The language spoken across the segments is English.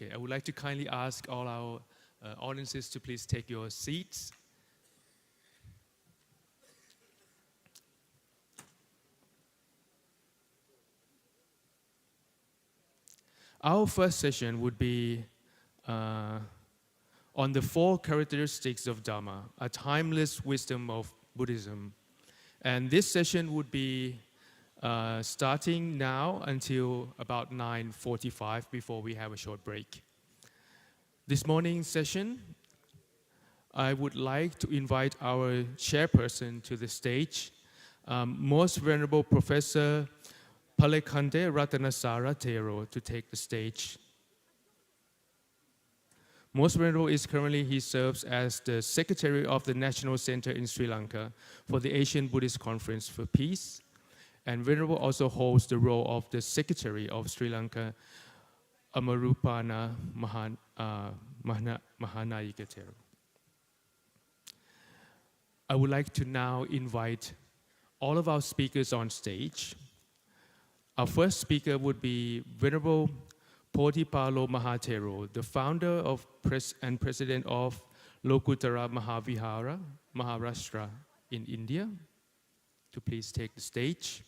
Okay, I would like to kindly ask all our audiences to please take your seats. Our first session would be on the 4 characteristics of Dharma, a timeless wisdom of Buddhism. And this session would be starting now until about 9:45 before we have a short break. This morning's session, I would like to invite our chairperson to the stage, Most Venerable Professor Palekande Ratanasara Thero, to take the stage. Most Venerable is currently, he serves as the Secretary of the National Center in Sri Lanka for the Asian Buddhist Conference for Peace. And Venerable also holds the role of the Secretary of Sri Lanka Amarupanna Mahanayika Thero. I would like to now invite all of our speakers on stage. Our first speaker would be Venerable Podhipalo Mahathero, the founder of and president of Lokuttara Mahavihara, Maharashtra in India, to please take the stage.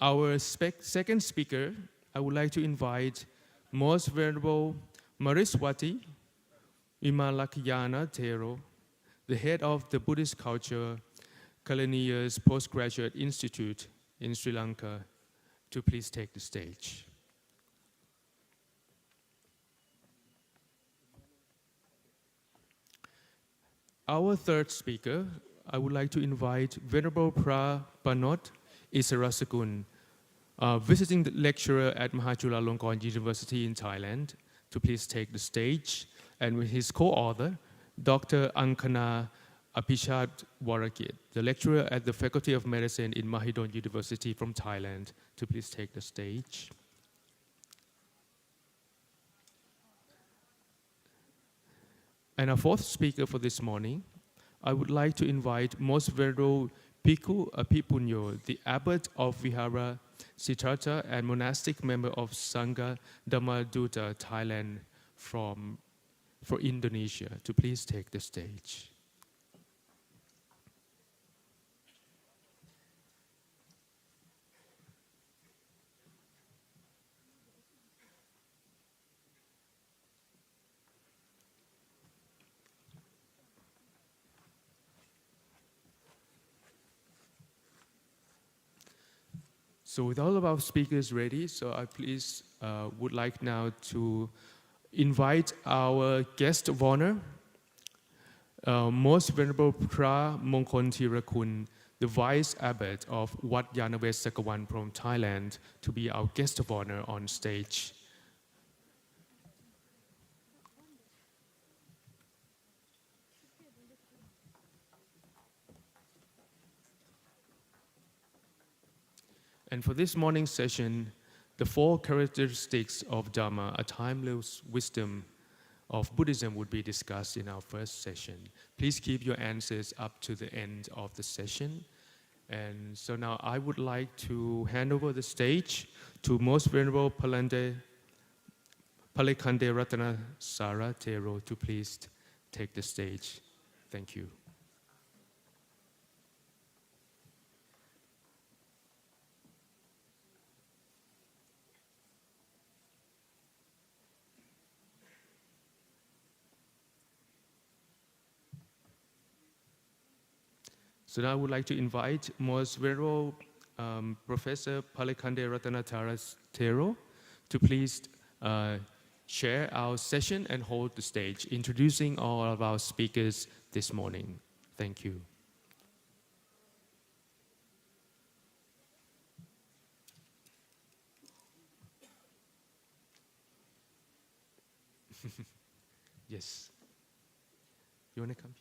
Our second speaker, I would like to invite Most Venerable Mariswati Vimalakayana Thero, the head of the Buddhist Culture Kalaniya's Postgraduate Institute in Sri Lanka, to please take the stage. Our third speaker, I would like to invite Venerable Prapanot Isarasakun, visiting lecturer at Mahachulalongkorn University in Thailand, to please take the stage, and with his co-author, Dr. Ankana Apichat Warakit, the lecturer at the Faculty of Medicine in Mahidol University from Thailand, to please take the stage. And our fourth speaker for this morning, I would like to invite Most Venerable Bhikkhu Apipunyo, the abbot of Vihara Siddhartha and monastic member of Sangha Dhammaduta, Thailand, for Indonesia, to please take the stage. So with all of our speakers ready, so I please would like now to invite our guest of honor, Most Venerable Phra Mongkol Thirakun, the Vice Abbot of Wat Yanaves Sakawan from Thailand, to be our guest of honor on stage. And for this morning's session, the 4 characteristics of Dharma, a timeless wisdom of Buddhism, would be discussed in our first session. Please keep your answers up to the end of the session. And so now I would like to hand over the stage to Most Venerable Palekande Ratanasara Thero, to please take the stage. Thank you. So now I would like to invite Most Venerable Professor Palekande Ratanasara Thero to please chair our session and hold the stage, introducing all of our speakers this morning. Thank you. Yes. You want to come?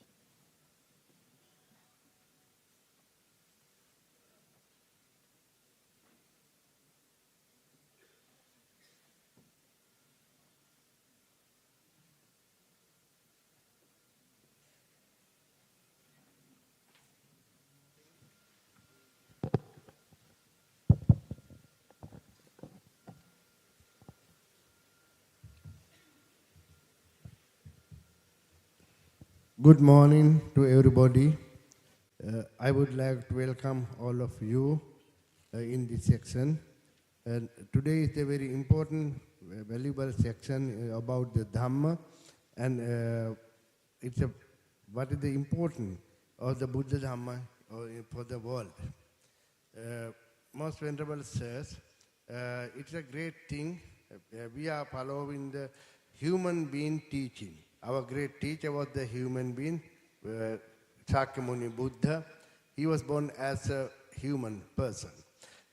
Good morning to everybody. I would like to welcome all of you in this section. Today is a very important, valuable section about the Dhamma, and what is the importance of the Buddha Dhamma for the world. Most Venerable Sirs, it's a great thing. We are following the human being teaching. Our great teacher was the human being, Shakyamuni Buddha. He was born as a human person.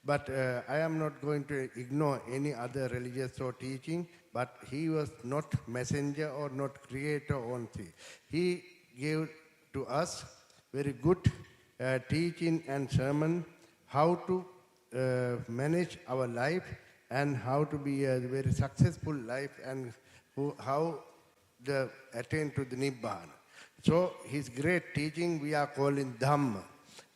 But I am not going to ignore any other religious or teaching, but he was not messenger or not creator only. He gave to us very good teaching and sermon, how to manage our life and how to be a very successful life and how to attain to the Nibbana. So his great teaching we are calling Dhamma.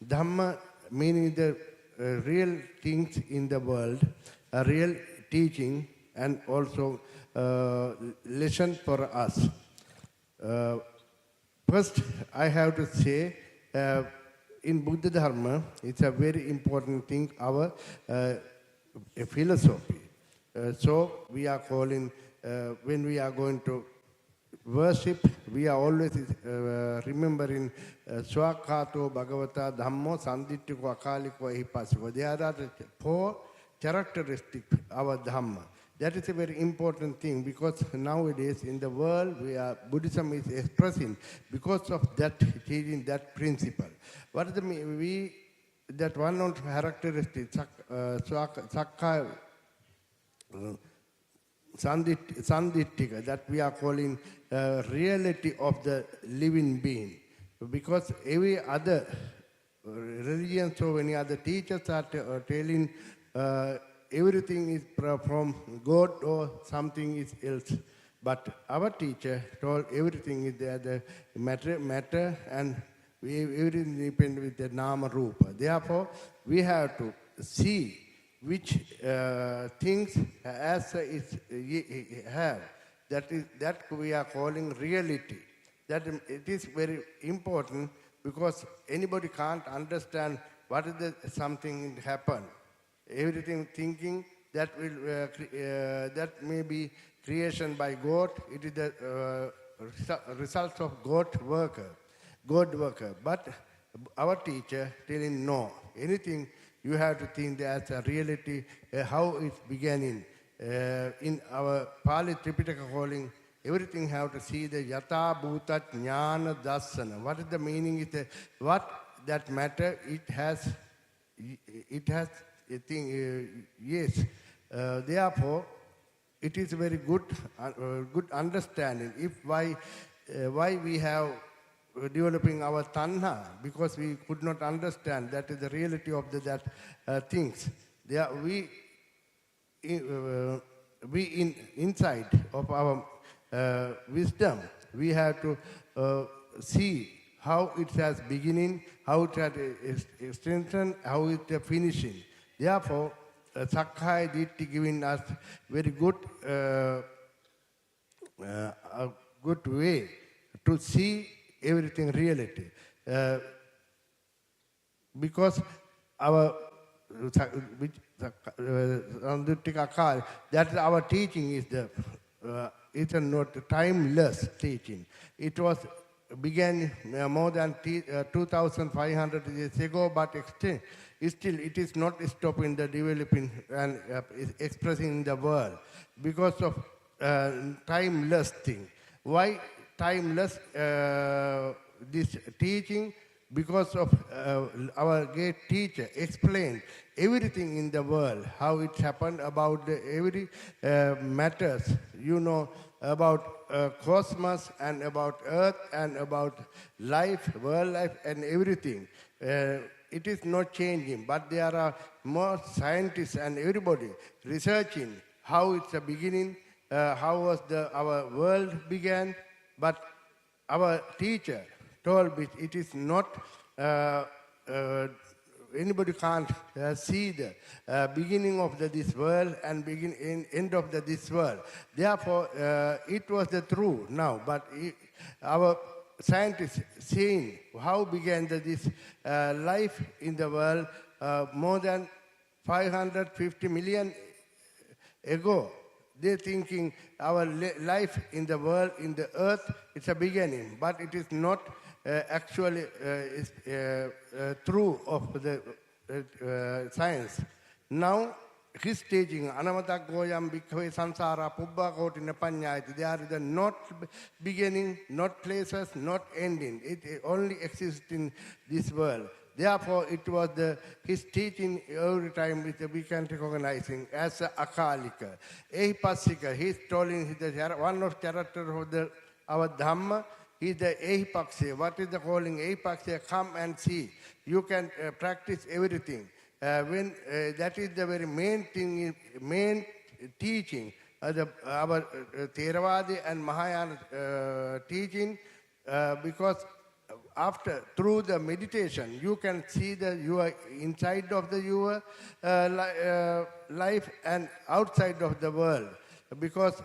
Dhamma meaning the real things in the world, a real teaching and also lesson for us. First, I have to say, in Buddha Dharma, it's a very important thing, our philosophy. So we are calling, when we are going to worship, we are always remembering Swakato Bhagavata Dhammo Sanditiko Akaliko Ehipasiko. They are the 4 characteristics of our Dhamma. That is a very important thing because nowadays in the world Buddhism is expressing because of that teaching, that principle. What is that one of the characteristics, Sakkaya Sandittika, that we are calling reality of the living being. Because every other religion, so many other teachers are telling everything is from God or something is else. But our teacher told everything is there, the matter and everything depends with the Nama Rupa. Therefore, we have to see which things as it have. That we are calling reality. That it is very important because anybody can't understand what is the something happen. Everything thinking that will that may be creation by God. It is the result of God worker. But our teacher telling no. Anything you have to think as a reality, how it's beginning. In our Pali Tripitaka calling, everything have to see the Yata Bhuta Jnana Dassana. What is the meaning? Is what that matter, it has a thing, yes. Therefore, it is very good understanding. If why we have developing our tanha, because we could not understand that is the reality of that things. We inside of our wisdom, we have to see how it has beginning, how it has extension, how it is finishing. Therefore, Sakkaya Ditthi giving us very good a good way to see everything reality. Because our that our teaching is it's not timeless teaching. It was began more than 2,500 years ago, but still it is not stopping the developing and expressing in the world because of timeless thing. Why timeless this teaching? Because of our great teacher explained everything in the world, how it happened about every matters, about cosmos and about earth and about life, world life and everything. It is not changing, but there are more scientists and everybody researching how it's a beginning, how was our world began, but our teacher told me it is not, anybody can't see the beginning of this world and end of this world. Therefore, it was the true now, but our scientists seeing how began this life in the world more than 550 million ago. They're thinking our life in the world, in the earth, it's a beginning, but it is not actually true of the science. Now, his teaching, Anamata Goyam Bhikkhave Samsara Pubba Kotina Panyayati, they are the not beginning, not places, not ending. It only exists in this world. Therefore, it was his teaching every time which we can recognizing as a Akalika. Ehipassika, he's telling one of character of our Dhamma, is the Ehipaksya. What is the calling Ehipaksya? Come and see. You can practice everything. When that is the very main thing, main teaching, our Theravada and Mahayana teaching, because through the meditation, you can see your inside of your life and outside of the world. Because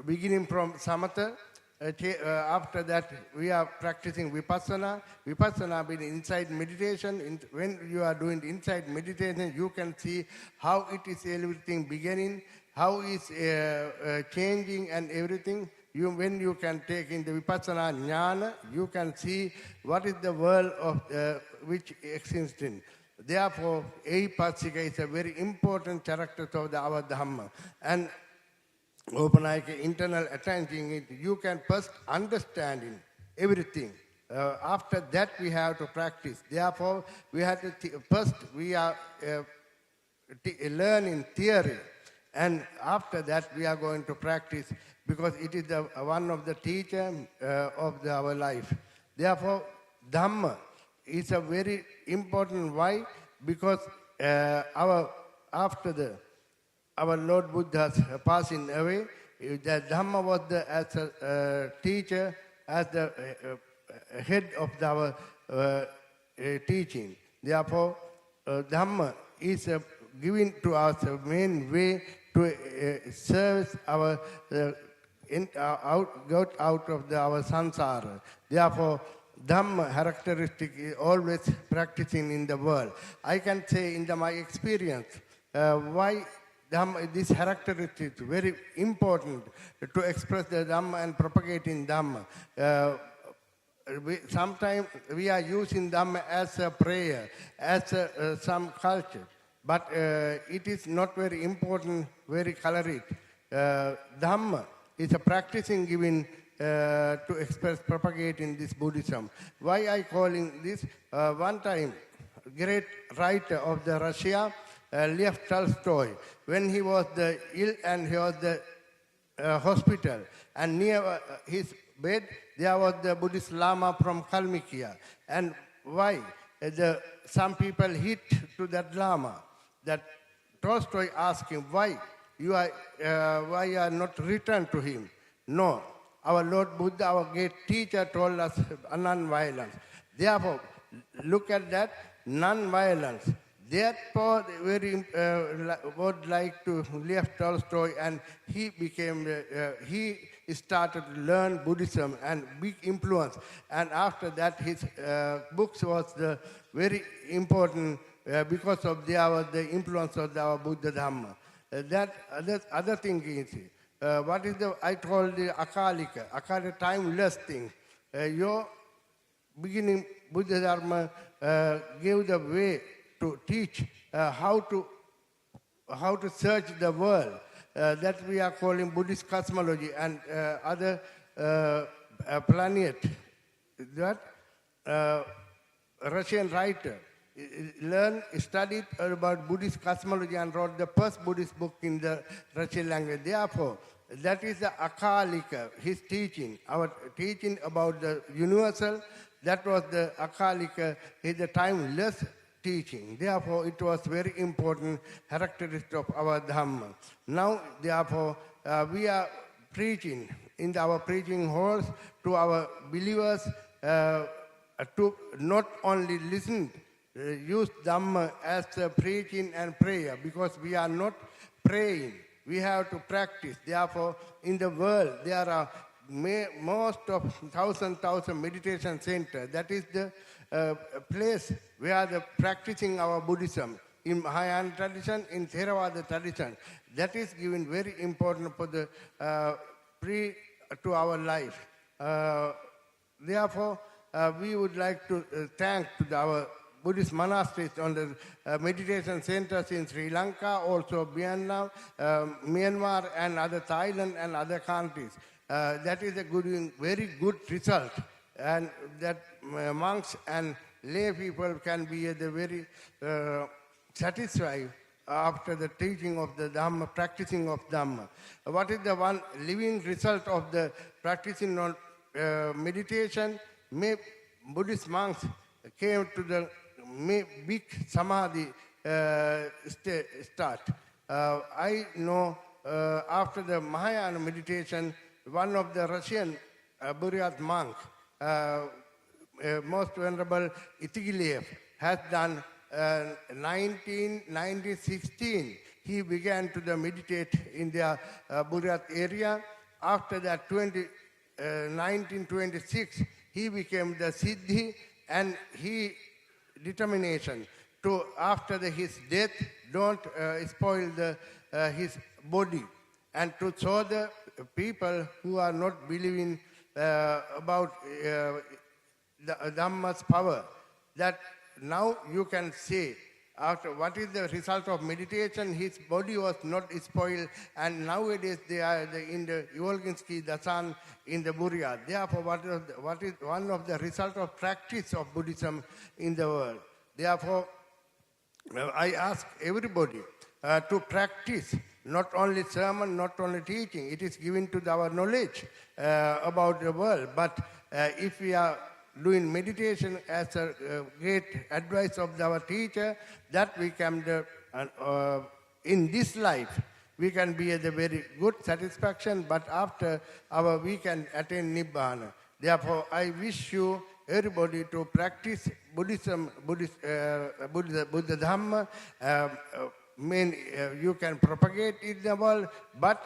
beginning from Samatha, after that we are practicing Vipassana. Vipassana being inside meditation. When you are doing inside meditation, you can see how it is everything beginning, how it's changing and everything. When you can take in the Vipassana Jnana, you can see what is the world of which exists in. Therefore, Ehipassika is a very important character of our Dhamma. And open like internal attention, you can first understand everything. After that, we have to practice. Therefore, we have to first we are learning theory, and after that, we are going to practice, because it is one of the teacher of our life. Therefore, Dhamma is a very important. Why? Because our Lord Buddha's passing away, the Dhamma was as a teacher, as the head of our teaching. Therefore, Dhamma is given to us a main way to serve our got out of our samsara. Therefore, Dhamma characteristic is always practicing in the world. I can say in my experience, why Dhamma, this characteristic is very important to express the Dhamma and propagating Dhamma. Sometimes we are using Dhamma as a prayer, as some culture, but it is not very important, very caloric. Dhamma is a practicing given to express, propagating this Buddhism. Why I calling this? One time, great writer of the Russia, Lev Tolstoy, when he was ill and he was the hospital, and near his bed there was the Buddhist Lama from Kalmykia. And why? Some people hit to that Lama. That Tolstoy asked him, why you are not returned to him? No, our Lord Buddha, our great teacher, told us non-violence. Therefore, look at that, non-violence. Therefore, very would like to Lev Tolstoy, and he became he started to learn Buddhism and big influence. And after that, his books was very important because of the influence of our Buddha Dhamma. That other thing is, what is I call the Akalika, Akalika timeless thing. Your beginning Buddha Dharma gave the way to teach how to search the world. That we are calling Buddhist cosmology and other planet. That Russian writer studied about Buddhist cosmology and wrote the first Buddhist book in the Russian language. Therefore, that is the Akalika, his teaching, our teaching about the universal. That was the Akalika, is the timeless teaching. Therefore, it was very important characteristic of our Dhamma. Now, therefore, we are preaching in our preaching halls to our believers to not only listen, use Dhamma as preaching and prayer, because we are not praying. We have to practice. Therefore, in the world, there are most of thousand meditation center. That is the place where the practicing our Buddhism in Mahayana tradition, in Theravada tradition. That is given very important for the to our life. Therefore, we would like to thank to our Buddhist monasteries on the meditation centers in Sri Lanka, also Vietnam, Myanmar, and other Thailand and other countries. That is a very good result, and that monks and lay people can be very satisfied after the teaching of the Dhamma, practicing of Dhamma. What is the one living result of the practicing on meditation? Buddhist monks came to the big samadhi start. I know after the Mahayana meditation, one of the Russian Buryat monk, most venerable Itigiliev, has done 1916. He began to meditate in the Buryat area. After that, 1926, he became the Siddhi, and he determination to, after his death, don't spoil his body, and to show the people who are not believing about the Dhamma's power, that now you can say, after what is the result of meditation, his body was not spoiled, and nowadays they are in the Ivolginsky Dasan in the Buryat. Therefore, what is one of the result of practice of Buddhism in the world? Therefore, I ask everybody to practice, not only sermon, not only teaching. It is given to our knowledge about the world, but if we are doing meditation as a great advice of our teacher, that we can, in this life, we can be at a very good satisfaction, but after we can attain Nibbana. Therefore, I wish you, everybody, to practice Buddhism, Buddha Dhamma. You can propagate it in the world, but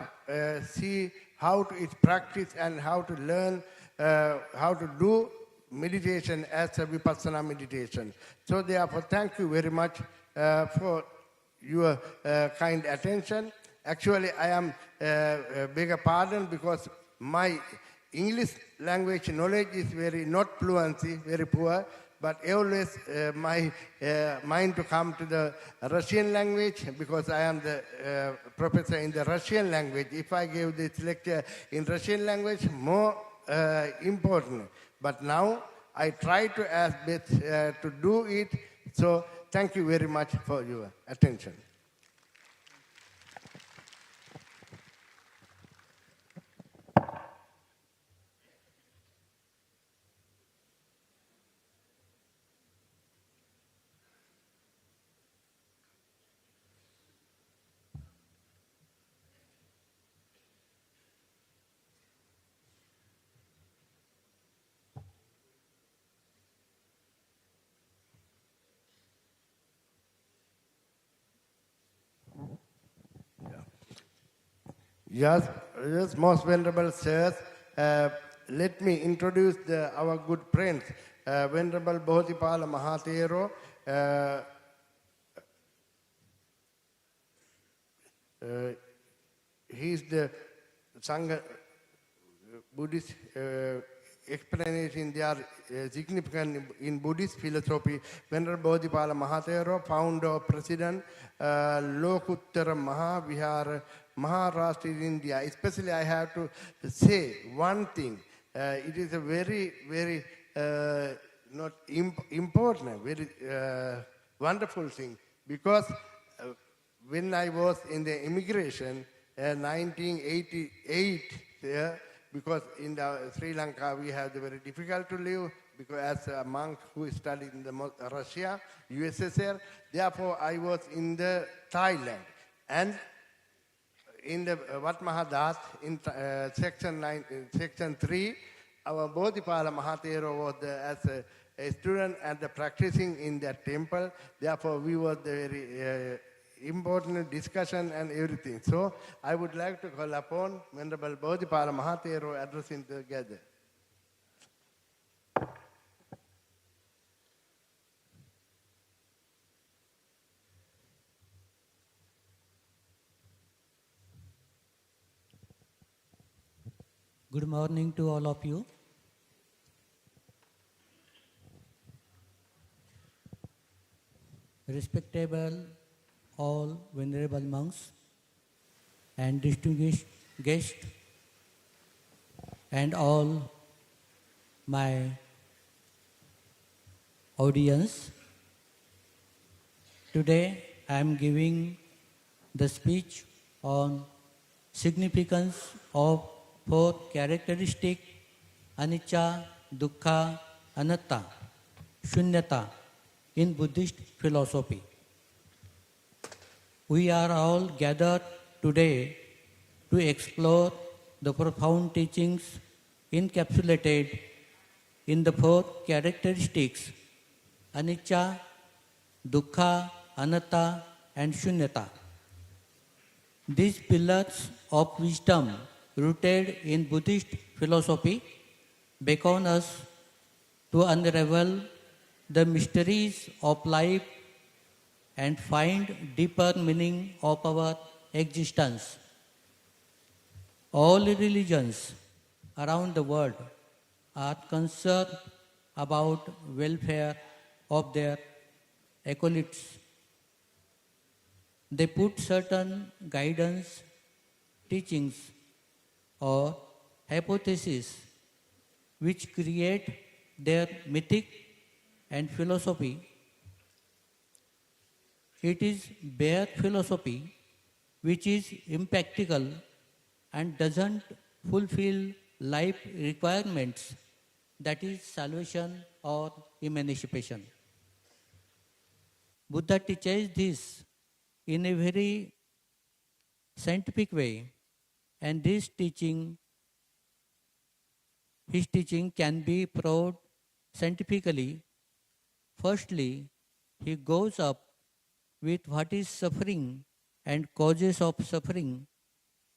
see how to practice and how to learn how to do meditation as a Vipassana meditation. So therefore, thank you very much for your kind attention. Actually, I am beg a pardon because my English language knowledge is very not fluency, very poor, but always my mind to come to the Russian language because I am the professor in the Russian language. If I give this lecture in Russian language, more important. But now I try to ask best to do it. So thank you very much for your attention. Yes, most venerable sirs, let me introduce our good friends, Venerable Bodhipala Mahatero. He is the Sangha Buddhist explanation. They are significant in Buddhist philosophy. Venerable Bodhipala Mahatero, founder, president, Lokuttara Mahavihara, Maharashtra in India. Especially I have to say one thing. It is a very, very not important, very wonderful thing. Because when I was in the immigration, 1988, because in Sri Lanka we have the very difficult to live, because as a monk who studied in Russia, USSR, therefore I was in the Thailand. And in the Wat Mahadat, in section 3, our Bodhipala Mahatero was as a student and practicing in that temple. Therefore, we were very important discussion and everything. So I would like to call upon Venerable Bodhipala Mahathero addressing together. Good morning to all of you. Respectable all venerable monks and distinguished guests and all my audience. Today I am giving the speech on significance of four characteristics anicca, dukkha, anatta, shunyata in Buddhist philosophy. We are all gathered today to explore the profound teachings encapsulated in the four characteristics anicca, dukkha, anatta and shunyata. These pillars of wisdom rooted in Buddhist philosophy beckon us to unravel the mysteries of life and find deeper meaning of our existence. All religions around the world are concerned about welfare of their acolytes. They put certain guidance, teachings or hypotheses which create their mythic and philosophy. It is bare philosophy which is impractical and doesn't fulfill life requirements, that is salvation or emancipation. Buddha teaches this in a very scientific way, and his teaching can be proved scientifically. Firstly, he goes up with what is suffering and causes of suffering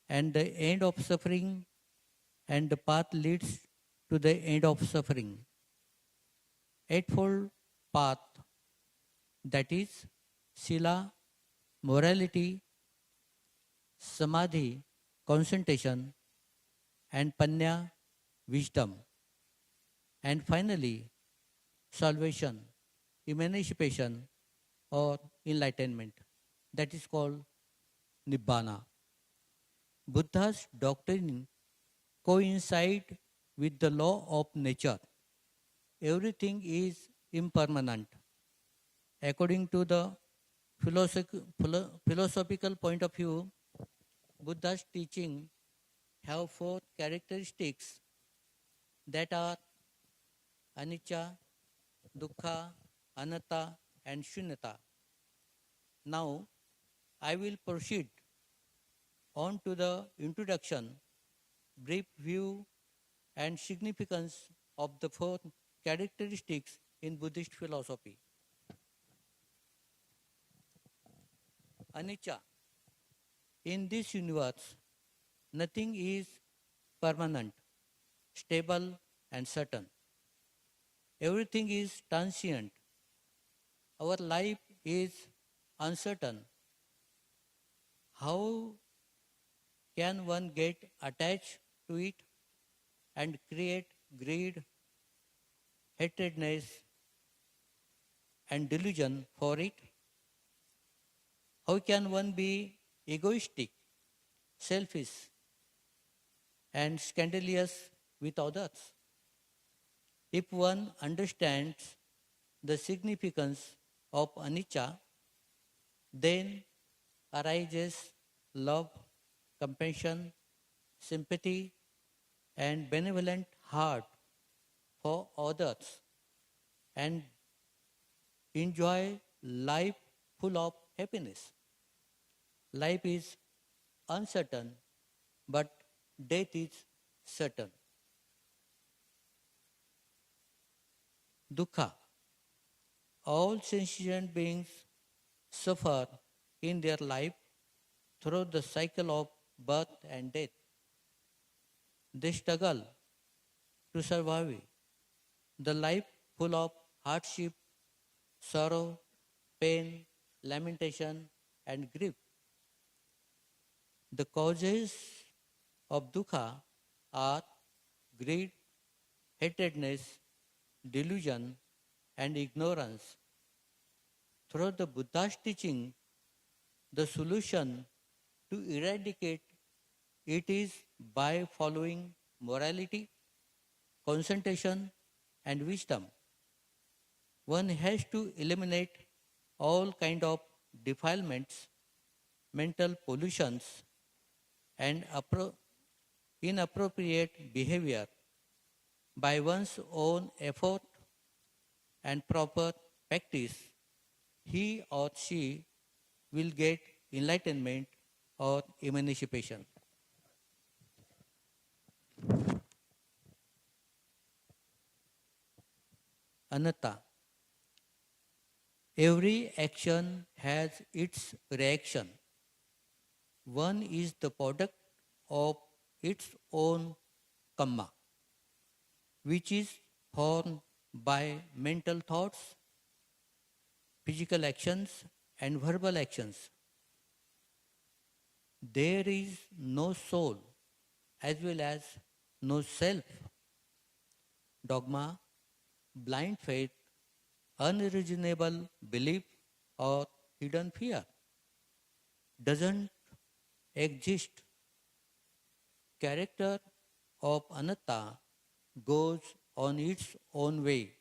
and the end of suffering, and the path leads to the end of suffering. Eightfold path, that is sila, morality, samadhi, concentration, and panya, wisdom. And finally, salvation, emancipation or enlightenment, that is called nibbana. Buddha's doctrine coincides with the law of nature. Everything is impermanent. According to the philosophical point of view, Buddha's teaching have four characteristics that are anicca, dukkha, anatta and shunyata. Now, I will proceed on to the introduction, brief view and significance of the four characteristics in Buddhist philosophy. Anicca. In this universe, nothing is permanent, stable and certain. Everything is transient. Our life is uncertain. How can one get attached to it and create greed, hatredness, and delusion for it? How can one be egoistic, selfish, and scandalous with others? If one understands the significance of anicca, then arises love, compassion, sympathy, and benevolent heart for others, and enjoy life full of happiness. Life is uncertain, but death is certain. Dukkha. All sentient beings suffer in their life through the cycle of birth and death. They struggle to survive the life full of hardship, sorrow, pain, lamentation, and grief. The causes of dukkha are greed, hatredness, delusion, and ignorance. Through the Buddha's teaching, the solution to eradicate it is by following morality, concentration, and wisdom. One has to eliminate all kind of defilements, mental pollutions, and inappropriate behavior by one's own effort and proper practice. He or she will get enlightenment or emancipation. Anatta. Every action has its reaction. One is the product of its own karma, which is formed by mental thoughts, physical actions, and verbal actions. There is no soul as well as no self. Dogma, blind faith, unreasonable belief, or hidden fear doesn't exist. Character of anatta goes on its own way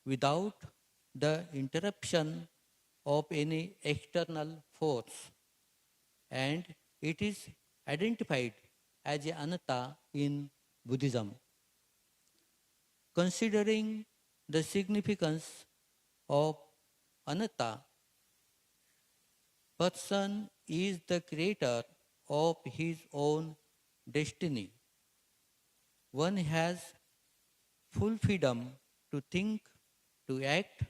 without the interruption of any external force, and it is identified as anatta in Buddhism. Considering the significance of anatta, person is the creator of his own destiny. One has full freedom to think, to act,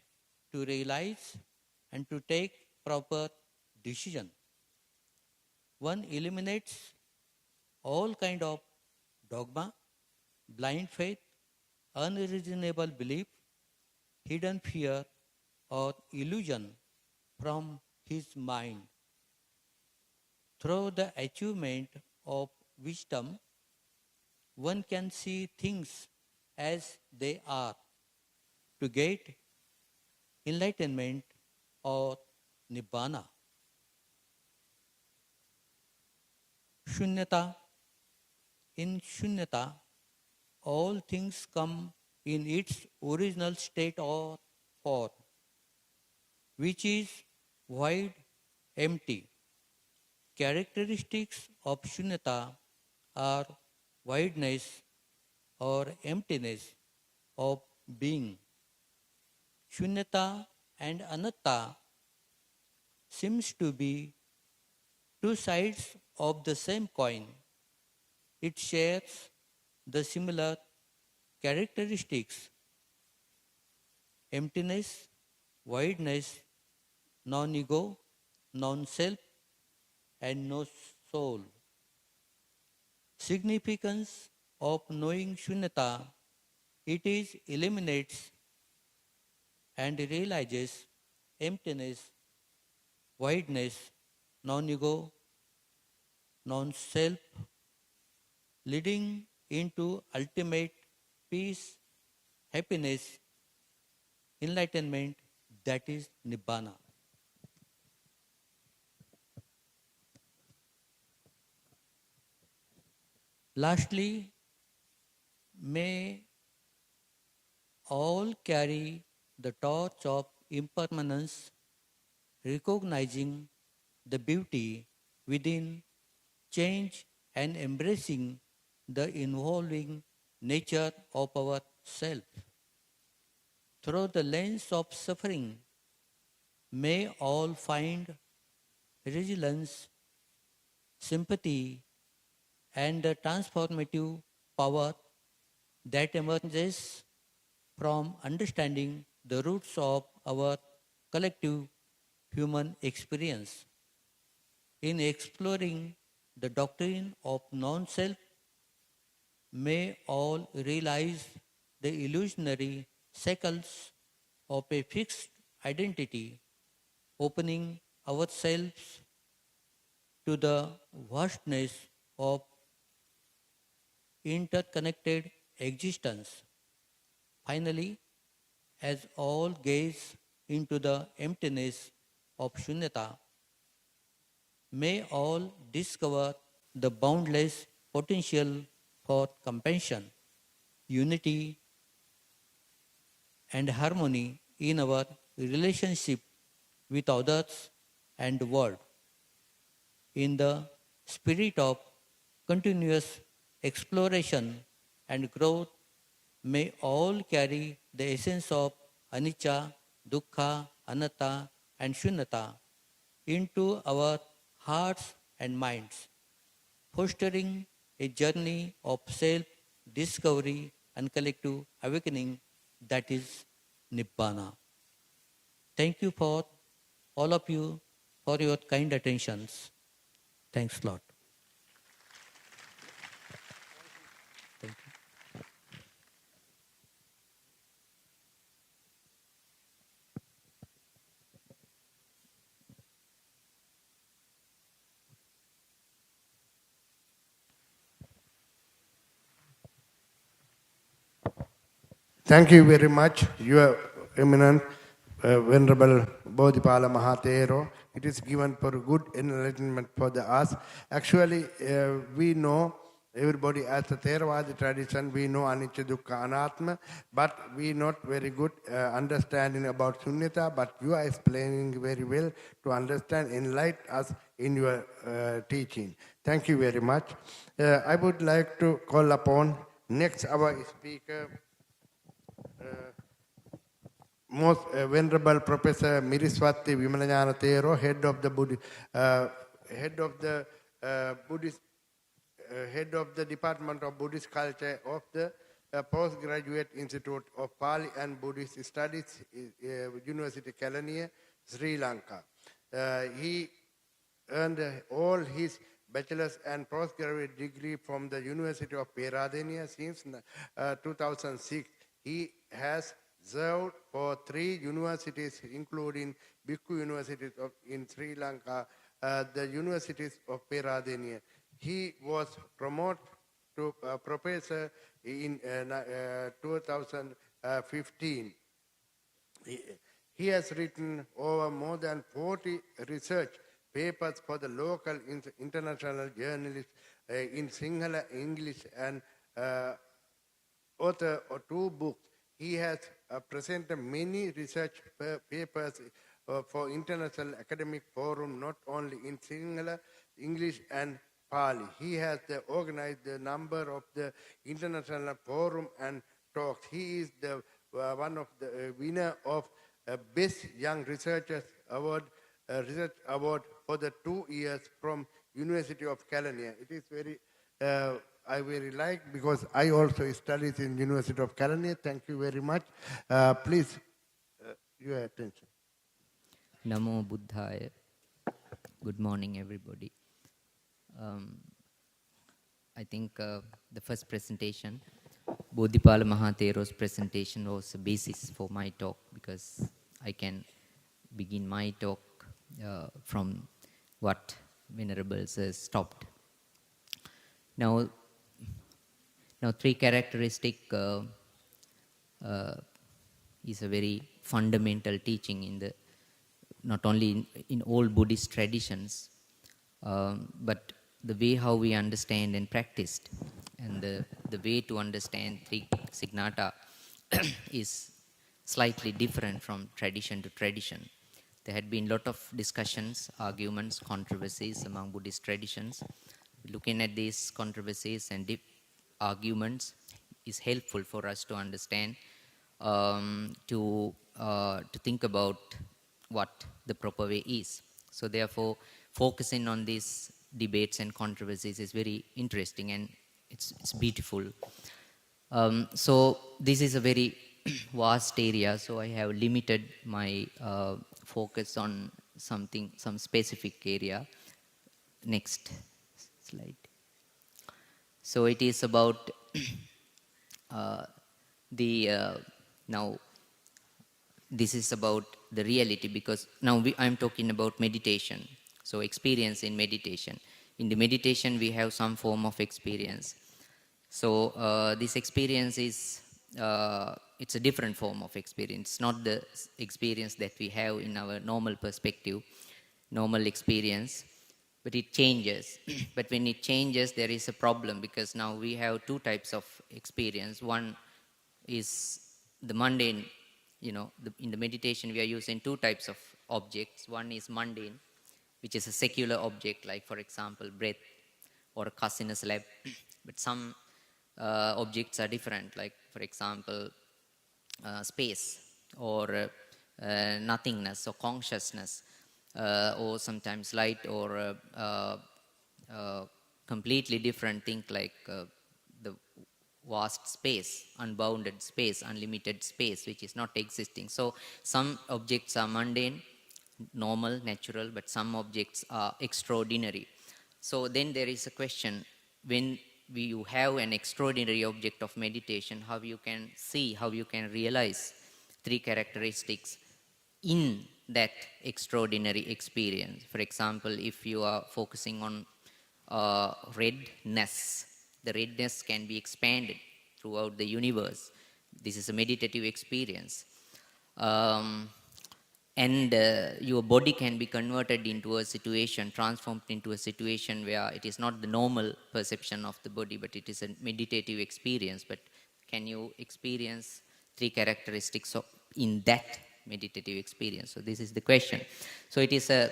to realize, and to take proper decision. One eliminates all kind of dogma, blind faith, unreasonable belief, hidden fear, or illusion from his mind. Through the achievement of wisdom, one can see things as they are to get enlightenment or nibbana. Shunyata. In Shunyata, all things come in its original state or form, which is void, empty. Characteristics of Shunyata are voidness or emptiness of being. Shunyata and anatta seems to be two sides of the same coin. It shares the similar characteristics: emptiness, voidness, non-ego, non-self, and no soul. Significance of knowing Shunyata: it is eliminates and realizes emptiness, voidness, non-ego, non-self, leading into ultimate peace, happiness, enlightenment, that is Nibbana. Lastly, may all carry the torch of impermanence, recognizing the beauty within change and embracing the evolving nature of our self. Through the lens of suffering, may all find resilience, sympathy, and the transformative power that emerges from understanding the roots of our collective human experience. in exploring the doctrine of non-self, may all realize the illusionary shackles of a fixed identity, opening ourselves to the vastness of interconnected existence. Finally, as all gaze into the emptiness of Shunyata, may all discover the boundless potential for compassion, unity, and harmony in our relationship with others and the world. In the spirit of continuous exploration and growth, may all carry the essence of anicca, dukkha, anatta, and shunyata into our hearts and minds, fostering a journey of self-discovery and collective awakening that is Nibbana. Thank you for all of you for your kind attentions. Thanks a lot. Thank you. Thank you very much, Your Eminent Venerable Bodhipala Mahatero. It is given for good enlightenment for the us. Actually, we know everybody as a Theravada tradition, we know Anicca Dukkha Anatma, but we not very good understanding about Sunyata, but you are explaining very well to understand, enlighten us in your teaching. Thank you very much. I would like to call upon next our speaker, most venerable Professor Miriswati Vimalanjana Thero, head of the Buddhist, head of the Department of Buddhist Culture of the Postgraduate Institute of Pali and Buddhist Studies, University Kelaniya, Sri Lanka. He earned all his bachelor's and postgraduate degree from the University of Peradeniya since 2006. He has served for 3 universities, including Bhikkhu University in Sri Lanka, the universities of Peradeniya. He was promoted to professor in 2015. He has written over more than 40 research papers for the local international journalists in Sinhala, English, and author of 2 books. He has presented many research papers for international academic forum, not only in Sinhala, English, and Pali. He has organized a number of the international forum and talks. He is the one of the winner of Best Young Researchers Award, Research Award for the 2 years from University of Kelaniya. It is very, I very like because I also studied in University of Kelaniya. Thank you very much. Please, your attention. Namo Buddhaya. Good morning, everybody. I think the first presentation, Bodhipala Mahathero's presentation, was the basis for my talk because I can begin my talk from what Venerables has stopped. Now 3 characteristic is a very fundamental teaching in the not only in all Buddhist traditions, but the way how we understand and practiced, and the way to understand 3 Signata is slightly different from tradition to tradition. There had been a lot of discussions, arguments, controversies among Buddhist traditions. Looking at these controversies and deep arguments is helpful for us to understand, to think about what the proper way is. So therefore, focusing on these debates and controversies is very interesting and it's beautiful. So this is a very vast area, so I have limited my focus on some specific area. Next slide. So it is about now this is about the reality, because now I'm talking about meditation. So experience in meditation. In the meditation we have some form of experience. So this experience is, it's a different form of experience, not the experience that we have in our normal perspective, normal experience, but it changes. But when it changes, there is a problem, because now we have two types of experience. One is the mundane, in the meditation we are using two types of objects. One is mundane, which is a secular object, like for example breath or a cuss in a slab. But some objects are different, like for example space or nothingness or consciousness, or sometimes light, or completely different thing like the vast space, unbounded space, unlimited space, which is not existing. So some objects are mundane, normal, natural, but some objects are extraordinary. So then there is a question, when you have an extraordinary object of meditation, how you can see, how you can realize three characteristics in that extraordinary experience. For example, if you are focusing on redness, the redness can be expanded throughout the universe. This is a meditative experience. And your body can be converted into a situation, transformed into a situation where it is not the normal perception of the body, but it is a meditative experience. But can you experience three characteristics in that meditative experience? So this is the question. So it is a,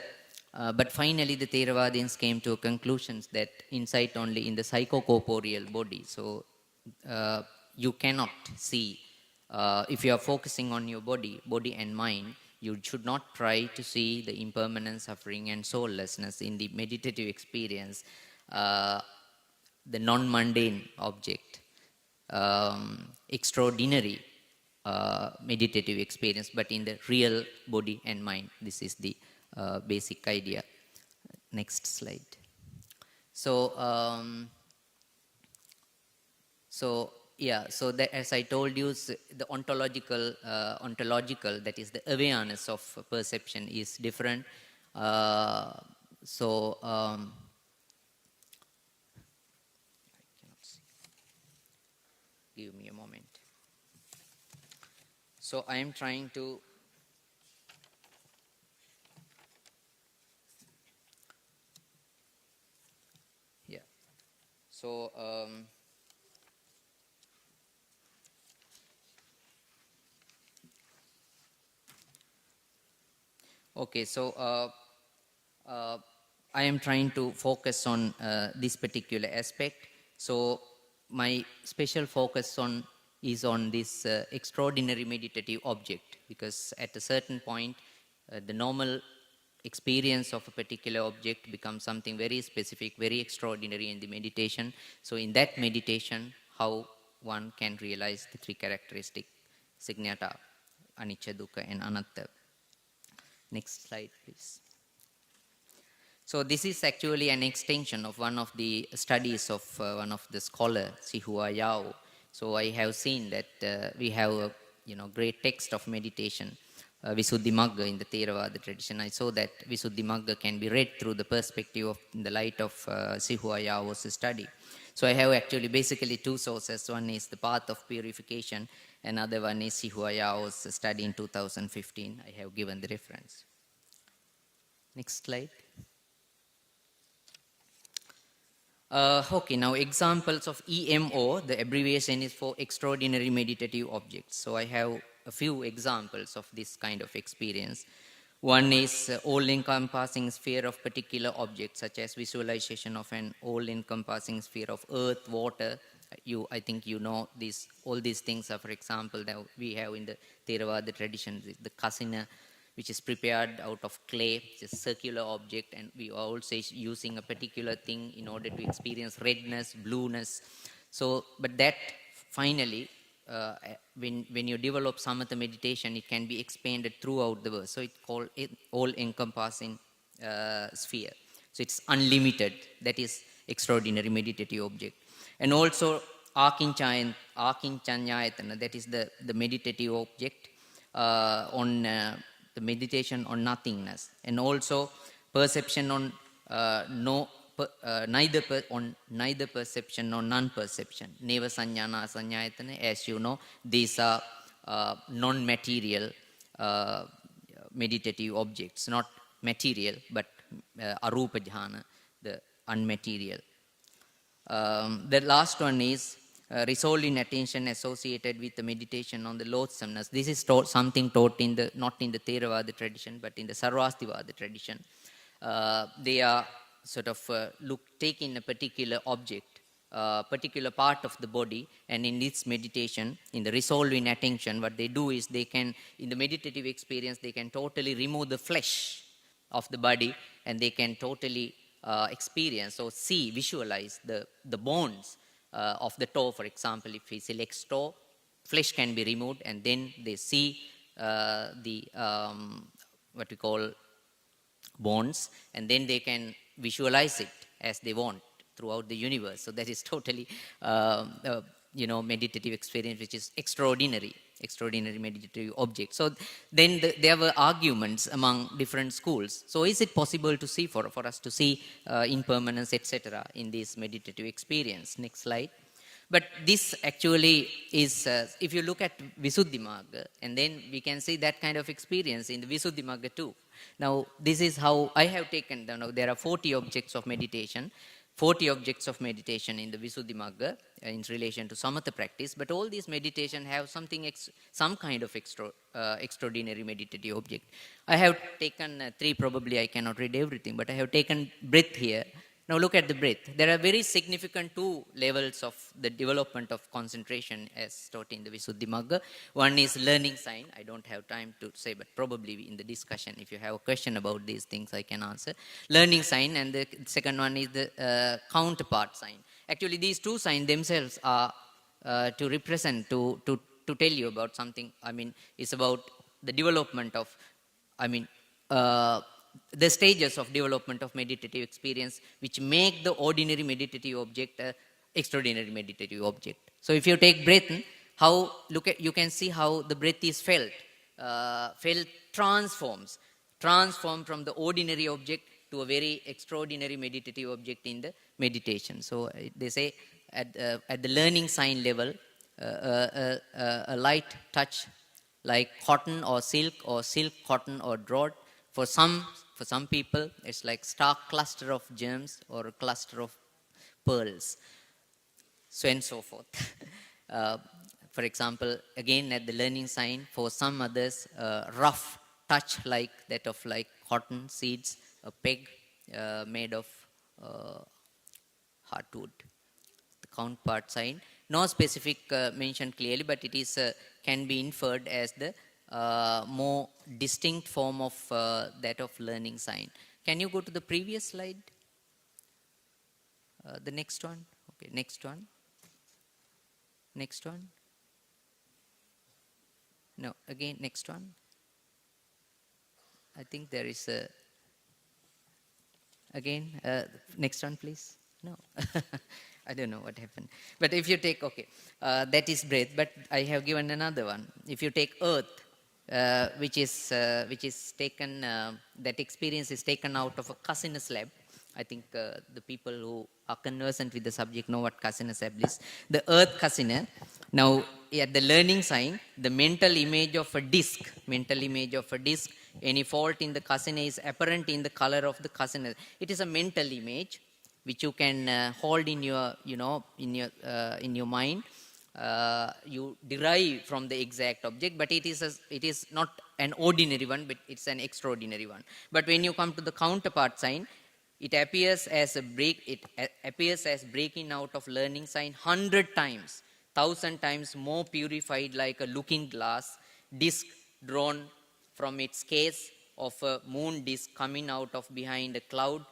but finally the Theravadins came to a conclusion that insight only in the psychocorporeal body. So you cannot see, if you are focusing on your body and mind, you should not try to see the impermanence, suffering and soullessness in the meditative experience, the non-mundane object, extraordinary meditative experience, but in the real body and mind. This is the basic idea. Next slide. So, so that, as I told you, the ontological, that is the awareness of perception is different. I cannot see. Give me a moment. So I am trying to so okay, so I am trying to focus on this particular aspect. So my special focus is on this extraordinary meditative object, because at a certain point the normal experience of a particular object becomes something very specific, very extraordinary in the meditation. So in that meditation, how one can realize the three characteristics, Signata, Anicca, Dukkha and Anatta. Next slide, please. So this is actually an extension of one of the studies of one of the scholars, Sihua Yao. So I have seen that we have a great text of meditation, Visuddhimagga in the Theravada tradition. I saw that Visuddhimagga can be read through the perspective of, in the light of Sihua Yao's study. So I have actually basically two sources. One is the Path of Purification, another one is Sihua Yao's study in 2015. I have given the reference. Next slide. Okay, now examples of EMO, the abbreviation is for Extraordinary Meditative Objects. So I have a few examples of this kind of experience. One is all-encompassing sphere of particular objects, such as visualization of an all-encompassing sphere of earth, water. I think you know this. All these things are, for example, that we have in the Theravada tradition, the kasina, which is prepared out of clay. It's a circular object, and we are also using a particular thing in order to experience redness, blueness. So, but that finally, when you develop samatha meditation, it can be expanded throughout the verse. So it's called all-encompassing sphere. So it's unlimited. That is extraordinary meditative object. And also Akinchanyayatana, that is the meditative object on the meditation on nothingness. And also perception on neither perception nor non-perception. Neva Sanyana Asanyayatana, as you know, these are non-material meditative objects, not material, but arupa jhana, the unmaterial. The last one is resolving attention associated with the meditation on the loathsomeness. This is something taught not in the Theravada tradition, but in the Sarvastivada tradition. They are sort of taking a particular object, particular part of the body, and in this meditation, in the resolving attention, what they do is they can, in the meditative experience, they can totally remove the flesh of the body, and they can totally experience or visualize the bones of the toe. For example, if he selects toe, flesh can be removed, and then they see the what we call bones, and then they can visualize it as they want throughout the universe. So that is totally meditative experience, which is extraordinary meditative object. So then there were arguments among different schools. So is it possible to see, for us to see impermanence, etc. in this meditative experience? Next slide. But this actually is, if you look at Visuddhimagga, and then we can see that kind of experience in the Visuddhimagga too. Now, this is how I have taken, there are 40 objects of meditation. 40 objects of meditation in the Visuddhimagga in relation to Samatha practice, but all these meditation have some kind of extraordinary meditative object. I have taken 3, probably I cannot read everything, but I have taken breath here. Now look at the breath. There are very significant 2 levels of the development of concentration as taught in the Visuddhimagga. One is learning sign. I don't have time to say, but probably in the discussion, if you have a question about these things, I can answer. Learning sign, and the second one is the counterpart sign. Actually, these 2 signs themselves are to represent, to tell you about something. I mean, it's about the development of, the stages of development of meditative experience, which make the ordinary meditative object an extraordinary meditative object. So if you take breath, you can see how the breath is felt transformed from the ordinary object to a very extraordinary meditative object in the meditation. So they say at the learning sign level, a light touch like cotton or silk cotton or draught. For some people, it's like stark cluster of gems or a cluster of pearls, so and so forth. For example, again at the learning sign, for some others, rough touch like that of like cotton seeds, a peg made of hardwood. The counterpart sign, no specific mention clearly, but it is can be inferred as the more distinct form of that of learning sign. Can you go to the previous slide? The next one. Okay, next one. Next one. No, again, next one. I think there is a... Again, next one, please. No. I don't know what happened. But if you take, okay, that is breath, but I have given another one. If you take earth, which is taken, that experience is taken out of a kasina slab. I think the people who are conversant with the subject know what kasina slab is. The earth kasina. Now, at the learning sign, the mental image of a disc, any fault in the kasina is apparent in the color of the kasina. It is a mental image which you can hold in your, in your mind. You derive from the exact object, but it is not an ordinary one, but it's an extraordinary one. But when you come to the counterpart sign, it appears as breaking out of learning sign 100 times, 1,000 times more purified, like a looking glass disc drawn from its case of a moon disc coming out of behind a cloud,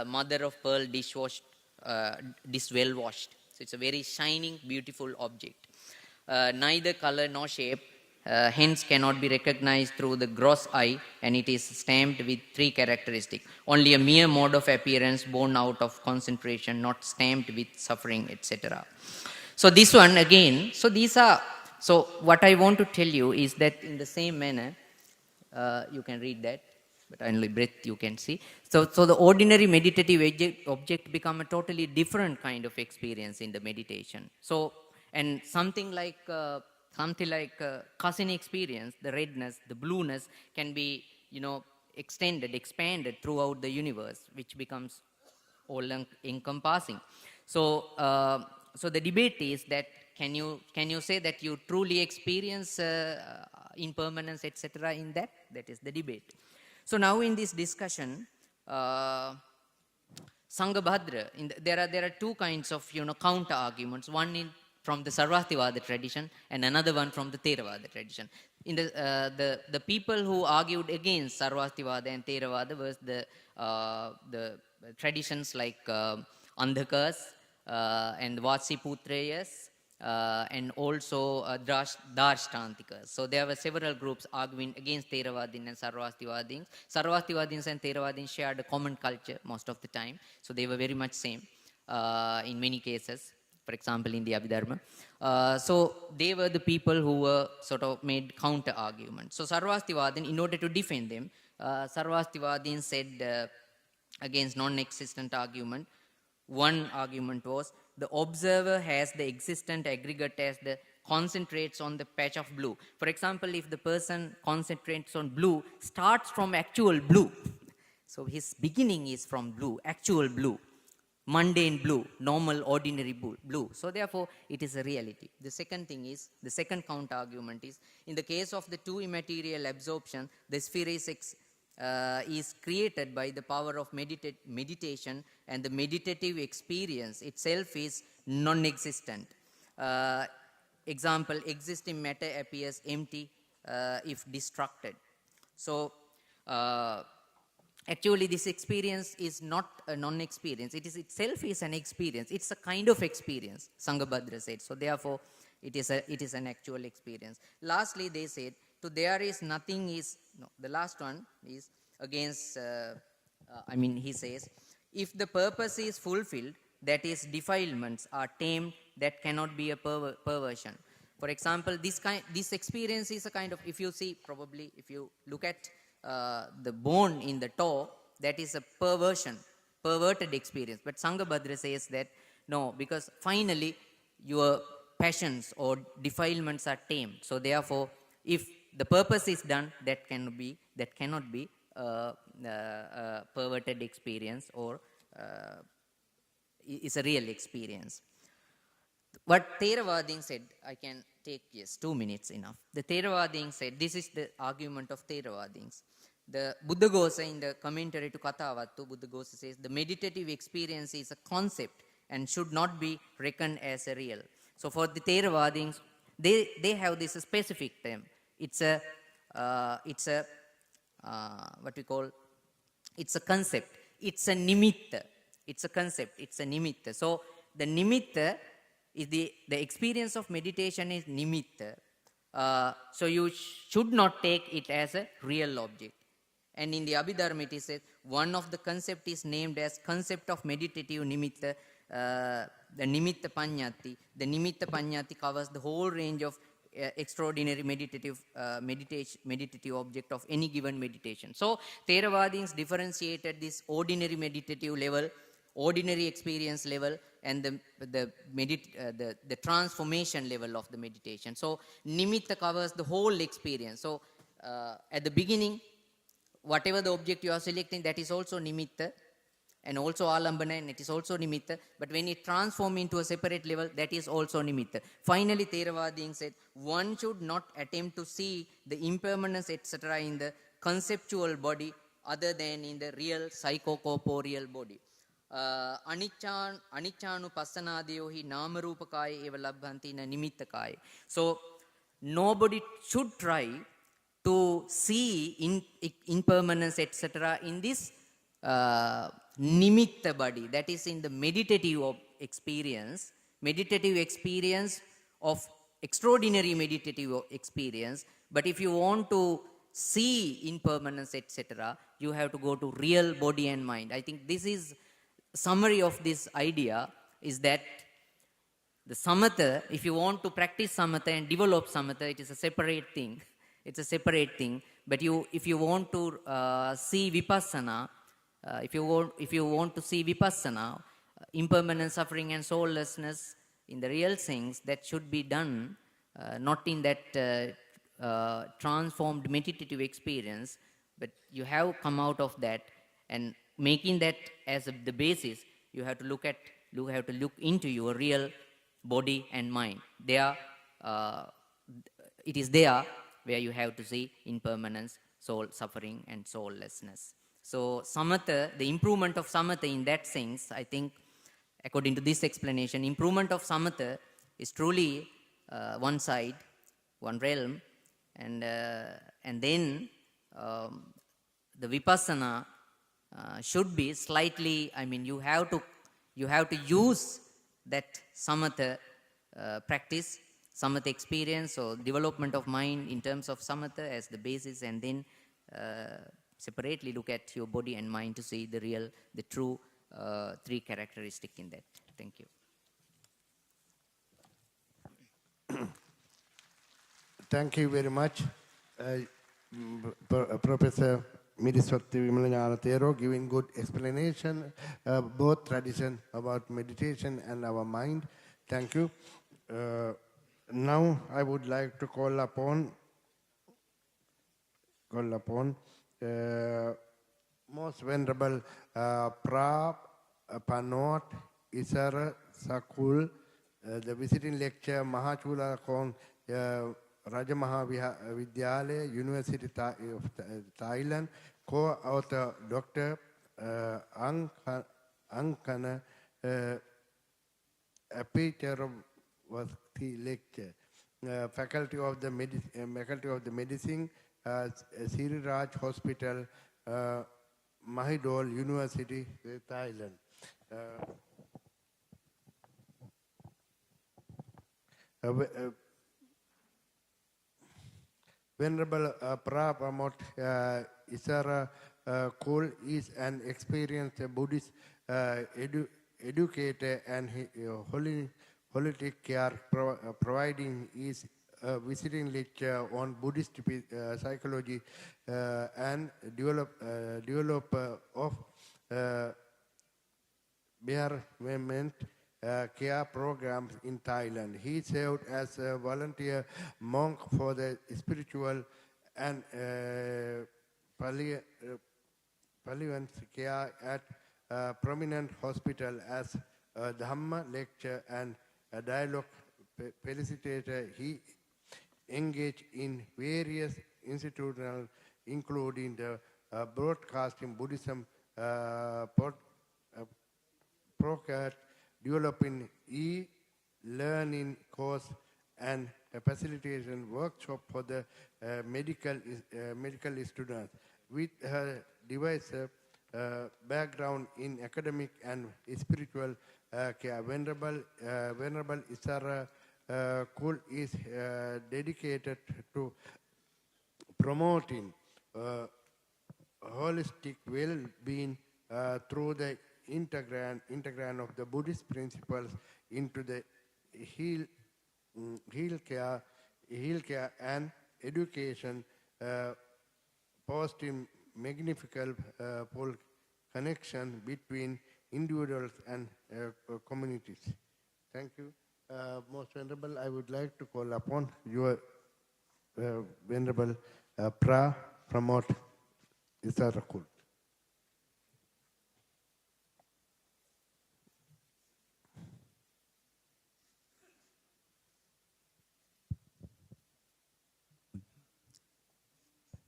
mother of pearl dish well washed. So it's a very shining, beautiful object. Neither color nor shape, hence cannot be recognized through the gross eye, and it is stamped with 3 characteristics. Only a mere mode of appearance born out of concentration, not stamped with suffering, etc. So this one again, so what I want to tell you is that in the same manner, you can read that, but only breath you can see. So the ordinary meditative object become a totally different kind of experience in the meditation. So, and something like cousin experience, the redness, the blueness can be, expanded throughout the universe, which becomes all encompassing. So the debate is that can you say that you truly experience impermanence, etc. in that? That is the debate. So now in this discussion, Sanghabhadra, there are 2 kinds of counter arguments. One in from the Sarvastivada tradition and another one from the Theravada tradition. In the people who argued against Sarvastivada and Theravada was the traditions like Andhakas and Vatsiputrayas and also Darshtantikas. So there were several groups arguing against Theravadins and Sarvastivadins. Sarvastivadins and Theravadins shared a common culture most of the time, so they were very much same in many cases. For example, in the Abhidharma. So they were the people who were sort of made counter arguments. So Sarvastivadin, in order to defend them, Sarvastivadin said against non-existent argument, one argument was the observer has the existent aggregate as the concentrates on the patch of blue. For example, if the person concentrates on blue, starts from actual blue. So his beginning is from blue, actual blue. Mundane blue, normal, ordinary blue. So therefore, it is a reality. The second thing is, the second counter argument is, in the case of the 2 immaterial absorption, the spheresis is created by the power of meditation, and the meditative experience itself is non-existent. Example, existing matter appears empty if distracted. So, actually, this experience is not a non-experience. It is itself is an experience. It's a kind of experience, Sanghabhadra said. So therefore, it is an actual experience. Lastly, they said, so there is nothing is, no, the last one is against, he says, if the purpose is fulfilled, that is defilements are tamed, that cannot be a perversion. For example, this experience is a kind of, if you see, probably, if you look at the bone in the toe, that is a perverted experience. But Sanghabhadra says that no, because finally your passions or defilements are tamed. So therefore, if the purpose is done, that cannot be perverted experience or is a real experience. What Theravadin said, I can take 2 minutes enough. The Theravadin said, this is the argument of Theravadins. The Buddhaghosa in the commentary to Kathavattu, Buddhaghosa says, the meditative experience is a concept and should not be reckoned as a real. So for the Theravadins, they have this specific term. It's a concept. It's a nimitta. It's a concept. It's a nimitta. So the nimitta is the experience of meditation is nimitta. So you should not take it as a real object. And in the Abhidharma it says, one of the concept is named as concept of meditative nimitta, the nimitta panyati. The nimitta panyati covers the whole range of extraordinary meditative object of any given meditation. So Theravadins differentiated this ordinary meditative level, ordinary experience level, and the transformation level of the meditation. So nimitta covers the whole experience. So at the beginning, whatever the object you are selecting, that is also nimitta, and also alambana, and it is also nimitta. But when it transforms into a separate level, that is also nimitta. Finally, Theravadin said, one should not attempt to see the impermanence, etc. in the conceptual body other than in the real psychocorporeal body. Anicchanu passanadiyohi namarupakaya eva labhanti na nimittakaya. So, nobody should try to see impermanence, etc. in this nimitta body, that is in the meditative experience of extraordinary meditative experience. But if you want to see impermanence, etc., you have to go to real body and mind. I think this is summary of this idea, is that the samatha, if you want to practice samatha and develop samatha, it is a separate thing. It's a separate thing. But if you want to see vipassana, if you want to see vipassana, impermanent suffering and soullessness in the real sense, that should be done not in that transformed meditative experience, but you have come out of that, and making that as the basis, you have to look into your real body and mind. There, it is there where you have to see impermanence, soul suffering, and soullessness. So samatha, the improvement of samatha in that sense, I think, according to this explanation, improvement of samatha is truly one side, one realm, and then the vipassana should be slightly, I mean, you have to use that samatha practice, samatha experience or development of mind in terms of samatha as the basis, and then separately look at your body and mind to see the true three characteristic in that. Thank you. Thank you very much, Professor Miriswati Vimalanatero, giving good explanation, both tradition about meditation and our mind. Thank you. Now I would like to call upon Most Venerable Panot Isara Sakul, the visiting lecturer, Mahachula Kong Rajamaha Vidyalaya, University of Thailand, co-author Dr. Ankana Appamanna lecture, faculty of the medicine, Sri Raj Hospital, Mahidol University, Thailand. Venerable Pramod Isara Kul is an experienced Buddhist educator and holistic care providing his visiting lecture on Buddhist psychology and developer of bereavement care programs in Thailand. He served as a volunteer monk for the spiritual and palliative care at a prominent hospital as a Dhamma lecturer and a dialogue facilitator. He engaged in various institutional, including the broadcasting Buddhism podcast, developing e-learning course and a facilitation workshop for the medical students. With her diverse background in academic and spiritual care, Venerable Isara Kul is dedicated to promoting holistic well-being through the integration of the Buddhist principles into the heal care and education, posting magnificent connection between individuals and communities. Thank you. Most Venerable, I would like to call upon your Venerable Pramod Isara Kul.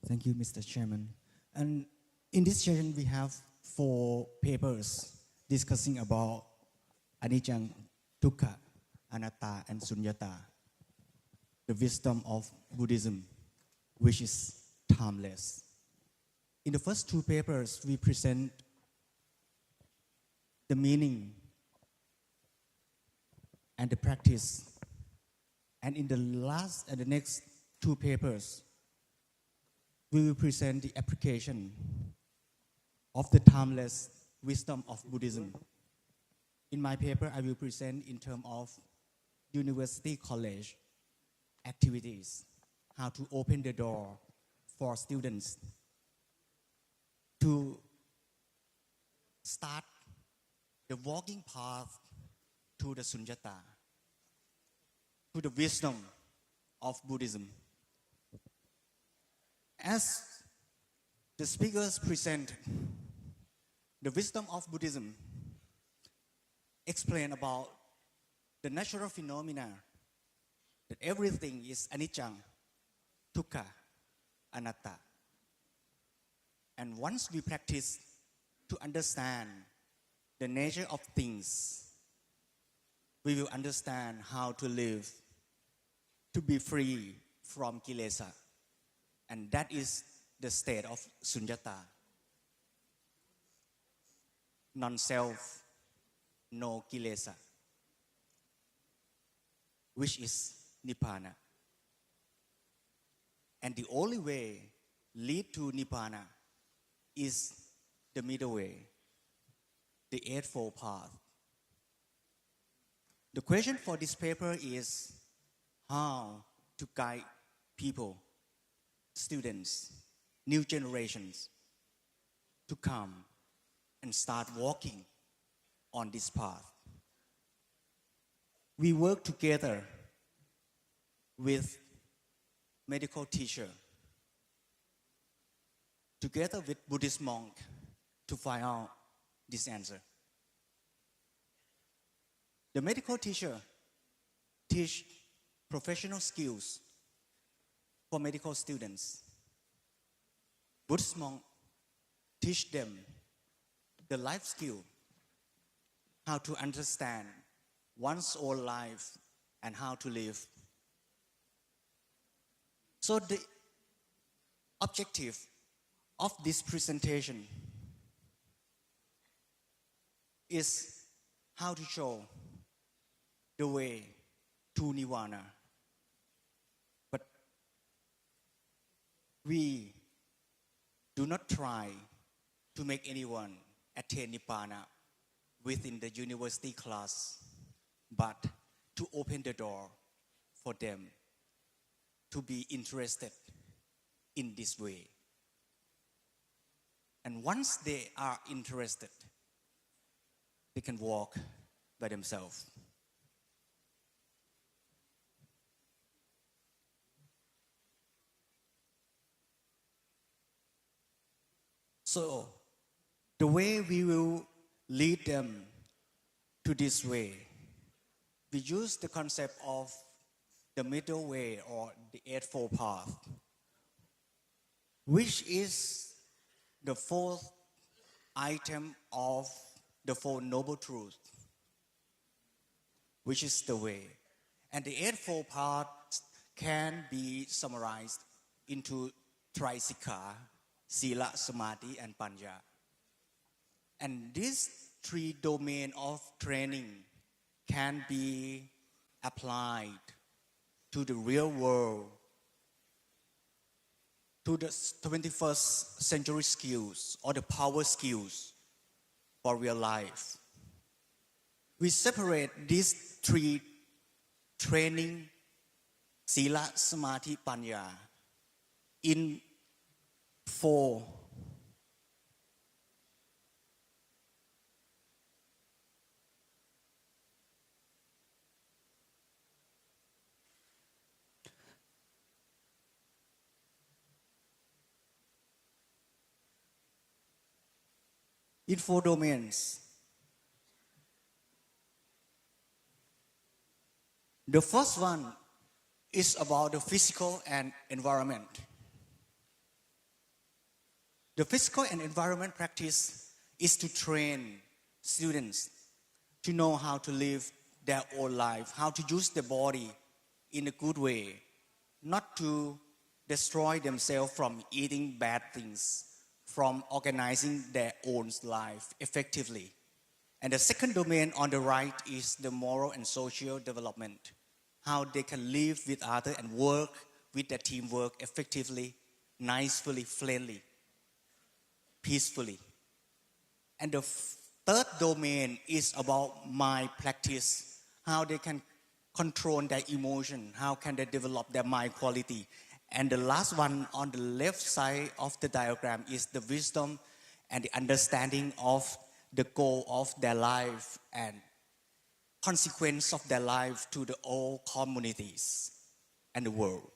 Thank you, Mr. Chairman. And in this session, we have 4 papers discussing about anicca, dukkha, anatta, and sunyata, the wisdom of Buddhism, which is timeless. In the first 2 papers, we present the meaning and the practice And in the next two papers, we will present the application of the timeless wisdom of Buddhism. In my paper, I will present in terms of university college activities, how to open the door for students to start the walking path to the sunyata, to the wisdom of Buddhism. As the speakers present, the wisdom of Buddhism explain about the natural phenomena that everything is anicca, dukkha, anatta. And once we practice to understand the nature of things, we will understand how to live, to be free from kilesa. And that is the state of sunyata. Non-self, no kilesa, which is nibbana. And the only way lead to nibbana is the middle way, the Eightfold Path. The question for this paper is how to guide people, students, new generations to come and start walking on this path. We work together with medical teacher, together with Buddhist monk to find out this answer. The medical teacher teach professional skills for medical students. Buddhist monk teach them the life skill, how to understand one's own life and how to live. So the objective of this presentation is how to show the way to nirvana. But we do not try to make anyone attain nibbana within the university class, but to open the door for them to be interested in this way. And once they are interested, they can walk by themselves. So, the way we will lead them to this way, we use the concept of the middle way or the Eightfold Path, which is the fourth item of the Four Noble Truths, which is the way. And the Eightfold Path can be summarized into Trisikha, Sila, Samadhi, and Panya. And these three domains of training can be applied to the real world, to the 21st century skills or the power skills for real life. We separate these three training, Sila, Samadhi, Panya, in four domains. The first one is about the physical and environment. The physical and environment practice is to train students to know how to live their own life, how to use the body in a good way, not to destroy themselves from eating bad things, from organizing their own life effectively. And the second domain on the right is the moral and social development, how they can live with others and work with their teamwork effectively, nicely, friendly, peacefully. And the third domain is about mind practice, how they can control their emotion, how can they develop their mind quality. And the last one on the left side of the diagram is the wisdom and the understanding of the goal of their life and consequence of their life to the all communities and the world.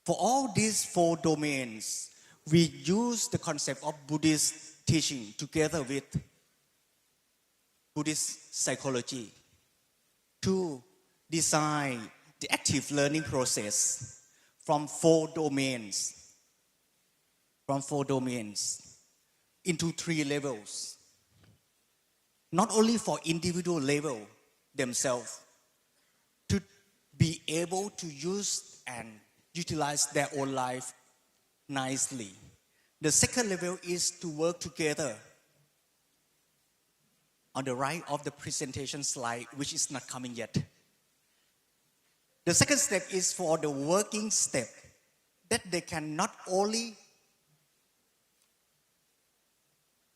For all these four domains, we use the concept of Buddhist teaching together with Buddhist psychology to design the active learning process from four domains into 3 levels. Not only for individual level themselves to be able to use and utilize their own life nicely. The second level is to work together. On the right of the presentation slide, which is not coming yet. The second step is for the working step, that they can not only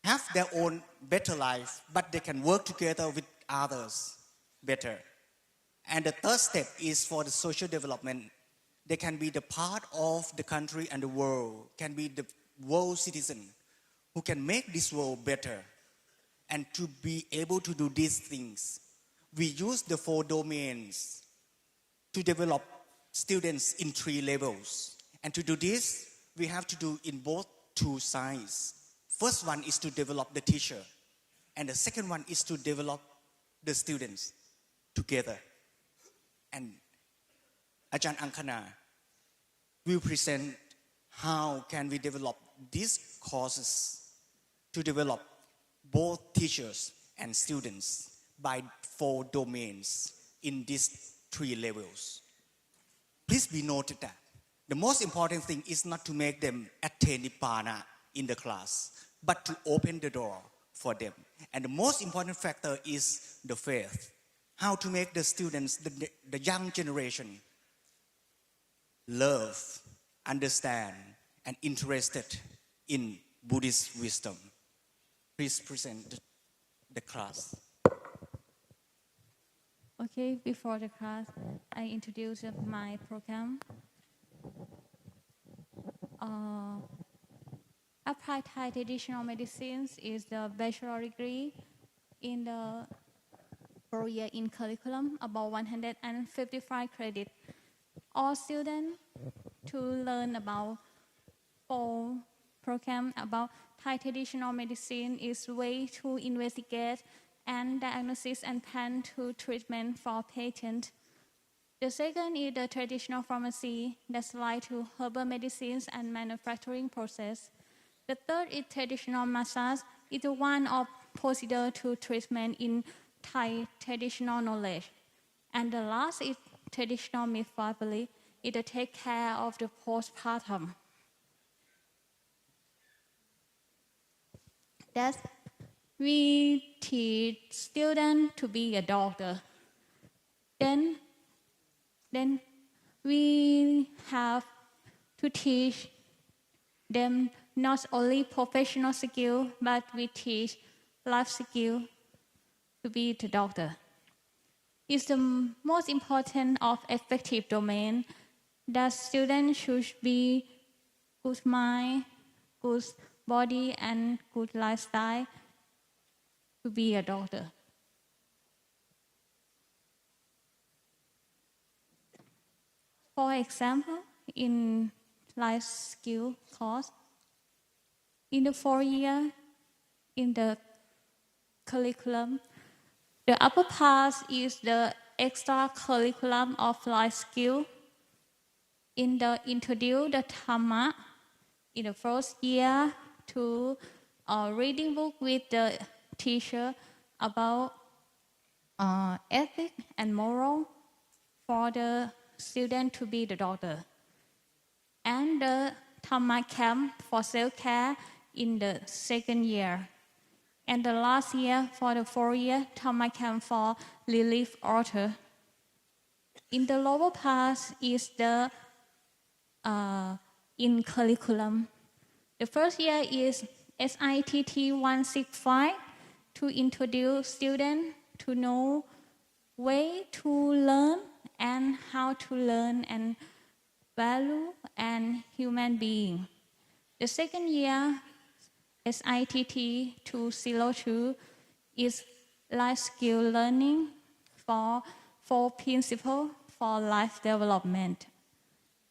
have their own better life, but they can work together with others better. And the third step is for the social development. They can be the part of the country and the world, can be the world citizen who can make this world better. And to be able to do these things, we use the 4 domains to develop students in 3 levels. And to do this, we have to do in both 2 sides. First one is to develop the teacher, and the second one is to develop the students together. And Ajahn Angkana will present how can we develop these courses to develop both teachers and students by 4 domains in these 3 levels. Please be noted that the most important thing is not to make them attain Nibbana in the class, but to open the door for them. And the most important factor is the faith. How to make the students, the young generation, love, understand, and interested in Buddhist wisdom. Please present the class. Okay, before the class, I introduce my program. Applied Thai Traditional Medicines is the bachelor degree in the 4-year in curriculum, about 155 credits. All students to learn about 4 program about Thai traditional medicine is way to investigate and diagnosis and plan to treatment for patients. The second is the traditional pharmacy that's linked to herbal medicines and manufacturing process. The third is traditional massage. It's one of procedure to treatment in Thai traditional knowledge. And the last is traditional midwifery. It take care of the postpartum. That we teach students to be a doctor. Then we have to teach them not only professional skill, but we teach life skill to be the doctor. It's the most important of effective domain that students should be good mind, good body, and good lifestyle to be a doctor. For example, in life skill course, in the 4-year, in the curriculum, the upper part is the extra curriculum of life skill. In the introduce the Dhamma, in the first year, to reading book with the teacher about ethics and moral for the student to be the doctor. And the Dhamma camp for self-care in the 2nd year. And the last year, for the 4th year, Dhamma camp for relief author. In the lower part is the in curriculum. The first year is SITT 165 to introduce students to know way to learn and how to learn and value and human being. The second year, SITT 202 is life skill learning for 4 principles for life development.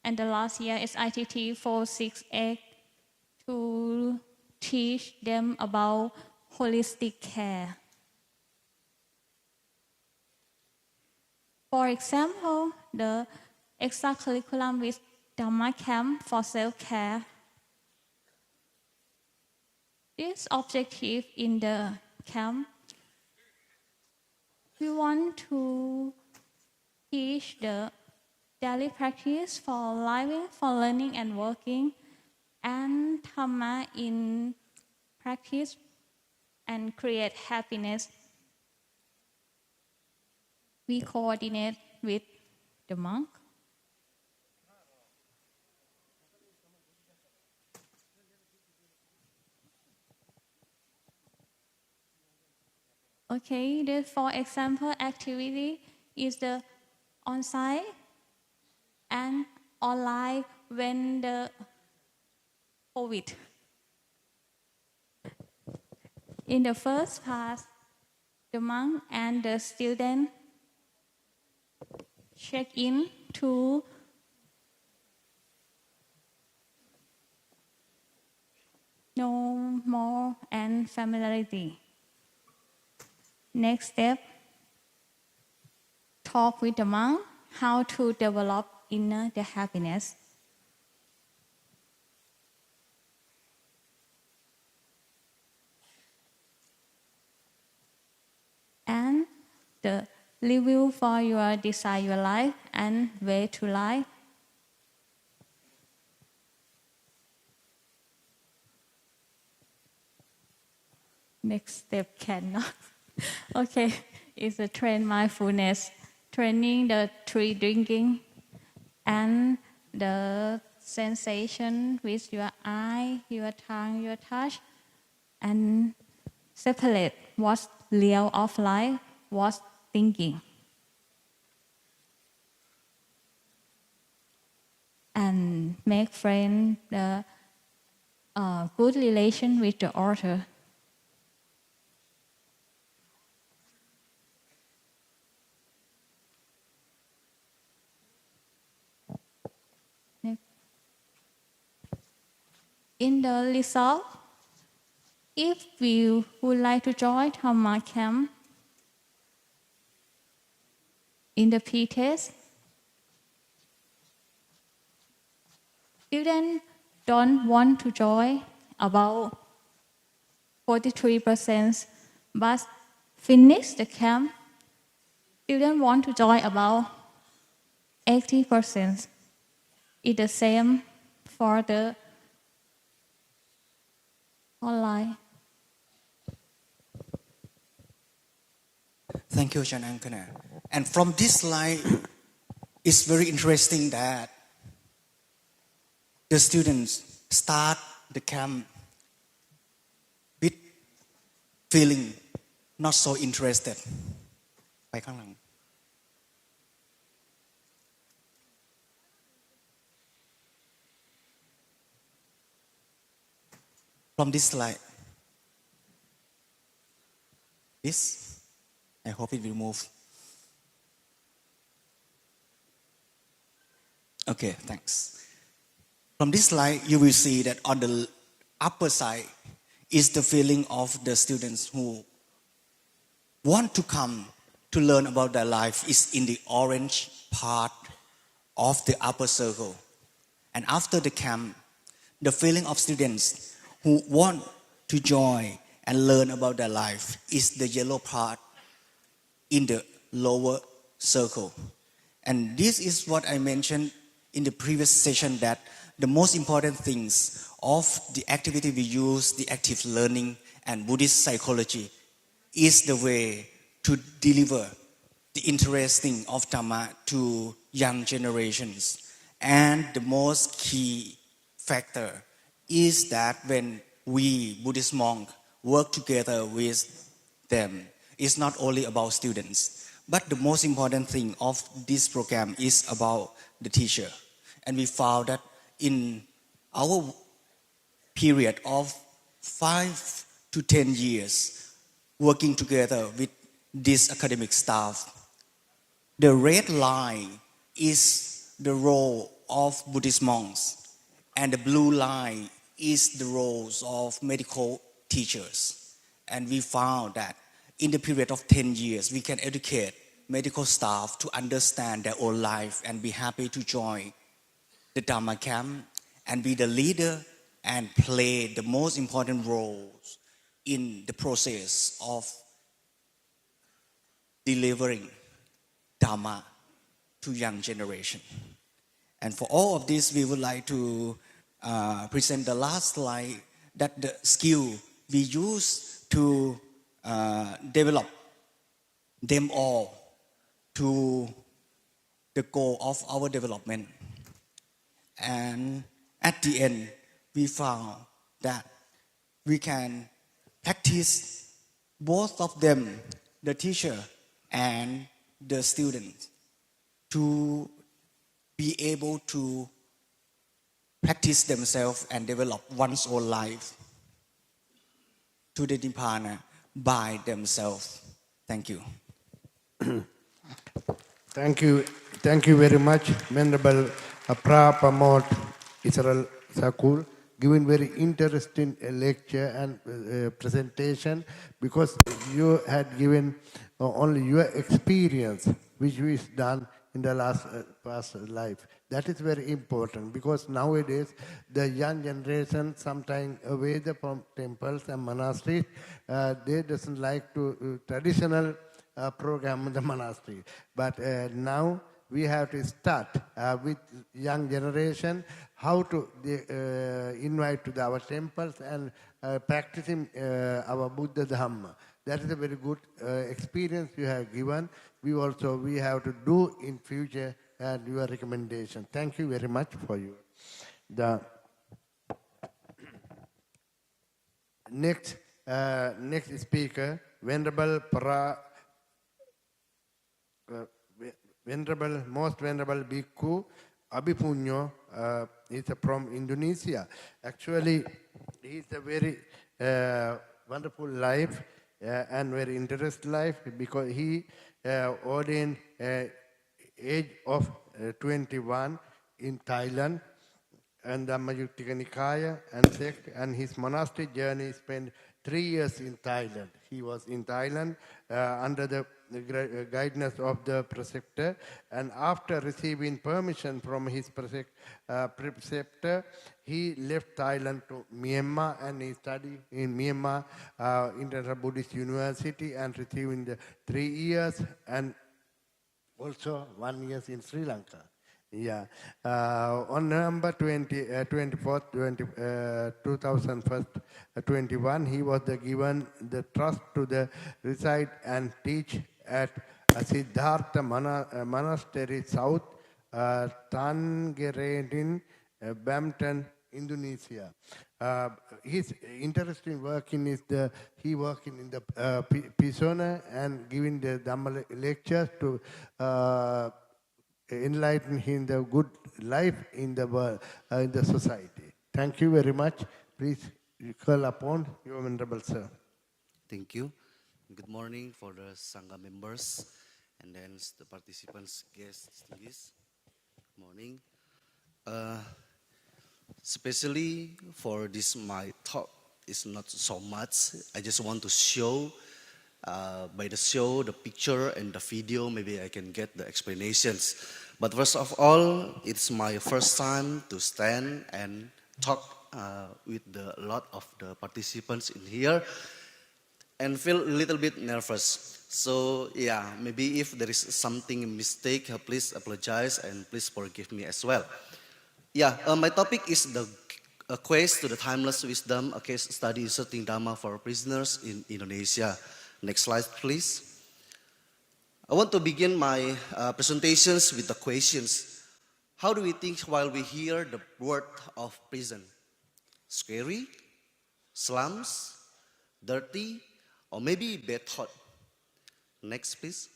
And the last year, SITT 468 to teach them about holistic care. For example, the extra curriculum with Dhamma camp for self-care. This objective in the camp, we want to teach the daily practice for living, for learning and working, and Dhamma in practice and create happiness. We coordinate with the monk. Okay, the for example activity is the on-site and online when the COVID. In the first part, the monk and the student check in to know more and familiarity. Next step, talk with the monk how to develop inner the happiness. And the review for your desire, your life, and way to life. Next step cannot. Okay, it's a train mindfulness, training the tree drinking, and the sensation with your eye, your tongue, your touch, and separate what's real of life, what's thinking. And make friend the good relation with the author. In the result, if you would like to join Dhamma camp in the P-test, students don't want to join about 43%, but finish the camp, students want to join about 80%. It's the same for the online. Thank you, Ajahn Angkana. And from this slide, it's very interesting that the students start the camp with feeling not so interested. ไปข้างหลัง From this slide, this, I hope it will move. Okay, thanks. From this slide, you will see that on the upper side is the feeling of the students who want to come to learn about their life is in the orange part of the upper circle. And after the camp, the feeling of students who want to join and learn about their life is the yellow part in the lower circle. And this is what I mentioned in the previous session, that the most important things of the activity we use, the active learning and Buddhist psychology, is the way to deliver the interesting of Dhamma to young generations. And the most key factor is that when we Buddhist monks work together with them, it's not only about students, but the most important thing of this program is about the teacher. And we found that in our period of 5 to 10 years working together with this academic staff, the red line is the role of Buddhist monks, and the blue line is the roles of medical teachers. And we found that in the period of 10 years, we can educate medical staff to understand their own life and be happy to join the Dhamma camp and be the leader and play the most important roles in the process of delivering Dhamma to young generation. And for all of this, we would like to present the last slide, that the skill we use to develop them all to the goal of our development. And at the end, we found that we can practice both of them, the teacher and the students, to be able to practice themselves and develop one's own life to the Nibbana by themselves. Thank you. Thank you very much, Venerable Prapamot Israel Sakul, giving very interesting lecture and presentation, because you had given only your experience, which is done in the past life. That is very important, because nowadays the young generation sometimes away from temples and monasteries, they doesn't like to traditional program in the monastery. But now we have to start with young generation how to invite to our temples and practicing our Buddha Dhamma. That is a very good experience you have given. We have to do in future and your recommendation. Thank you very much for you. The next speaker, Most Venerable Bhikkhu Abhipunyo, is from Indonesia. Actually, he is a very wonderful life and very interesting life, because he ordained age of 21 in Thailand, and Dhammayuttika Nikaya and sect, and his monastic journey spent 3 years in Thailand. He was in Thailand under the guidance of the preceptor, and after receiving permission from his preceptor, he left Thailand to Myanmar, and he studied in Myanmar International Buddhist University and receiving the 3 years, and also 1 year in Sri Lanka. Yeah. On November 24th, 2021, he was given the trust to reside and teach at Siddhartha Monastery, South Tangerine, Bampton, Indonesia. His interesting working is he working in the Pisona and giving the Dhamma lectures to enlighten him the good life in the world, in the society. Thank you very much. Please call upon your Venerable Sir. Thank you. Good morning for the Sangha members and then the participants, guests. Good morning. Especially for this, my talk is not so much. I just want to show, by the show, the picture and the video, maybe I can get the explanations. But first of all, it's my first time to stand and talk with a lot of the participants in here, and feel a little bit nervous. So yeah, maybe if there is something mistake, please apologize and please forgive me as well. Yeah, my topic is a quest to the timeless wisdom, a case study inserting Dhamma for prisoners in Indonesia. Next slide, please. I want to begin my presentations with the questions. How do we think while we hear the word of prison? Scary, slums, dirty, or maybe bad thought? Next, please.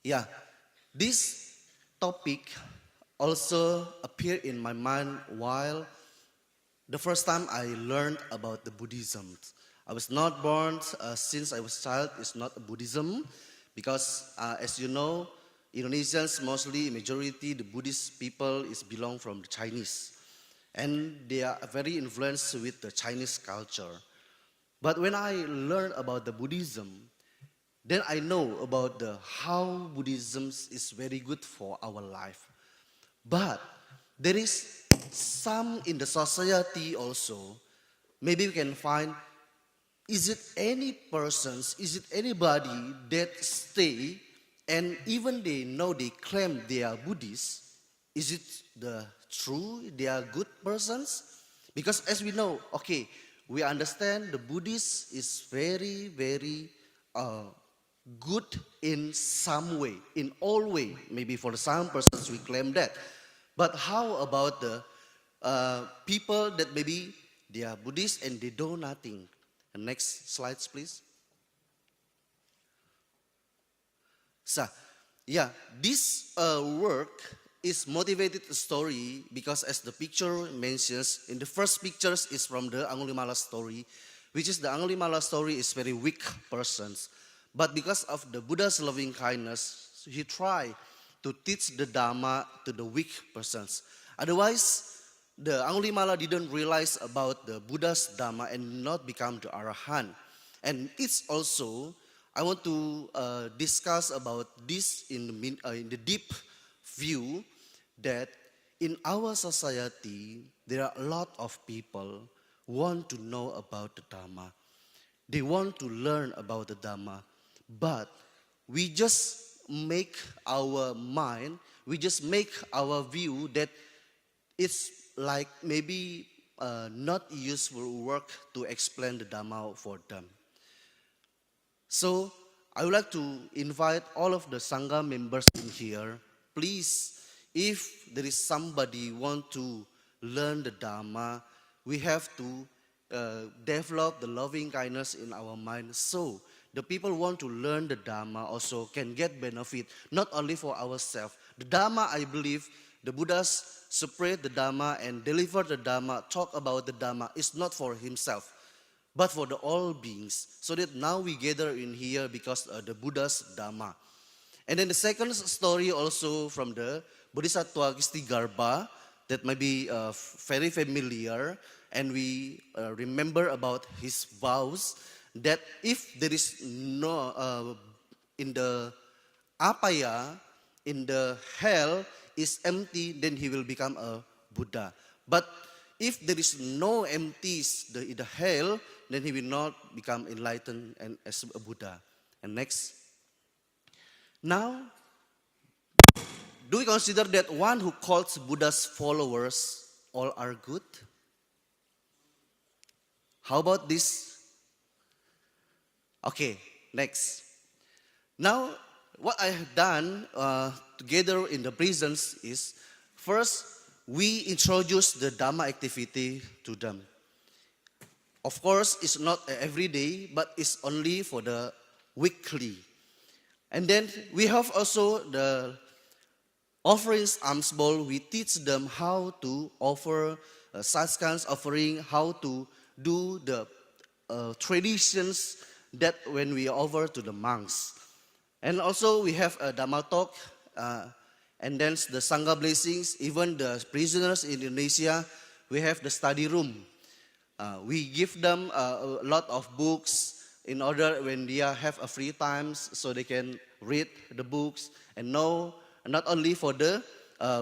Yeah, this topic also appeared in my mind while the first time I learned about the Buddhism. I was not born since I was a child. It's not a Buddhism because, as you know, Indonesians mostly majority the Buddhist people is belong from the Chinese, and they are very influenced with the Chinese culture. But when I learned about the Buddhism, then I know about the how Buddhism is very good for our life. But there is some in the society also. Maybe we can find, is it any persons, is it anybody that stay and even they know they claim they are Buddhists, is it the true, they are good persons? Because as we know, okay, we understand the Buddhist is very, very good in some way, in all way. Maybe for some persons we claim that. But how about the people that maybe they are Buddhist and they do nothing? And next slides, please. So, yeah, this work is motivated story because as the picture mentions, in the first pictures is from the Angulimala story, which is the Angulimala story is very weak persons. But because of the Buddha's loving kindness, he tried to teach the Dhamma to the weak persons. Otherwise, the Angulimala didn't realize about the Buddha's Dhamma and not become the Arahant. And it's also, I want to discuss about this in the deep view that in our society, there are a lot of people who want to know about the Dhamma. They want to learn about the Dhamma. But we just make our mind, we just make our view that it's like maybe not useful work to explain the Dhamma for them. So I would like to invite all of the Sangha members in here. Please, if there is somebody want to learn the Dhamma, we have to develop the loving kindness in our mind. So the people want to learn the Dhamma also can get benefit, not only for ourselves. The Dhamma, I believe, the Buddhas spread the Dhamma and deliver the Dhamma, talk about the Dhamma, is not for himself, but for the all beings. So that now we gather in here because the Buddha's Dhamma. And then the second story also from the Bodhisattva Kistigarbha that may be very familiar, and we remember about his vows that if there is no, in the apaya, in the hell is empty, then he will become a Buddha. But if there is no empties in the hell, then he will not become enlightened and as a Buddha. And next. Now, do we consider that one who calls Buddha's followers all are good? How about this? Okay, next. Now, what I have done together in the prisons is, first, we introduce the Dhamma activity to them. Of course, it's not every day, but it's only for the weekly. And then we have also the offerings alms bowl. We teach them how to offer such kinds of offering, how to do the traditions that when we offer to the monks. And also we have a Dhamma talk, and then the Sangha blessings. Even the prisoners in Indonesia, we have the study room. We give them a lot of books in order when they have a free times, so they can read the books and know, not only for the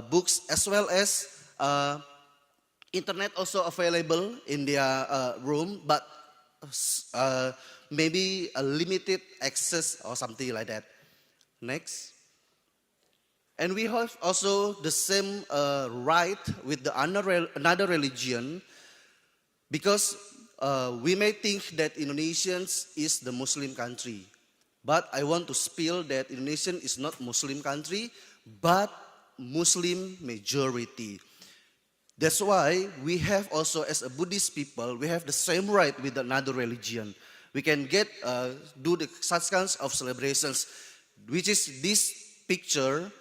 books as well as internet also available in their room, but maybe a limited access or something like that. Next. And we have also the same right with the another religion, because we may think that Indonesia is the Muslim country. But I want to spill that Indonesia is not Muslim country, but Muslim majority. That's why we have also, as a Buddhist people, we have the same right with another religion. We can do such kinds of celebrations, which is this picture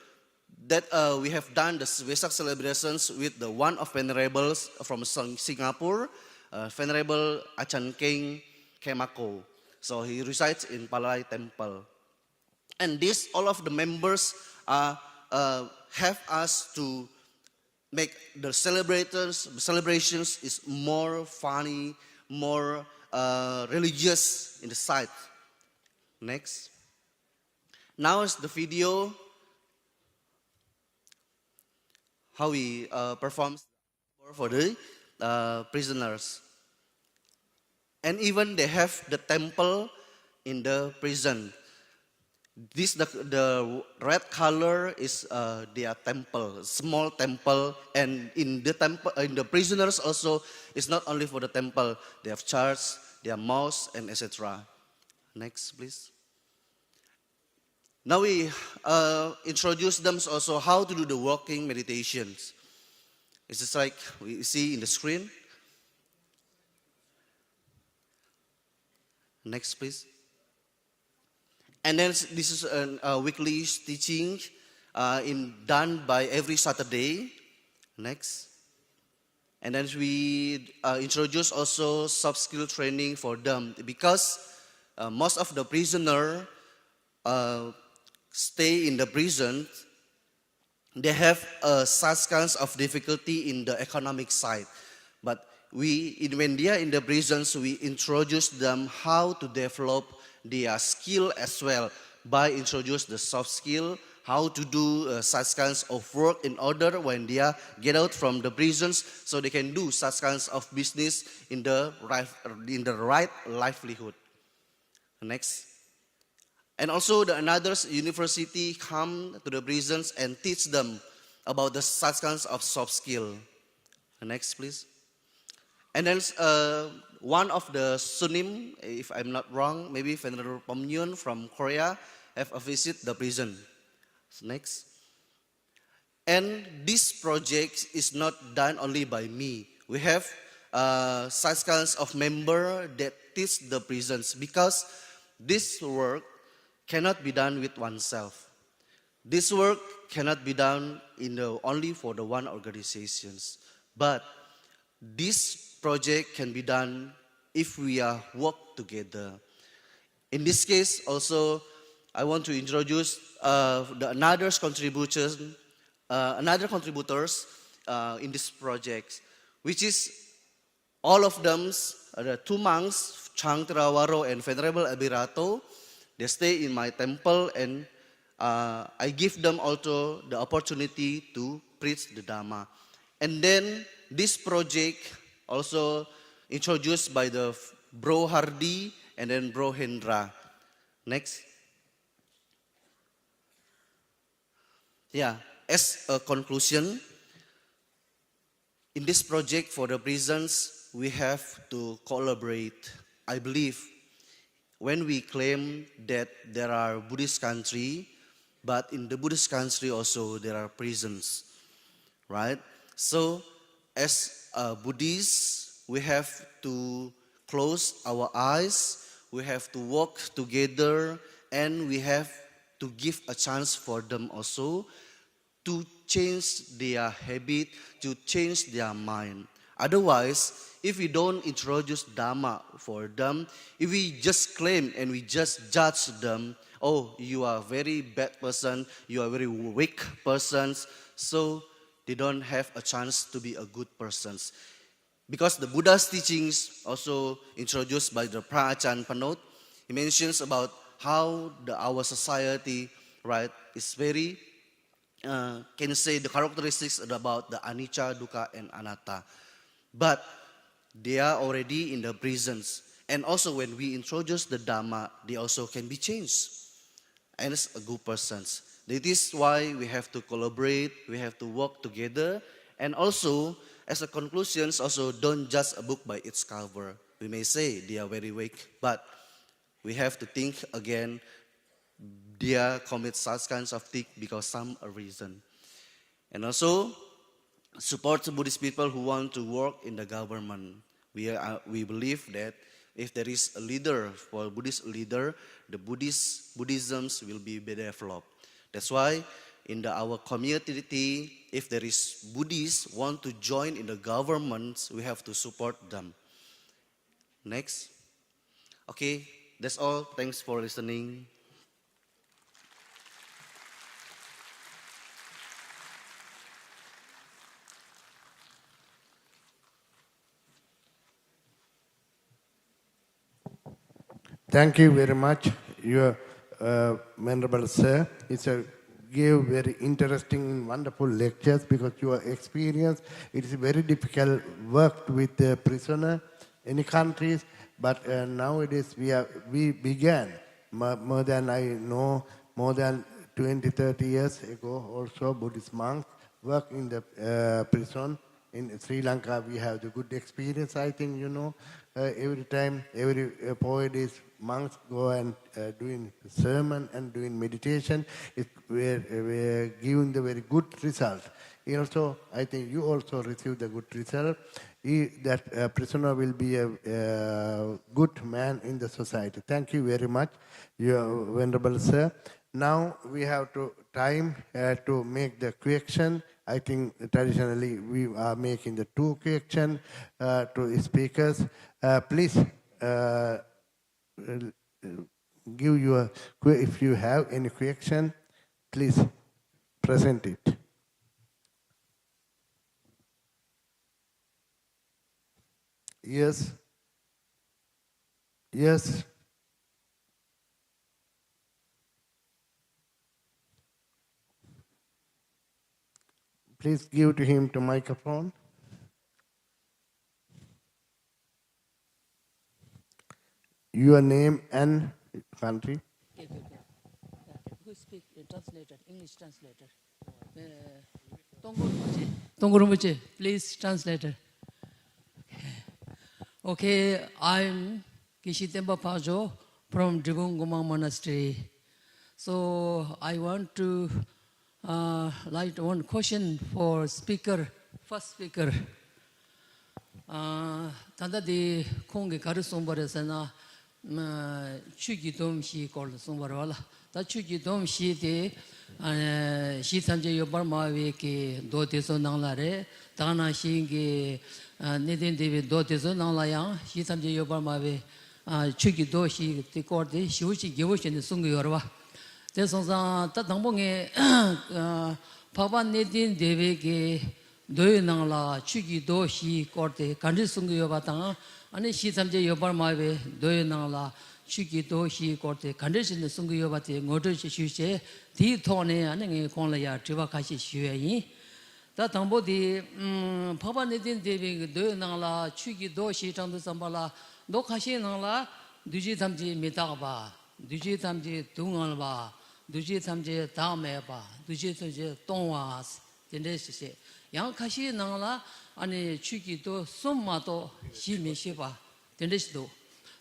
that we have done the Vesak celebrations with the one of venerables from Singapore, Venerable Achan King Kemako. So he resides in Palai Temple. And this, all of the members have us to make the celebrations is more funny, more religious in the sight. Next. Now is the video how we perform for the prisoners. And even they have the temple in the prison. The red color is their temple, small temple, and in the temple, in the prisoners also, it's not only for the temple. They have church, they have mosque, and etc. Next, please. Now we introduce them also how to do the walking meditations. It's just like we see in the screen. Next, please. And then this is a weekly teaching done by every Saturday. Next. And then we introduce also soft skill training for them because most of the prisoner stay in the prison. They have such kinds of difficulty in the economic side. But when they are in the prisons, we introduce them how to develop their skill as well by introduce the soft skill, how to do such kinds of work in order when they get out from the prisons, so they can do such kinds of business in the right livelihood. Next. And also another university come to the prisons and teach them about the such kinds of soft skill. Next, please. And then one of the Sunim, if I'm not wrong, maybe Venerable Pomyun from Korea, have a visit the prison. Next. And this project is not done only by me. We have such kinds of member that teach the prisons because this work cannot be done with oneself. This work cannot be done only for the one organizations. But this project can be done if we work together. In this case, also, I want to introduce another contributors in this project, which is all of them, the two monks, Chang Terawaro and Venerable Abirato. They stay in my temple, and I give them also the opportunity to preach the Dhamma. And then this project also introduced by the Bro Hardy and then Bro Hendra. Next. Yeah, as a conclusion, in this project for the prisons, we have to collaborate. I believe when we claim that there are Buddhist country, but in the Buddhist country also there are prisons, right? So as Buddhists, we have to close our eyes, we have to walk together, and we have to give a chance for them also to change their habit, to change their mind. Otherwise, if we don't introduce Dhamma for them, if we just claim and we just judge them, oh, you are a very bad person, you are a very weak person, so they don't have a chance to be a good person. Because the Buddha's teachings also introduced by the Prachan Panot, he mentions about how our society, right, is very, can say the characteristics about the anicca, dukkha, and anatta. But they are already in the prisons. And also when we introduce the Dhamma, they also can be changed. And it's a good person. That is why we have to collaborate, we have to work together. And also, as a conclusion, also don't judge a book by its cover. We may say they are very weak, but we have to think again, they commit such kinds of things because some reason. And also, support Buddhist people who want to work in the government. We believe that if there is a leader, for a Buddhist leader, the Buddhism will be developed. That's why in our community, if there is Buddhists want to join in the government, we have to support them. Next. Okay, that's all. Thanks for listening. Thank you very much, your venerable sir. Gave very interesting, wonderful lectures because your experience. It is very difficult work with the prisoner, any countries. But nowadays we began more than I know, more than 20, 30 years ago. Also, Buddhist monks work in the prison. In Sri Lanka, we have the good experience. I think every time, every 4 days, monks go and doing sermon and doing meditation. We're giving the very good result. Also, I think you also received the good result. That prisoner will be a good man in the society. Thank you very much, your venerable sir. Now we have time to make the question. I think traditionally we are making the 2 questions to speakers. Please give your, if you have any question, please present it. Yes. Yes. Please give to him the microphone. Your name and country. Who speak translator, English translator? Tongurumuchi, please translator. Okay, I'm Kishitemba Pajo from Dribunguma Monastery. So I want to like one question for speaker, first speaker. Tanda di kongi karu sombaresana chugi domshi kol sombarwala. Ta chugi domshi de shi tamje yobar mawe ke do teso nanglare. Tana shingi neden devi do teso nanglayang shi tamje yobar mawe chugi do shi te korde shi uchi gewushi ne sungu yorwa. 대성상 따당봉에 파바 네딘 데베게 도요낭라 추기도 시 거데 간지 승교여 바당 아니 시삼제 여발마베 도요낭라 추기도 시 거데 간지신 승교여 바데 ngodo시 슈세 디토네 아니 콩라야 지바카시 슈에이 따당보디 파바 네딘 데베게 도요낭라 추기도 시 장도 삼발라 노카시낭라 두지삼지 메다바 두지삼지 동알바 두지 삼제 다음에 봐 두지 삼제 동화 된데시 양 가시 나라 아니 추기도 숨마도 시미시 봐 된데시도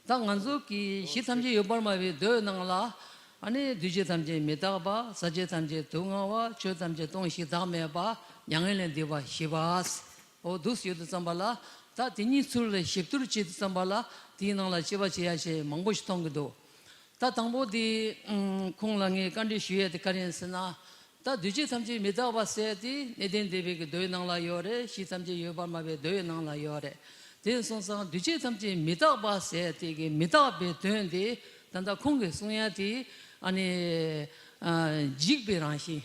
당 안조기 시삼제 여발마에 더 나라 아니 두지 삼제 메다바 사제 삼제 동화와 저 삼제 동시 다음에 봐 양을내 되봐 시바스 오 두스여도 삼발라 다 디니 술레 십두르치 삼발라 디나라 시바치야시 망보시 통도 다 당보디 콩랑에 간디 쉬에데 카렌스나 다 두지 삼지 메다바세디 네덴 데베게 도요낭라 요레 시 삼지 요바마베 도요낭라 요레 대선상 두지 삼지 메다바세디게 메다베 되는데 단다 콩게 송야디 아니 직베랑시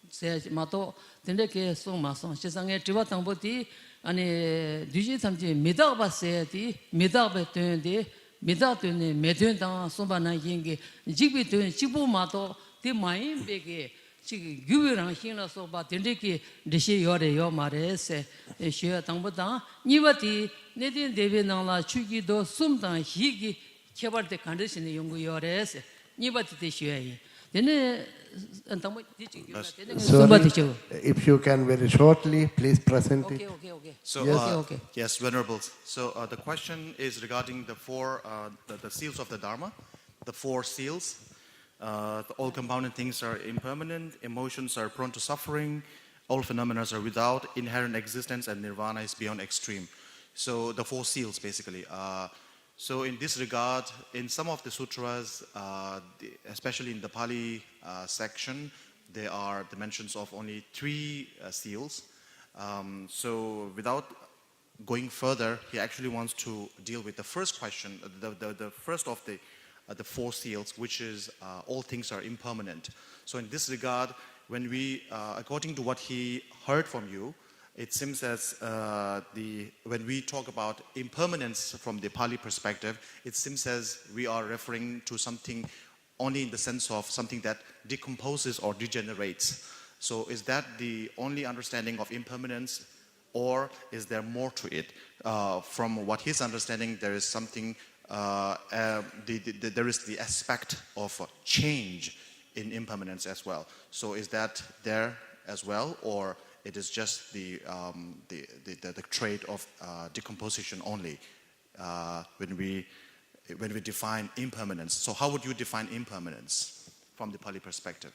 세 마토 된데게 송마송 세상에 지바 당보디 아니 두지 삼지 메다바세디 메다베 되는데 미다드네 메드당 소바나 인게 지비드 지부마도 데 마인베게 지 유비랑 신라서 바 덴데게 리시 요레 요 마레세 시야 당보다 니바티 네딘 데베나라 추기도 숨당 희기 개발대 간르신의 연구 요레세 니바티 대시야이 데네 Sorry, if you can very shortly, please present it. Okay. So, Okay. yes, Venerables. So the question is regarding the four, the seals of the Dharma, the four seals. All compounded things are impermanent, emotions are prone to suffering, all phenomena are without inherent existence, and nirvana is beyond extreme. So the four seals, basically. So in this regard, in some of the sutras, especially in the Pali section, there are the mentions of only three seals. So without going further, he actually wants to deal with the first question, the first of the four seals, which is all things are impermanent. So in this regard, when we, according to what he heard from you, it seems as when we talk about impermanence from the Pali perspective, it seems as we are referring to something only in the sense of something that decomposes or degenerates. So is that the only understanding of impermanence, or is there more to it? From what his understanding, there is something, there is the aspect of change in impermanence as well. So is that there as well, or it is just the trait of decomposition only when we define impermanence? So how would you define impermanence from the Pali perspective?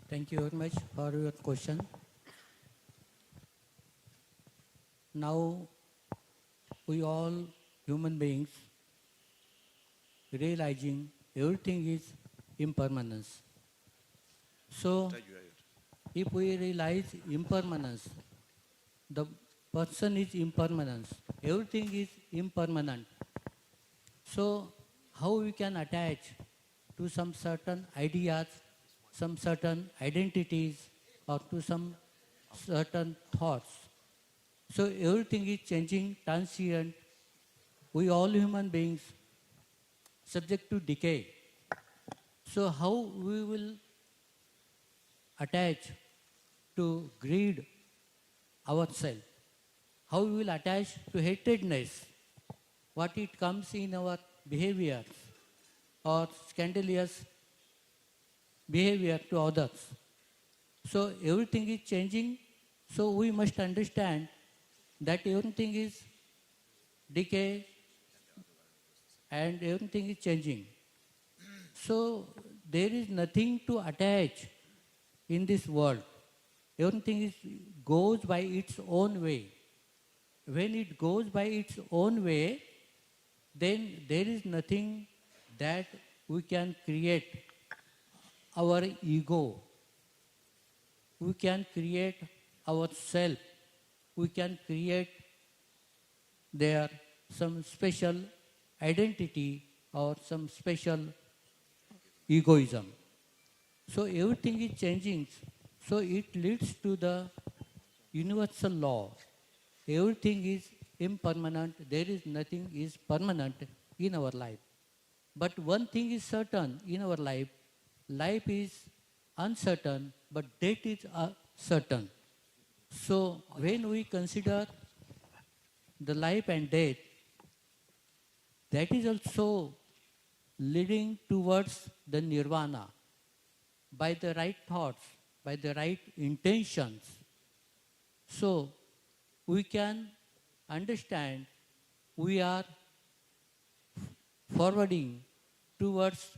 Thank you very much for your question. Now, we all human beings realizing everything is impermanence. So, if we realize impermanence, the person is impermanence, everything is impermanent. So, how we can attach to some certain ideas, some certain identities, or to some certain thoughts? So, everything is changing, transient. We all human beings subject to decay. So, how we will attach to greed ourselves? How we will attach to hatredness? What it comes in our behavior or scandalous behavior to others. So everything is changing. So we must understand that everything is decay and everything is changing. So there is nothing to attach in this world. Everything goes by its own way. When it goes by its own way, then there is nothing that we can create. Our ego, we can create our self, we can create there some special identity or some special egoism. So everything is changing. So it leads to the universal law. Everything is impermanent. There is nothing is permanent in our life. But one thing is certain in our life. Life is uncertain, but death is certain. So when we consider the life and death, that is also leading towards the nirvana by the right thoughts, by the right intentions. So we can understand we are forwarding towards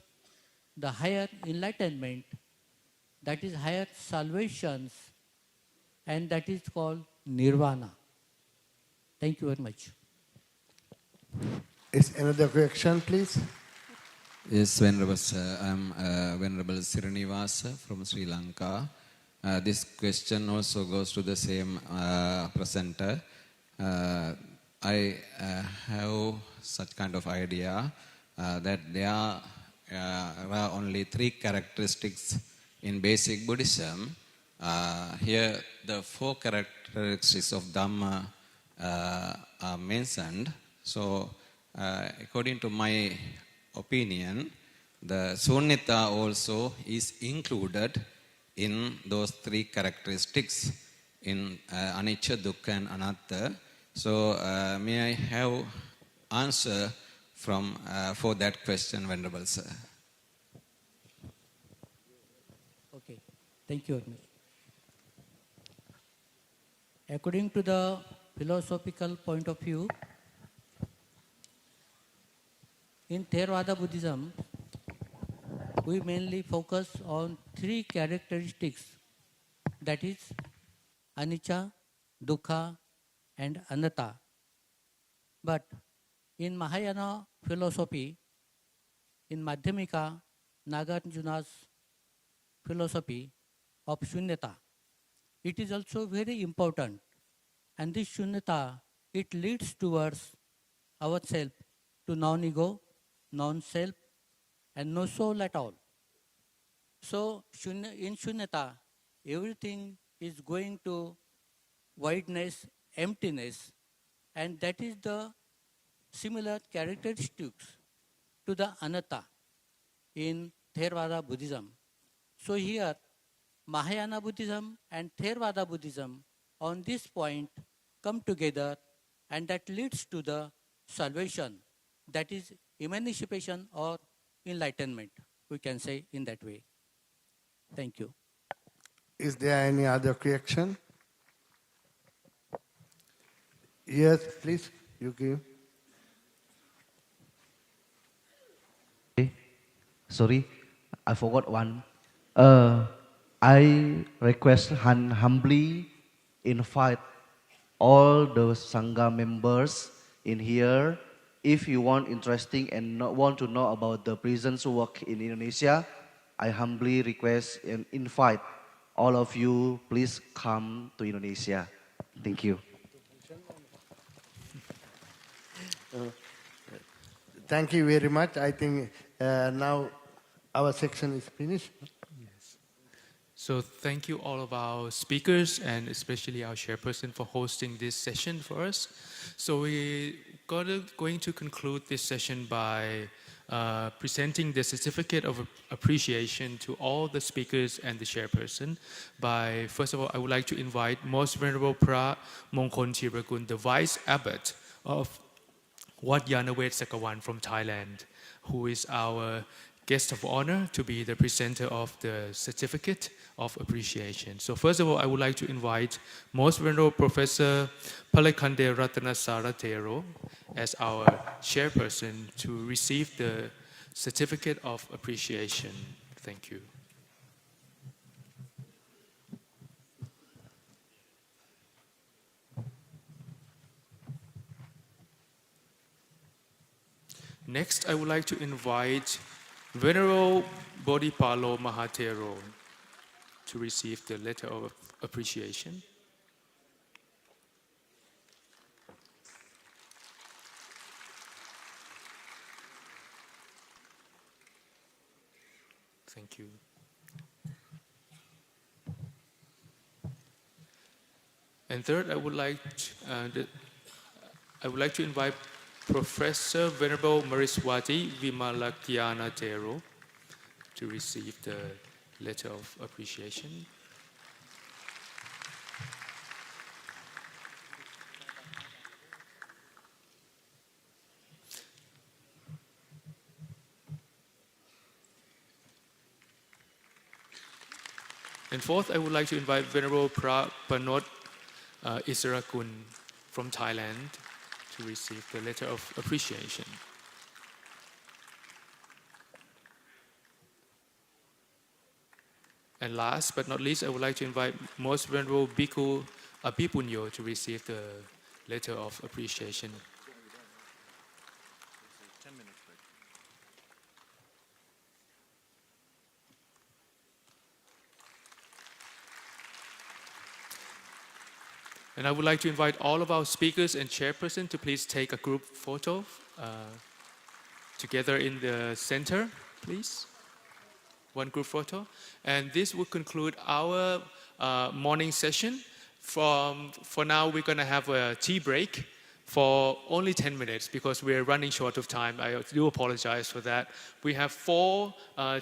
the higher enlightenment, that is higher salvations, and that is called nirvana. Thank you very much. Is another question, please? Yes, Venerable Sir. I'm Venerable Sirinivasa from Sri Lanka. This question also goes to the same presenter. I have such kind of idea that there are only three characteristics in basic Buddhism. Here, the four characteristics of Dhamma are mentioned. So, according to my opinion, the Sunnita also is included in those three characteristics in Anicca, Dukkha and Anatta. So, may I have answer for that question, Venerable Sir. Okay, thank you very much. According to the philosophical point of view, in Theravada Buddhism, we mainly focus on three characteristics, that is anicca, dukkha, and anatta. But in Mahayana philosophy, in Madhyamika, Nagarjuna's philosophy of shunyata, it is also very important. And this shunyata, it leads towards ourself to non-ego, non-self, and no soul at all. So in shunyata, everything is going to voidness, emptiness, and that is the similar characteristics to the anatta in Theravada Buddhism. So here, Mahayana Buddhism and Theravada Buddhism on this point come together, and that leads to the salvation, that is emancipation or enlightenment, we can say in that way. Thank you. Is there any other question? Yes, please, you give. Sorry, I forgot one. I request humbly invite all the Sangha members in here. If you want interesting and want to know about the prison's work in Indonesia, I humbly request and invite all of you, please come to Indonesia. Thank you. Thank you very much. I think now our section is finished. So thank you all of our speakers and especially our chairperson for hosting this session for us. So we're going to conclude this session by presenting the certificate of appreciation to all the speakers and the chairperson. First of all, I would like to invite Most Venerable Pra Mongkol Chiragun, the Vice Abbot of Wat Yanavet Sekawan from Thailand, who is our guest of honor to be the presenter of the certificate of appreciation. So first of all, I would like to invite Most Venerable Professor Palekande Ratanasaratero as our chairperson to receive the certificate of appreciation. Thank you. Next, I would like to invite Venerable Bodhipalo Mahatero to receive the letter of appreciation. Thank you. And third, I would like to invite Professor Venerable Mariswati Vimalakiana Tero to receive the letter of appreciation. And fourth, I would like to invite Venerable Panot Isarakun from Thailand to receive the letter of appreciation. And last but not least, I would like to invite Most Venerable Bhikkhu Abhipunyo to receive the letter of appreciation. And I would like to invite all of our speakers and chairperson to please take a group photo together in the center, please. One group photo. And this will conclude our morning session. For now, we're going to have a tea break for only 10 minutes because we're running short of time. I do apologize for that. We have 4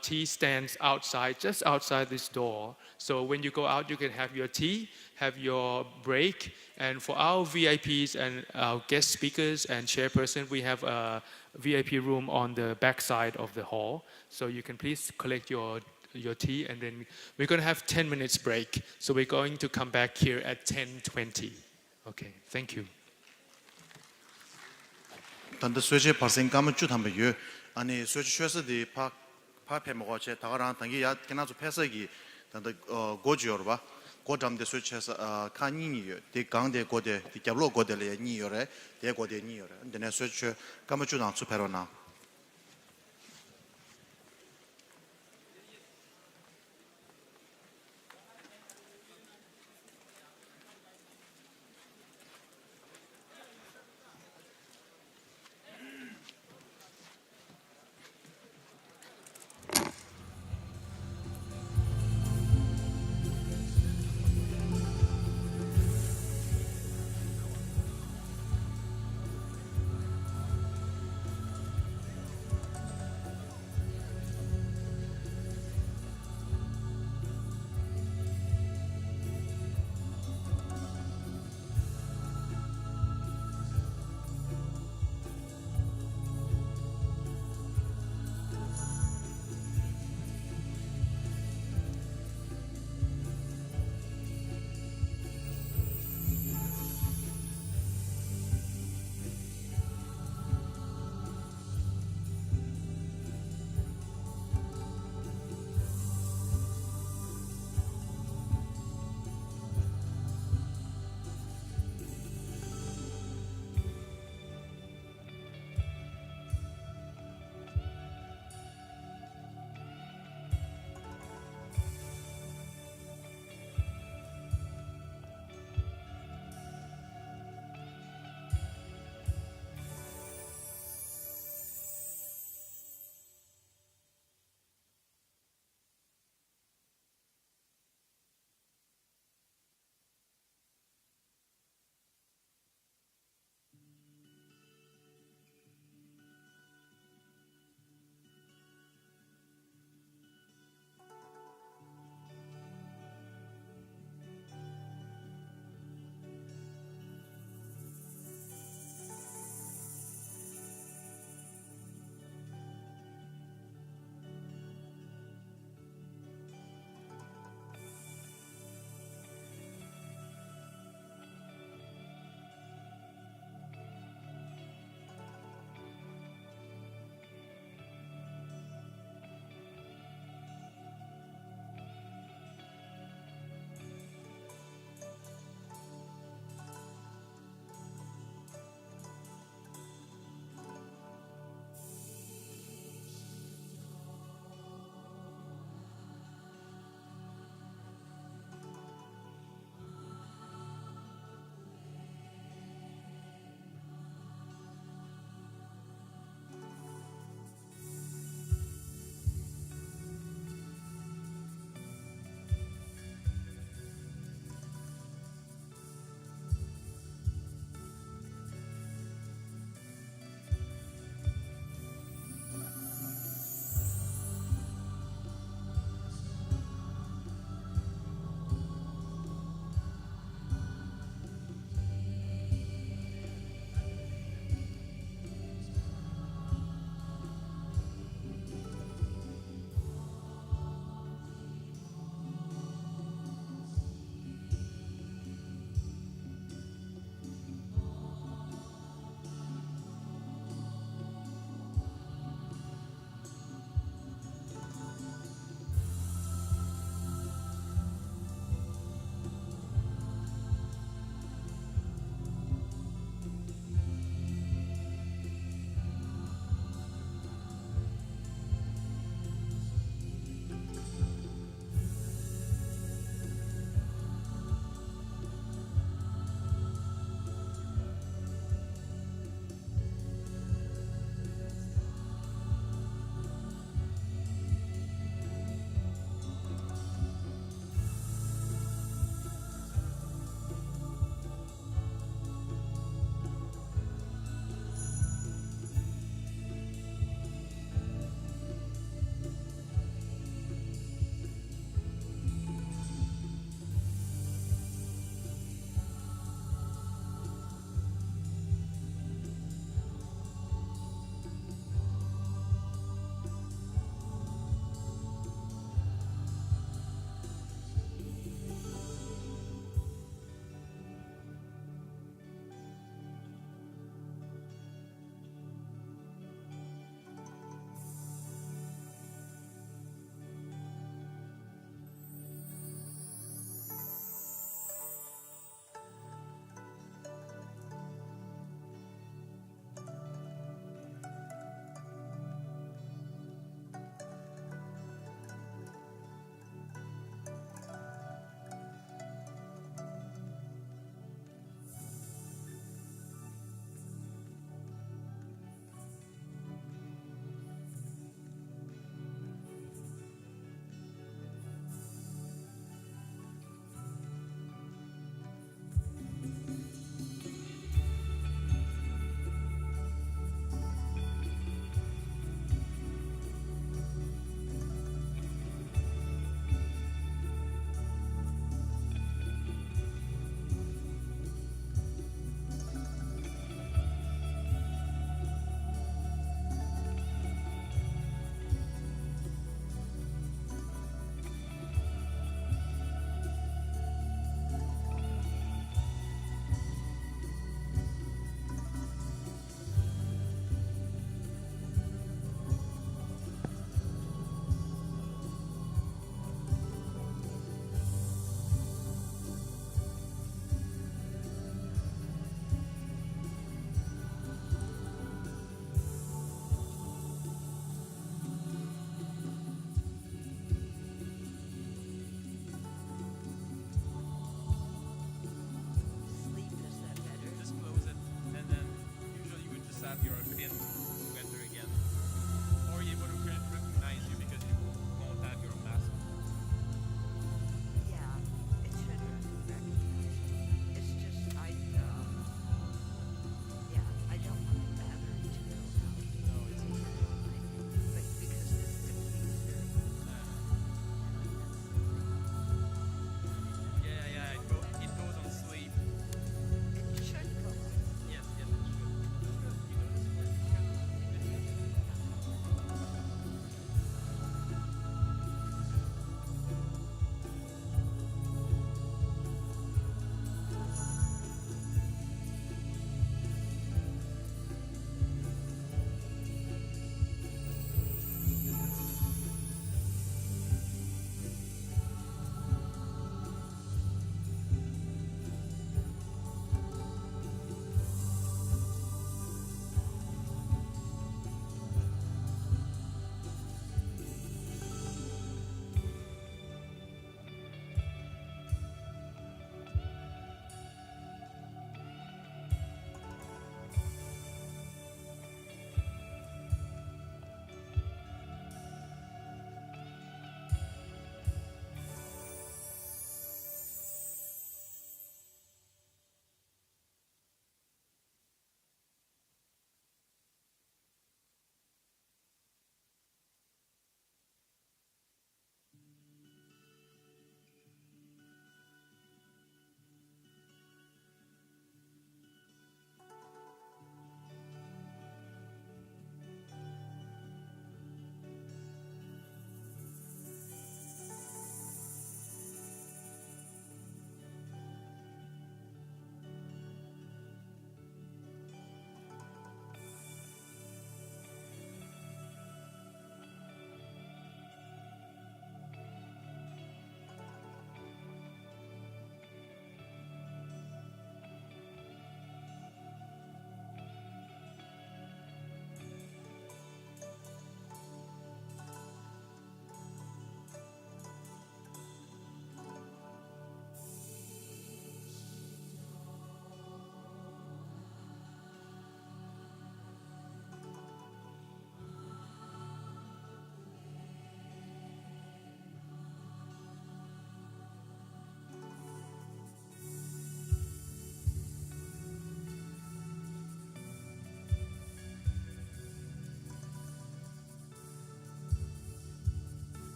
tea stands outside, just outside this door. So when you go out, you can have your tea, have your break. And for our VIPs and our guest speakers and chairperson, we have a VIP room on the back side of the hall. So you can please collect your tea, and then we're going to have 10 minutes break. So we're going to come back here at 10:20. Okay, thank you. 단다 switch 발생 감은 쭉 한번 요 아니 switch 쉐스디 파페 먹어 제 다가랑 당기 야 그나서 패서기 단다 고지요 봐 고담데 switch에서 칸이니요 데 강데 고데 데 잡로 고데래 니요래 데 고데 니요래 근데 switch 감은 쭉 나서 페로나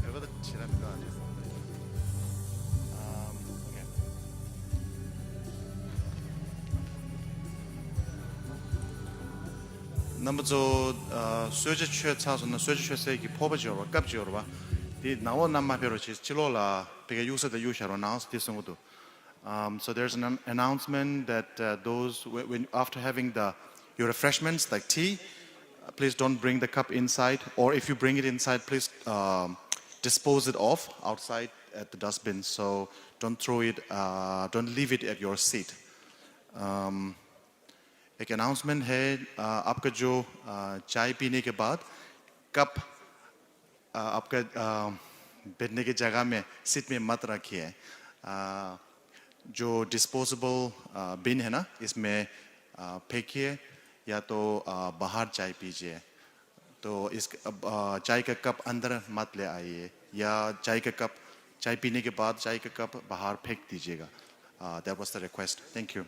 이거도 지랍니까? 오케이. 남부조 수제취에 차서는 수제취에서기 포버지로 깝지로 봐. 이 나온 남마별로 지로라 되게 유서도 유셔로 나와서 뒤성도. So there's an announcement that those when after having your refreshments like tea, please don't bring the cup inside, or if you bring it inside, please dispose it off outside at the dustbin. So don't throw it, don't leave it at your seat. एक announcement है आपका जो चाय पीने के बाद cup आपका बैठने की जगह में सीट में मत रखिए जो डिस्पोजेबल बिन है ना इसमें फेंकिए या तो बाहर चाय पीजिए तो इस चाय का कप अंदर मत ले आइए या चाय का कप चाय पीने के बाद चाय का कप बाहर फेंक दीजिएगा that was the request. Thank you.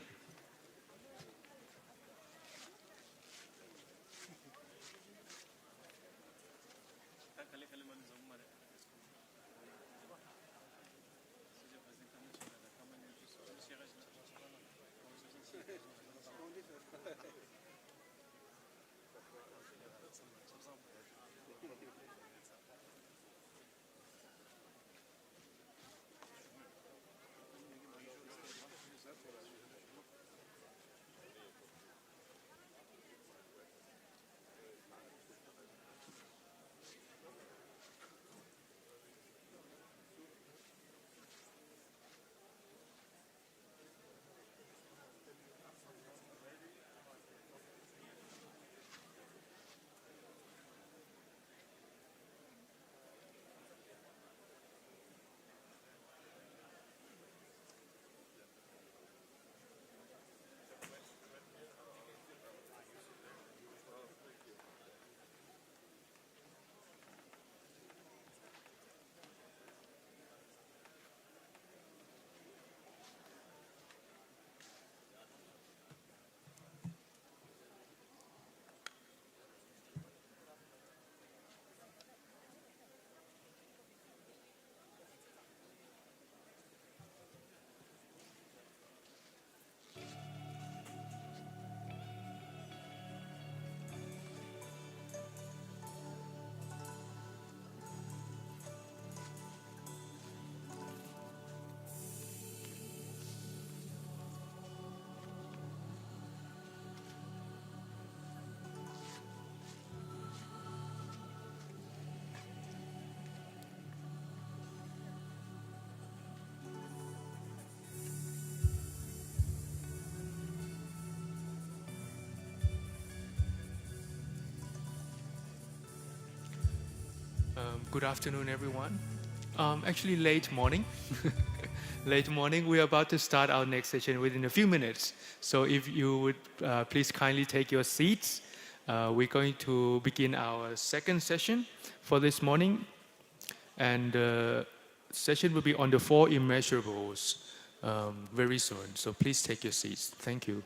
Good afternoon, everyone. Actually, late morning. Late morning. We are about to start our next session within a few minutes. So if you would please kindly take your seats. We're going to begin our second session for this morning. And the session will be on the four immeasurables very soon. So please take your seats. Thank you.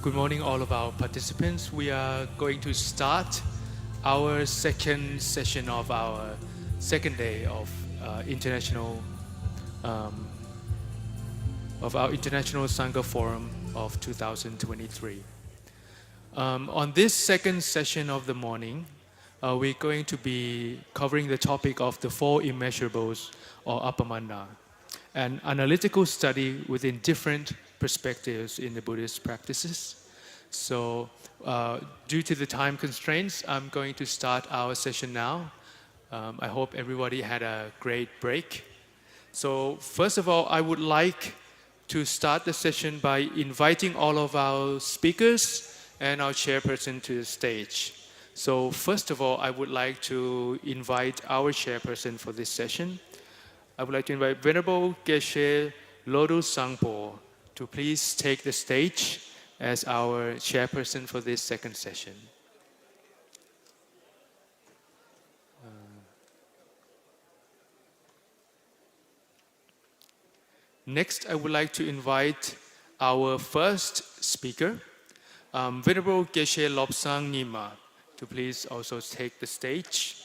Good morning, all of our participants. We are going to start our second session of our second day of our International Sangha Forum of 2023. On this second session of the morning, we're going to be covering the topic of the four immeasurables, or Appamanna, an analytical study within different perspectives in the Buddhist practices. So, due to the time constraints, I'm going to start our session now. I hope everybody had a great break. So, first of all, I would like to start the session by inviting all of our speakers and our chairperson to the stage. So, first of all, I would like to invite our chairperson for this session. I would like to invite Venerable Geshe Lodro Sangpo to please take the stage as our chairperson for this second session. Next, I would like to invite our first speaker, Venerable Geshe Lobsang Nyima, to please also take the stage.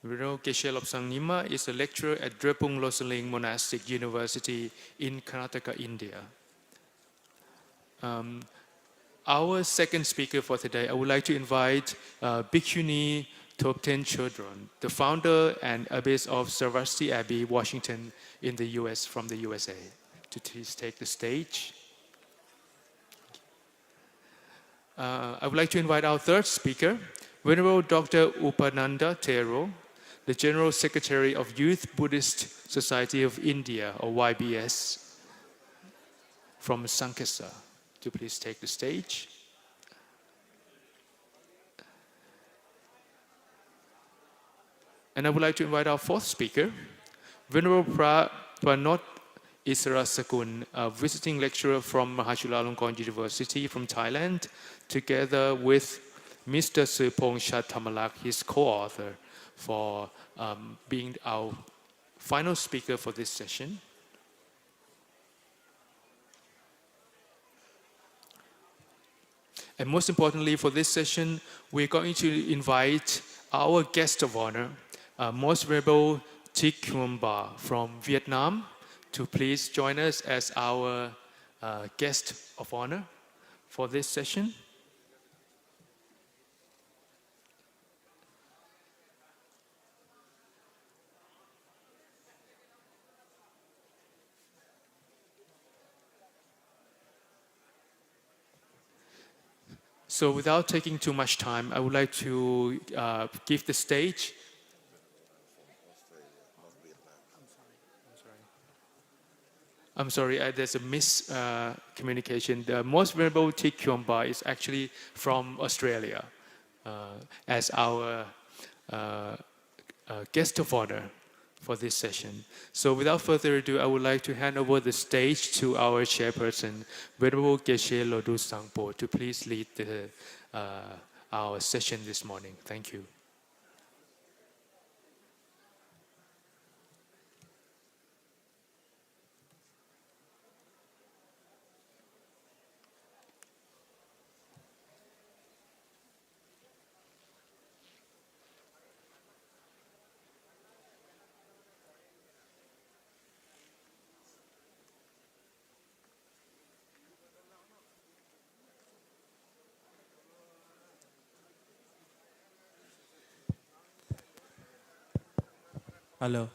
Venerable Geshe Lobsang Nyima is a lecturer at Drepung Losaling Monastic University in Karnataka, India. Our second speaker for today, I would like to invite Bhikkhuni Thopten Chodron, the founder and abbess of Sarvasti Abbey, Washington, in the US, from the USA, to please take the stage. I would like to invite our third speaker, Venerable Dr. Upananda Thero, the General Secretary of Youth Buddhist Society of India, or YBS, from Sankesa, to please take the stage. And I would like to invite our fourth speaker, Venerable Pranot Isarasakun, a visiting lecturer from Mahachulalongkorn University from Thailand, together with Mr. Sripong Shattamalak, his co-author, for being our final speaker for this session. And most importantly, for this session, we're going to invite our guest of honor, Most Venerable Thich Quang Ba from Vietnam, to please join us as our guest of honor for this session. So without taking too much time, I would like to give the stage. I'm sorry, there's a miscommunication. The Most Venerable Thich Quang Ba is actually from Australia as our guest of honor for this session. So without further ado, I would like to hand over the stage to our chairperson, Venerable Geshe Lodro Sangpo, to please lead our session this morning. Thank you. Hello.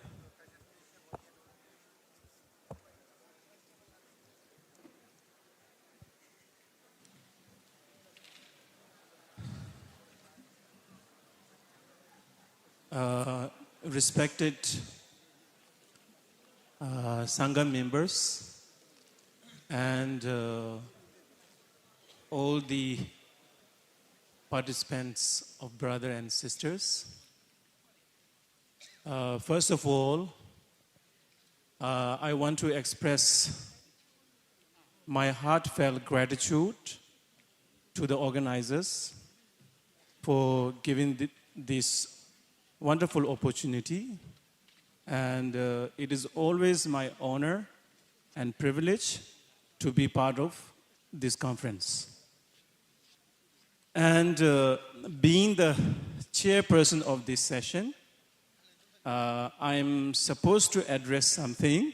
Respected Sangha members and all the participants of brothers and sisters. First of all, I want to express my heartfelt gratitude to the organizers for giving this wonderful opportunity. And it is always my honor and privilege to be part of this conference. And being the chairperson of this session, I'm supposed to address something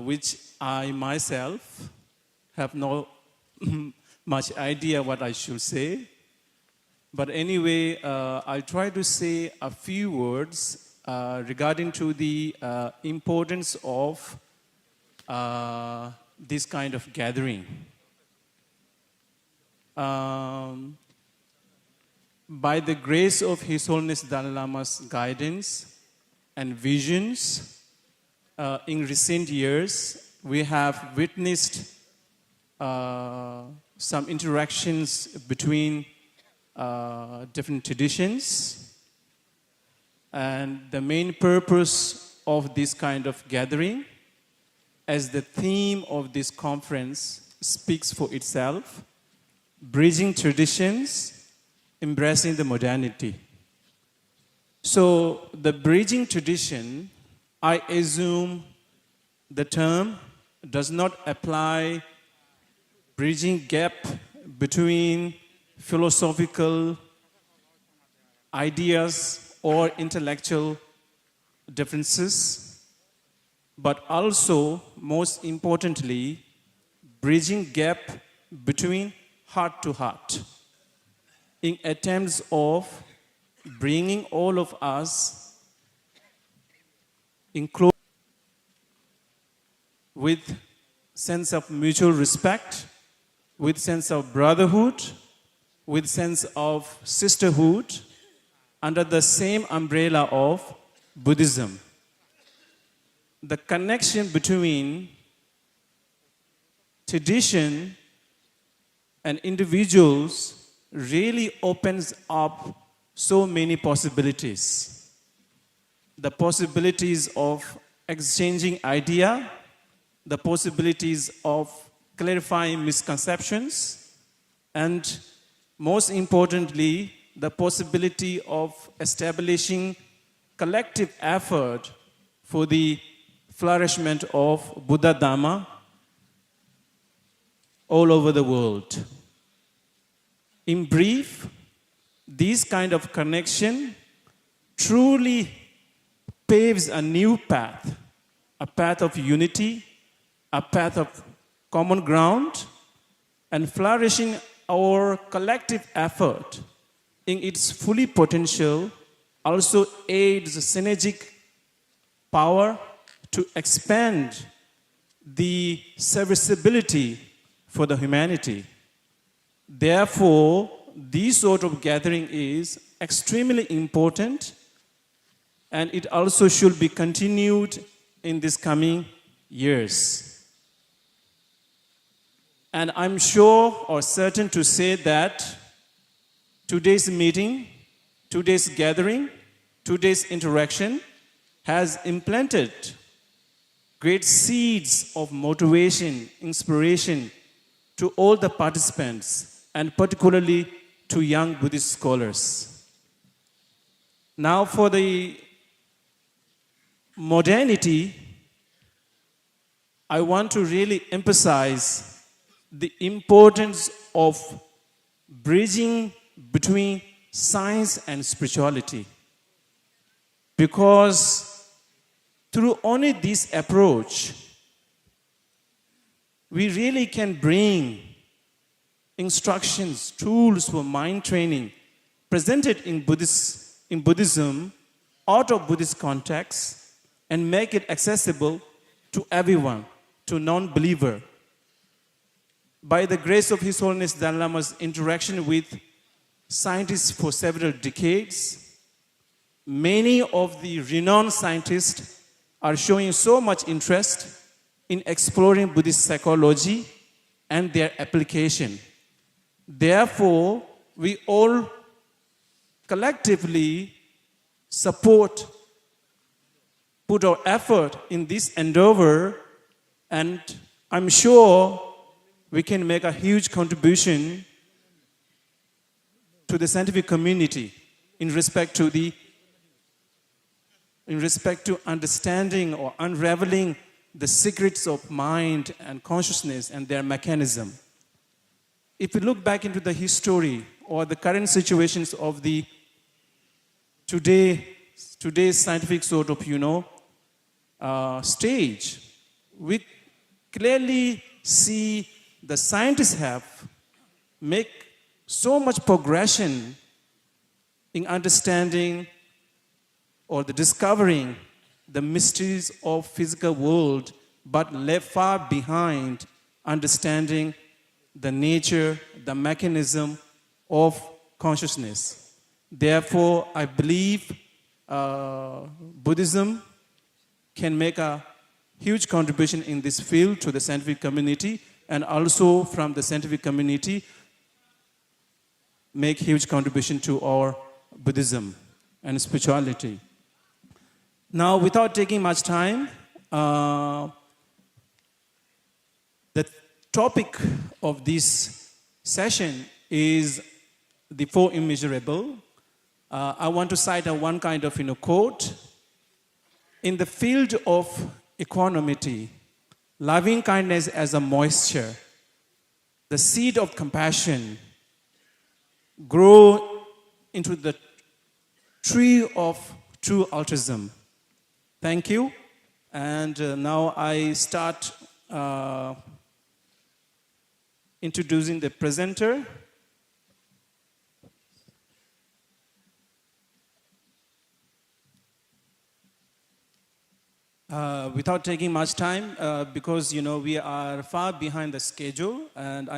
which I myself have no much idea what I should say. But anyway, I'll try to say a few words regarding to the importance of this kind of gathering. By the grace of His Holiness Dalai Lama's guidance and visions, in recent years, we have witnessed some interactions between different traditions. And the main purpose of this kind of gathering, as the theme of this conference speaks for itself, bridging traditions, embracing the modernity. So the bridging tradition, I assume the term does not apply bridging gap between philosophical ideas or intellectual differences, but also, most importantly, bridging gap between heart to heart, in attempts of bringing all of us in close with sense of mutual respect, with sense of brotherhood, with sense of sisterhood, under the same umbrella of Buddhism. The connection between tradition and individuals really opens up so many possibilities. The possibilities of exchanging idea, the possibilities of clarifying misconceptions, and most importantly, the possibility of establishing collective effort for the flourishment of Buddha Dhamma all over the world. In brief, this kind of connection truly paves a new path, a path of unity, a path of common ground, and flourishing our collective effort in its fully potential also aids synergic power to expand the serviceability for the humanity. Therefore, this sort of gathering is extremely important, and it also should be continued in these coming years. And I'm sure or certain to say that today's meeting, today's gathering, today's interaction has implanted great seeds of motivation, inspiration to all the participants, and particularly to young Buddhist scholars. Now for the modernity, I want to really emphasize the importance of bridging between science and spirituality. Because through only this approach, we really can bring instructions, tools for mind training presented in Buddhism out of Buddhist context and make it accessible to everyone, to non-believer. By the grace of His Holiness Dalai Lama's interaction with scientists for several decades, many of the renowned scientists are showing so much interest in exploring Buddhist psychology and their application. Therefore, we all collectively support, put our effort in this endeavor, and I'm sure we can make a huge contribution to the scientific community in respect to understanding or unraveling the secrets of mind and consciousness and their mechanism. If we look back into the history or the current situations of the today's scientific sort of, stage, we clearly see the scientists have make so much progression in understanding or the discovering the mysteries of physical world, but left far behind understanding the nature, the mechanism of consciousness. Therefore, I believe Buddhism can make a huge contribution in this field to the scientific community, and also from the scientific community make huge contribution to our Buddhism and spirituality. Now, without taking much time, the topic of this session is the four immeasurable. I want to cite one kind of quote. In the field of equanimity, loving kindness as a moisture, the seed of compassion grow into the tree of true altruism. Thank you. And now I start introducing the presenter. Without taking much time, because we are far behind the schedule, and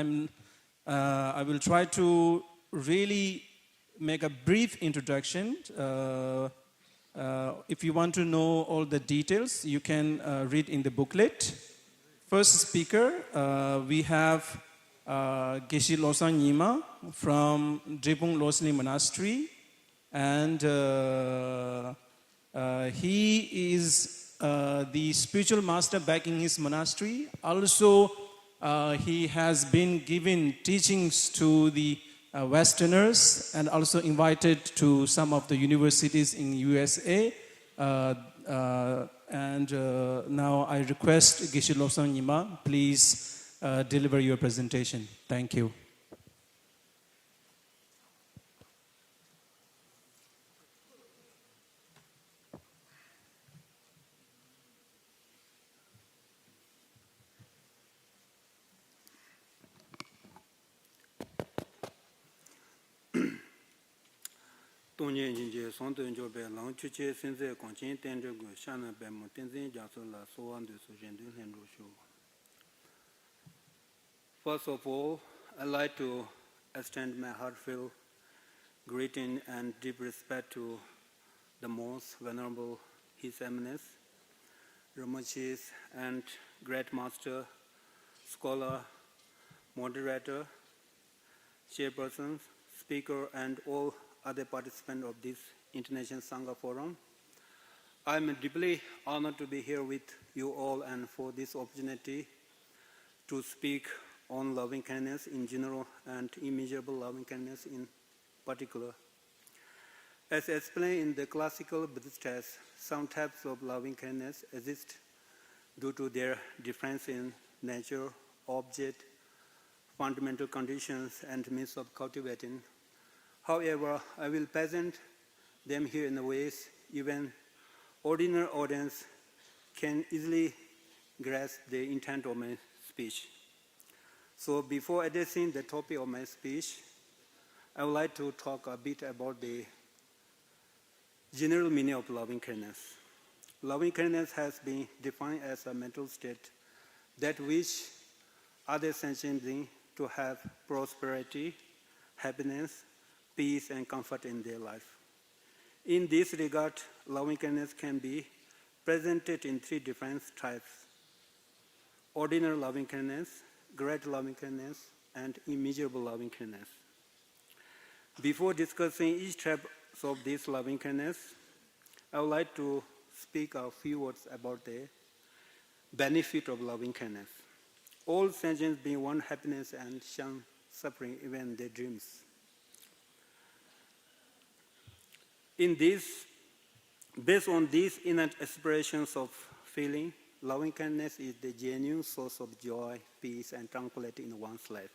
I will try to really make a brief introduction. If you want to know all the details, you can read in the booklet. First speaker, we have Geshe Losang Nyima from Drepung Losli Monastery, and he is the spiritual master back in his monastery. Also, he has been giving teachings to the Westerners and also invited to some of the universities in USA. And now I request Geshe Losang Nyima, please deliver your presentation. Thank you. 동년 인제 손도 조배 랑추체 신세 광진 된저고 샤나 배모 된진 자소라 소원도 소전도 현로쇼. First of all, I'd like to extend my heartfelt greeting and deep respect to the most venerable His Eminence, Ramachis and great master, scholar, moderator, chairperson, speaker, and all other participants of this International Sangha Forum. I'm deeply honored to be here with you all and for this opportunity to speak on loving kindness in general and immeasurable loving kindness in particular. As explained in the classical Buddhist texts, some types of loving kindness exist due to their difference in nature, object, fundamental conditions, and means of cultivating. However, I will present them here in ways even ordinary audience can easily grasp the intent of my speech. So before addressing the topic of my speech, I would like to talk a bit about the general meaning of loving kindness. Loving kindness has been defined as a mental state that which others sentient beings to have prosperity, happiness, peace, and comfort in their life. In this regard, loving kindness can be presented in three different types: ordinary loving kindness, great loving kindness, and immeasurable loving kindness. Before discussing each type of this loving kindness, I would like to speak a few words about the benefit of loving kindness. All sentient beings want happiness and shun suffering, even their dreams. Based on these innate aspirations of feeling, loving kindness is the genuine source of joy, peace, and tranquility in one's life.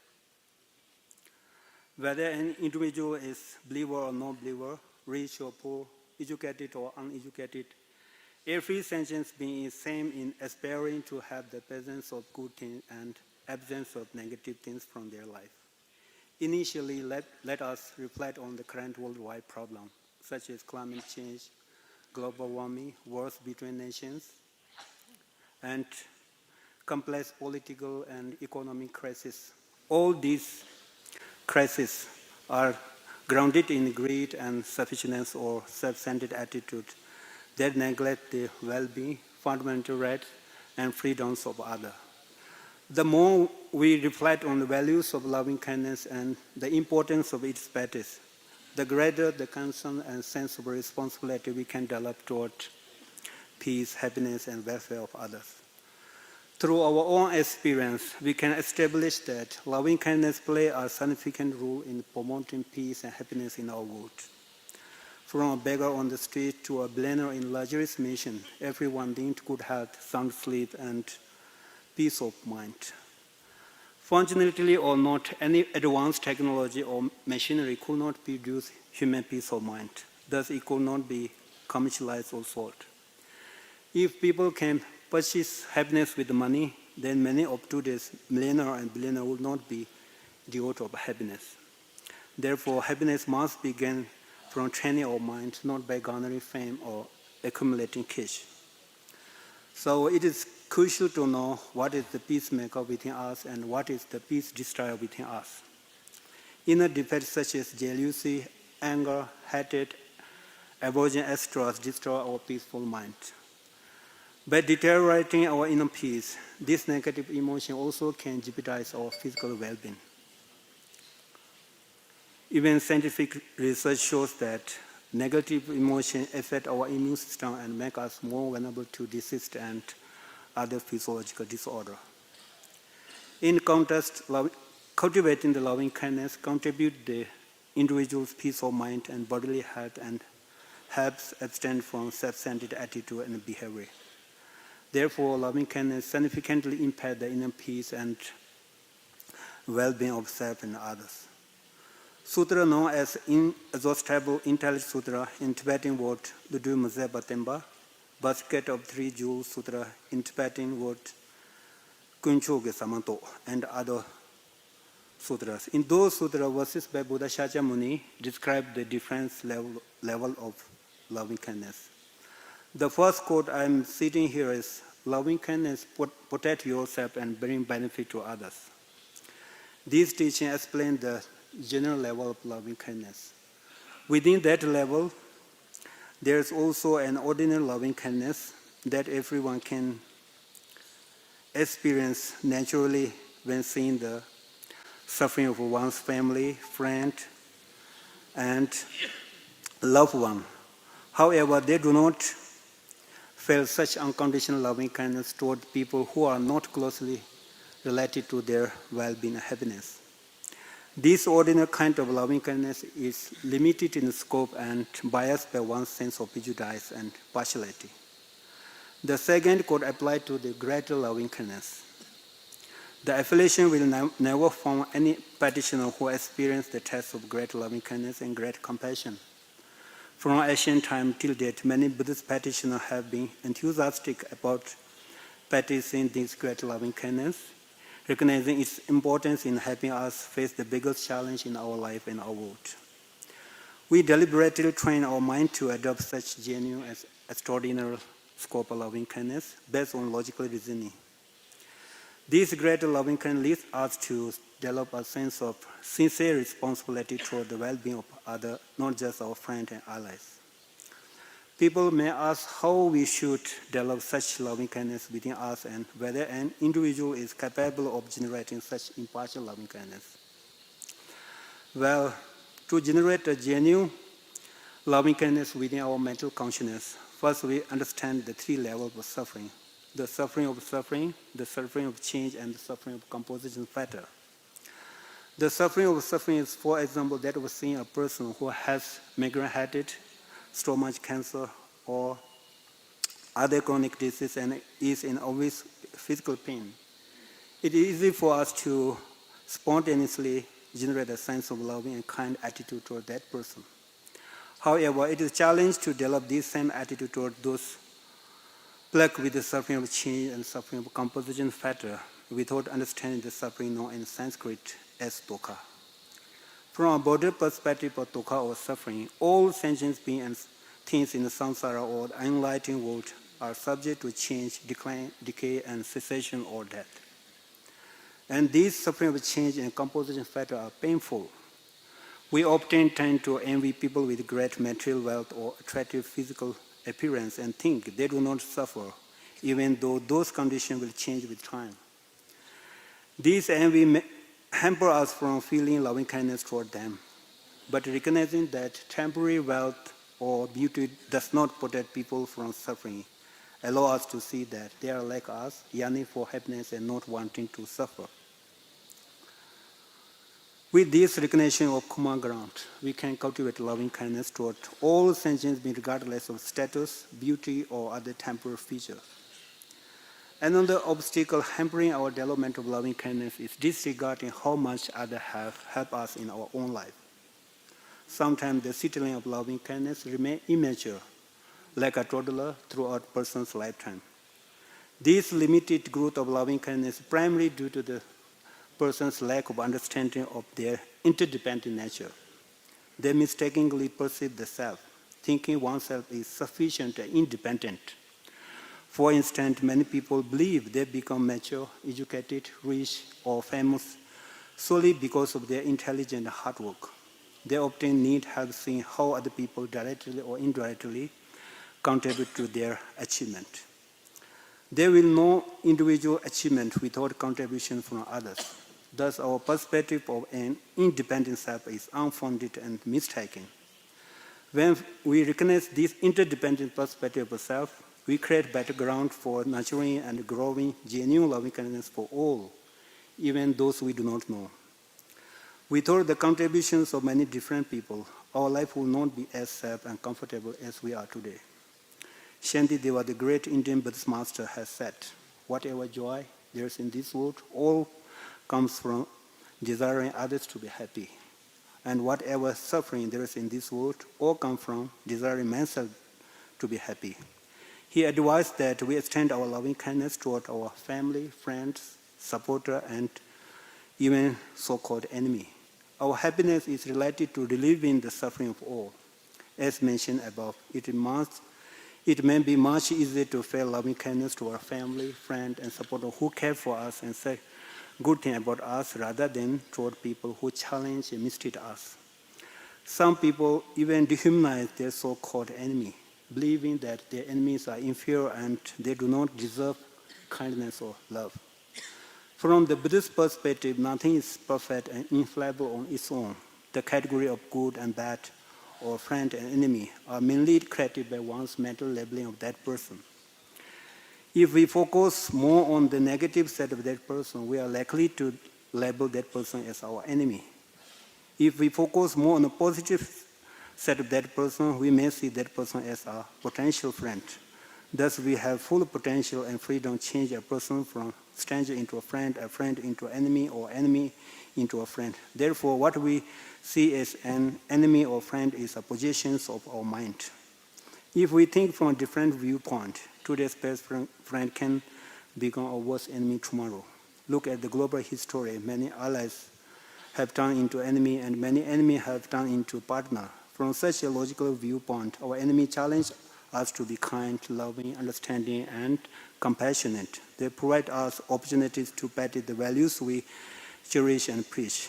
Whether an individual is believer or non-believer, rich or poor, educated or uneducated, every sentient being is same in aspiring to have the presence of good things and absence of negative things from their life. Initially, let us reflect on the current worldwide problem, such as climate change, global warming, wars between nations, and complex political and economic crises. All these crises are grounded in greed and selfishness or self-centered attitude that neglect the well-being, fundamental rights, and freedoms of others. The more we reflect on the values of loving kindness and the importance of its practice, the greater the concern and sense of responsibility we can develop toward peace, happiness, and welfare of others. Through our own experience, we can establish that loving kindness plays a significant role in promoting peace and happiness in our world. From a beggar on the street to a billionaire in luxurious mansion, everyone needs good health, sound sleep, and peace of mind. Fortunately or not, any advanced technology or machinery could not produce human peace of mind. Thus, it could not be commercialized or sold. If people can purchase happiness with money, then many of today's millionaires and billionaires would not be devoid of happiness. Therefore, happiness must begin from training our mind, not by garnering fame or accumulating cash. So it is crucial to know what is the peacemaker within us and what is the peace destroyer within us. Inner defects such as jealousy, anger, hatred, aversion, etc. destroy our peaceful mind. By deteriorating our inner peace, this negative emotion also can jeopardize our physical well-being. Even scientific research shows that negative emotions affect our immune system and make us more vulnerable to disease and other physiological disorders. In contrast, cultivating the loving kindness contributes the individual's peace of mind and bodily health and helps abstain from self-centered attitude and behavior. Therefore, loving kindness significantly impacts the inner peace and well-being of self and others. Sutra known as Inexhaustible Intelligence Sutra in Tibetan word Ludu Mzeba Temba, Basket of Three Jewels Sutra in Tibetan word Kunchoge Samanto, and other sutras. In those sutras, verses by Buddha Shakyamuni describe the different level of loving kindness. The first quote I'm citing here is, loving kindness, protect yourself and bring benefit to others. These teachings explain the general level of loving kindness. Within that level, there is also an ordinary loving kindness that everyone can experience naturally when seeing the suffering of one's family, friend, and loved one. However, they do not feel such unconditional loving kindness toward people who are not closely related to their well-being and happiness. This ordinary kind of loving kindness is limited in scope and biased by one's sense of prejudice and partiality. The second could apply to the greater loving kindness. The affiliation will never form any practitioner who experienced the test of great loving kindness and great compassion. From ancient time till date, many Buddhist practitioners have been enthusiastic about practicing this great loving kindness, recognizing its importance in helping us face the biggest challenge in our life and our world. We deliberately train our mind to adopt such genuine and extraordinary scope of loving kindness based on logical reasoning. This greater loving kindness leads us to develop a sense of sincere responsibility toward the well-being of others, not just our friends and allies. People may ask how we should develop such loving kindness within us and whether an individual is capable of generating such impartial loving kindness. Well, to generate a genuine loving kindness within our mental consciousness, first we understand the three levels of suffering: the suffering of change, and the suffering of composition factor. The suffering of suffering is, for example, that of seeing a person who has migraine headache, stomach cancer, or other chronic disease and is in obvious physical pain, it is easy for us to spontaneously generate a sense of loving and kind attitude toward that person. However, it is a challenge to develop this same attitude toward those plagued with the suffering of change and suffering of composition factor without understanding the suffering known in Sanskrit as dukkha. From a broader perspective of dukkha or suffering, all sentient beings and things in the samsara or the enlightened world are subject to change, decline, decay, and cessation or death. And these suffering of change and composition factor are painful. We often tend to envy people with great material wealth or attractive physical appearance and think they do not suffer, even though those conditions will change with time. This envy may hamper us from feeling loving kindness toward them, but recognizing that temporary wealth or beauty does not protect people from suffering allow us to see that they are like us, yearning for happiness and not wanting to suffer. With this recognition of common ground, we can cultivate loving kindness toward all sentient beings regardless of status, beauty, or other temporal features. Another obstacle hampering our development of loving kindness is disregarding how much others have helped us in our own life. Sometimes the settling of loving kindness remains immature, like a toddler throughout a person's lifetime. This limited growth of loving kindness is primarily due to the person's lack of understanding of their interdependent nature. They mistakenly perceive the self, thinking oneself is sufficient and independent. For instance, many people believe they become mature, educated, rich, or famous solely because of their intelligence and hard work. They often need help seeing how other people directly or indirectly contribute to their achievement. There will no individual achievement without contribution from others. Thus, our perspective of an independent self is unfounded and mistaken. When we recognize this interdependent perspective of self, we create better ground for nurturing and growing genuine loving kindness for all, even those we do not know. Without the contributions of many different people, our life will not be as safe and comfortable as we are today. Shantideva, the great Indian Buddhist master, has said, whatever joy there is in this world, all comes from desiring others to be happy. And whatever suffering there is in this world, all comes from desiring myself to be happy. He advised that we extend our loving kindness toward our family, friends, supporter, and even so-called enemy. Our happiness is related to relieving the suffering of all. As mentioned above, it may be much easier to feel loving kindness to our family, friend, and supporter who care for us and say good things about us rather than toward people who challenge and mistreat us. Some people even dehumanize their so-called enemy, believing that their enemies are inferior and they do not deserve kindness or love. From the Buddhist perspective, nothing is perfect and infallible on its own. The category of good and bad, or friend and enemy, are mainly created by one's mental labeling of that person. If we focus more on the negative side of that person, we are likely to label that person as our enemy. If we focus more on the positive side of that person, we may see that person as a potential friend. Thus, we have full potential and freedom to change a person from stranger into a friend into an enemy, or enemy into a friend. Therefore, what we see as an enemy or friend is a projection of our mind. If we think from a different viewpoint, today's best friend can become our worst enemy tomorrow. Look at the global history. Many allies have turned into enemy, and many enemies have turned into partner. From such a logical viewpoint, our enemy challenge us to be kind, loving, understanding, and compassionate. They provide us opportunities to practice the values we cherish and preach.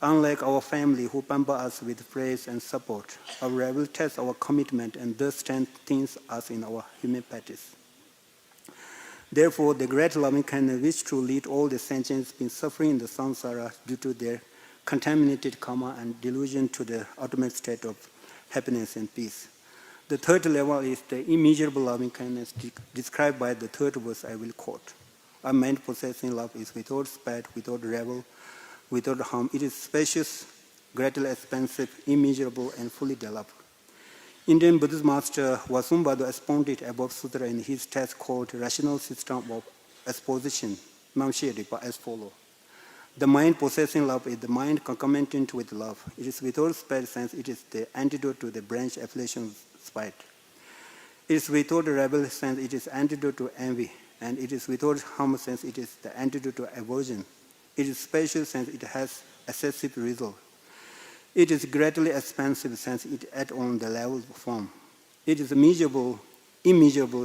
Unlike our family, who pamper us with praise and support, our rival tests our commitment and thus strengthens us in our human practice. Therefore, the great loving kindness which to lead all the sentients been suffering in the samsara due to their contaminated karma and delusion to the ultimate state of happiness and peace. The third level is the immeasurable loving kindness described by the third verse I will quote. A man possessing love is without spite, without rebel, without harm. It is spacious, greatly expansive, immeasurable, and fully developed. Indian Buddhist master Vasubandhu expounded above sutra in his text called Rational System of Exposition, Mamshiripa, as follows. The mind possessing love is the mind concomitant with love. It is without spite sense, it is the antidote to the branch affiliation of spite. It is without rebel sense, it is antidote to envy. And it is without harm sense, it is the antidote to aversion. It is spatial sense, it has excessive result. It is greatly expansive sense, it adds on the level of form. It is immeasurable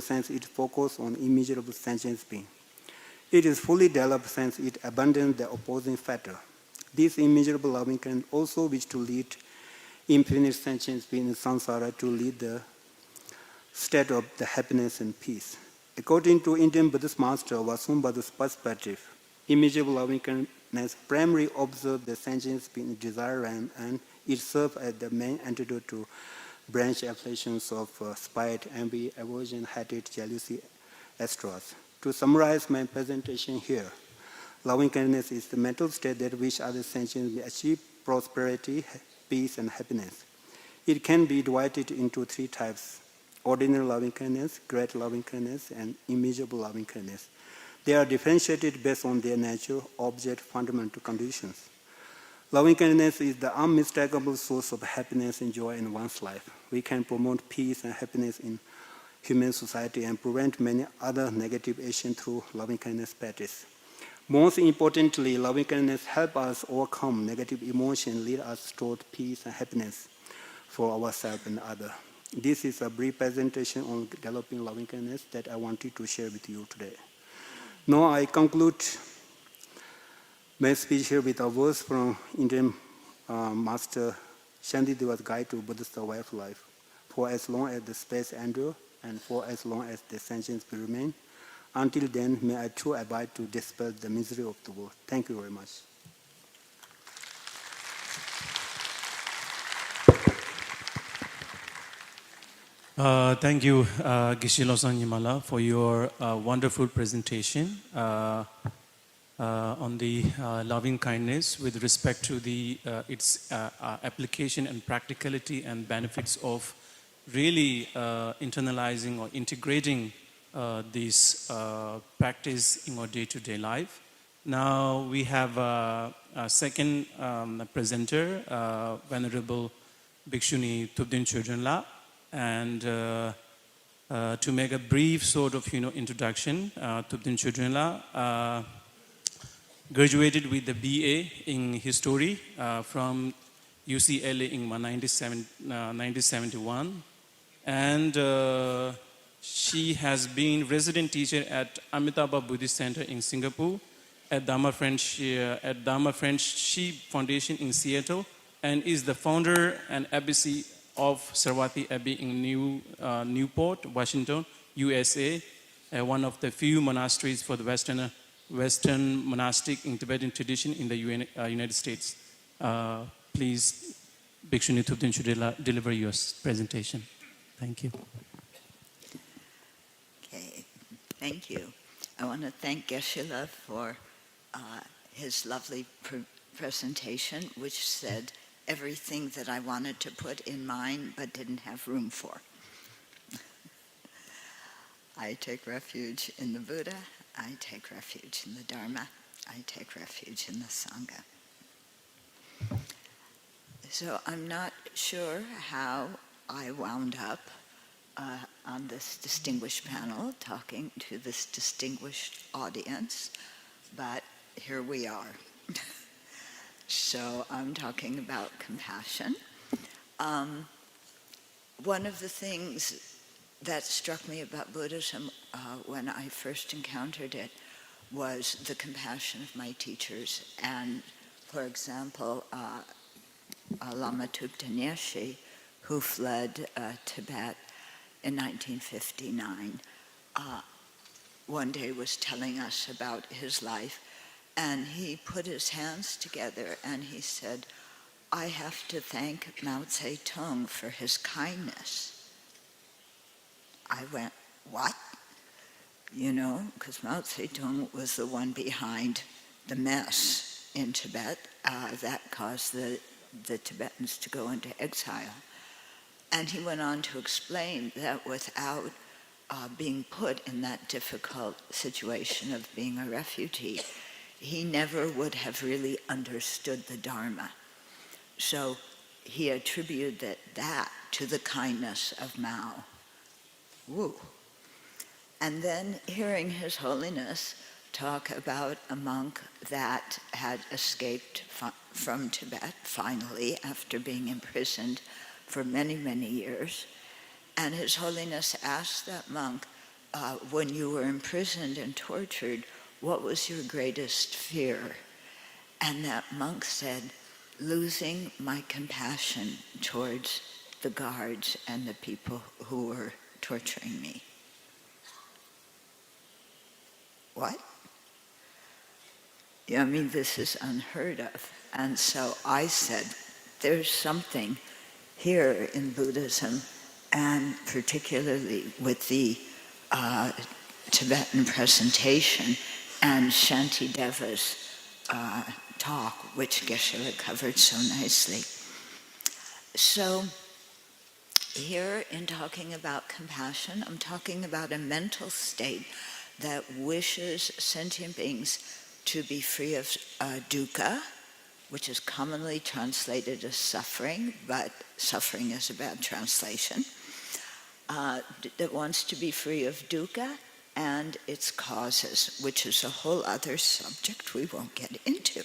sense, it focuses on immeasurable sentient being. It is fully developed sense, it abandons the opposing factor. This immeasurable loving can also wish to lead infinite sentient being in samsara to lead the state of the happiness and peace. According to Indian Buddhist master Vasubandhu's perspective, immeasurable loving kindness primarily observes the sentient being desire realm, and it serves as the main antidote to branch afflictions of spite, envy, aversion, hatred, jealousy, etc. To summarize my presentation here, loving kindness is the mental state that which other sentients may achieve prosperity, peace, and happiness. It can be divided into three types: ordinary loving kindness, great loving kindness, and immeasurable loving kindness. They are differentiated based on their nature, object, fundamental conditions. Loving kindness is the unmistakable source of happiness and joy in one's life. We can promote peace and happiness in human society and prevent many other negative actions through loving kindness practice. Most importantly, loving kindness helps us overcome negative emotions, lead us toward peace and happiness for ourselves and others. This is a brief presentation on developing loving kindness that I wanted to share with you today. Now I conclude my speech here with a verse from Indian Master Shantideva's Guide to Buddhist Way of Life. For as long as the space endures, and for as long as the sentience will remain, until then may I too abide to dispel the misery of the world. Thank you very much. Thank you, Geshe Losang Yimala, for your wonderful presentation on the loving kindness with respect to its application and practicality and benefits of really internalizing or integrating this practice in our day-to-day life. Now we have a second presenter, Venerable Bhikshuni Thubden Chodronla. And to make a brief sort of introduction, Thubden Chodronla graduated with the BA in History from UCLA in 1971, and she has been resident teacher at Amitabha Buddhist Center in Singapore, at Dharma Friendship Foundation in Seattle, and is the founder and abbey of Saraswati Abbey in Newport, Washington, USA, one of the few monasteries for the Western monastic in Tibetan tradition in the United States. Please, Bhikshuni Thubden Chodronla, deliver your presentation. Thank you. Okay, thank you. I want to thank Geshe-la for his lovely presentation, which said everything that I wanted to put in mine but didn't have room for. I take refuge in the Buddha, I take refuge in the Dharma, I take refuge in the Sangha. So I'm not sure how I wound up on this distinguished panel talking to this distinguished audience, but here we are. So I'm talking about compassion. One of the things that struck me about Buddhism when I first encountered it was the compassion of my teachers. And for example, Lama Thubten Nyeshe, who fled Tibet in 1959, one day was telling us about his life. And he put his hands together and he said, I have to thank Mao Zedong for his kindness. I went, what? Because Mao Zedong was the one behind the mess in Tibet that caused the Tibetans to go into exile. And he went on to explain that without being put in that difficult situation of being a refugee, he never would have really understood the Dharma. So he attributed that to the kindness of Mao. Woo. And then hearing His Holiness talk about a monk that had escaped from Tibet, finally, after being imprisoned for many, many years. And His Holiness asked that monk, when you were imprisoned and tortured, what was your greatest fear? And that monk said, losing my compassion towards the guards and the people who were torturing me. What? Yeah, I mean, this is unheard of. And so I said, there's something here in Buddhism, and particularly with the Tibetan presentation and Shantideva's talk, which Geshe-la covered so nicely. So here in talking about compassion, I'm talking about a mental state that wishes sentient beings to be free of dukkha, which is commonly translated as suffering, but suffering is a bad translation, that wants to be free of dukkha and its causes, which is a whole other subject we won't get into.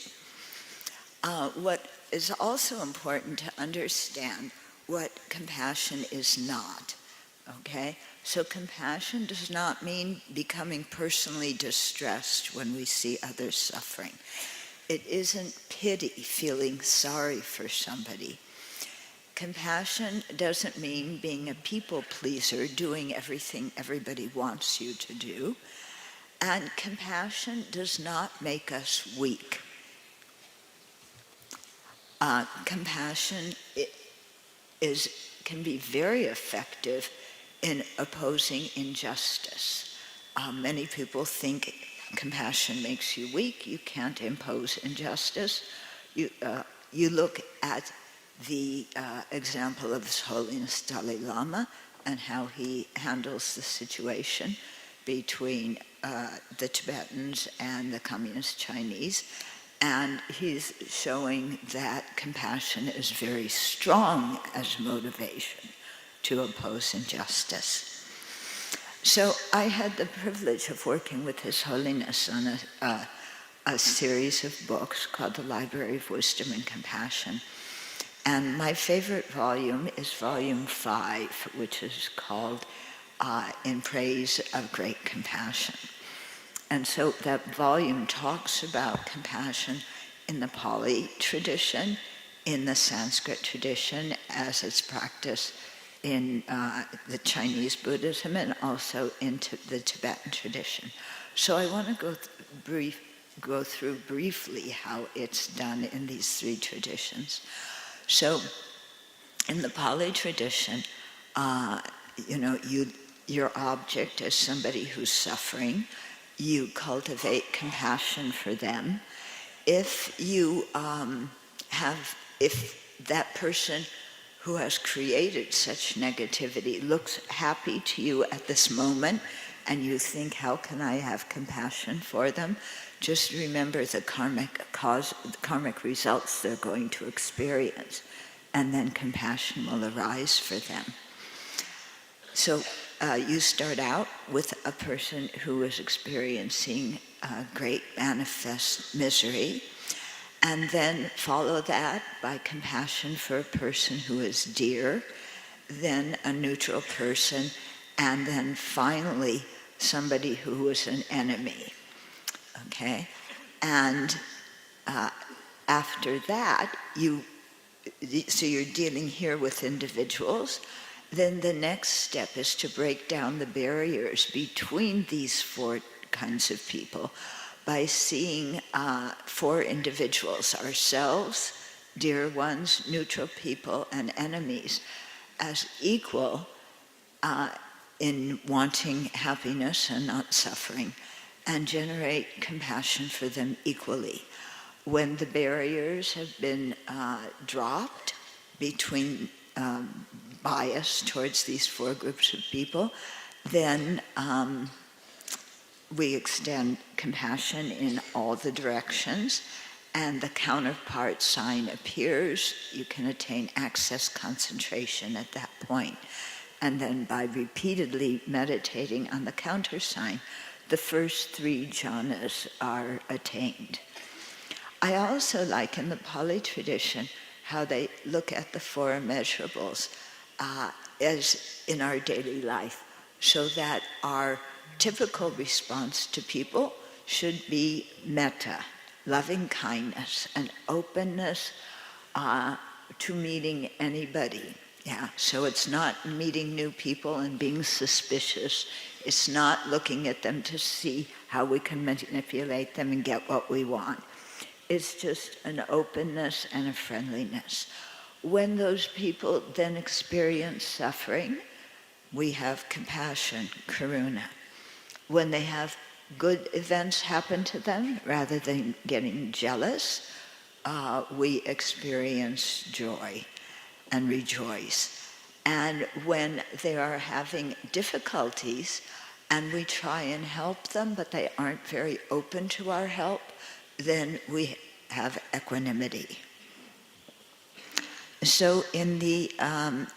What is also important to understand what compassion is not, okay? So compassion does not mean becoming personally distressed when we see others suffering. It isn't pity, feeling sorry for somebody. Compassion doesn't mean being a people pleaser, doing everything everybody wants you to do. And compassion does not make us weak. Compassion can be very effective in opposing injustice. Many people think compassion makes you weak. You can't impose injustice. You look at the example of His Holiness Dalai Lama and how he handles the situation between the Tibetans and the Communist Chinese. And he's showing that compassion is very strong as motivation to oppose injustice. So I had the privilege of working with His Holiness on a series of books called The Library of Wisdom and Compassion. And my favorite volume is volume 5, which is called In Praise of Great Compassion. And so that volume talks about compassion in the Pali tradition, in the Sanskrit tradition as it's practiced in the Chinese Buddhism, and also into the Tibetan tradition. So I want to go through briefly how it's done in these three traditions. So in the Pali tradition, your object is somebody who's suffering. You cultivate compassion for them. If that person who has created such negativity looks happy to you at this moment, and you think, how can I have compassion for them? Just remember the karmic results they're going to experience, and then compassion will arise for them. So you start out with a person who is experiencing great manifest misery, and then follow that by compassion for a person who is dear, then a neutral person, and then finally somebody who is an enemy. Okay? And after that, so you're dealing here with individuals. Then the next step is to break down the barriers between these four kinds of people by seeing four individuals, ourselves, dear ones, neutral people, and enemies, as equal in wanting happiness and not suffering, and generate compassion for them equally. When the barriers have been dropped between bias towards these four groups of people, then we extend compassion in all the directions, and the counterpart sign appears. You can attain access concentration at that point. And then by repeatedly meditating on the countersign, the first three jhanas are attained. I also like in the Pali tradition how they look at the four immeasurables as in our daily life, so that our typical response to people should be metta, loving kindness, and openness to meeting anybody. Yeah, so it's not meeting new people and being suspicious. It's not looking at them to see how we can manipulate them and get what we want. It's just an openness and a friendliness. When those people then experience suffering, we have compassion, karuna. When they have good events happen to them, rather than getting jealous, we experience joy and rejoice. And when they are having difficulties and we try and help them, but they aren't very open to our help, then we have equanimity. So in the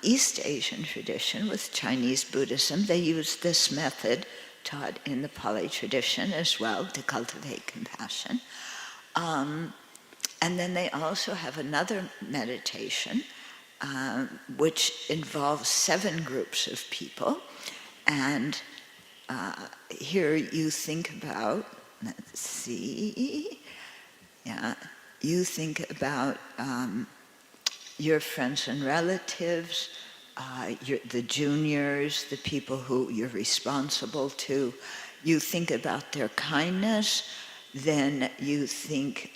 East Asian tradition with Chinese Buddhism, they use this method taught in the Pali tradition as well to cultivate compassion. And then they also have another meditation which involves 7 groups of people. And here you think about, let's see, you think about your friends and relatives, the juniors, the people who you're responsible to. You think about their kindness, then you think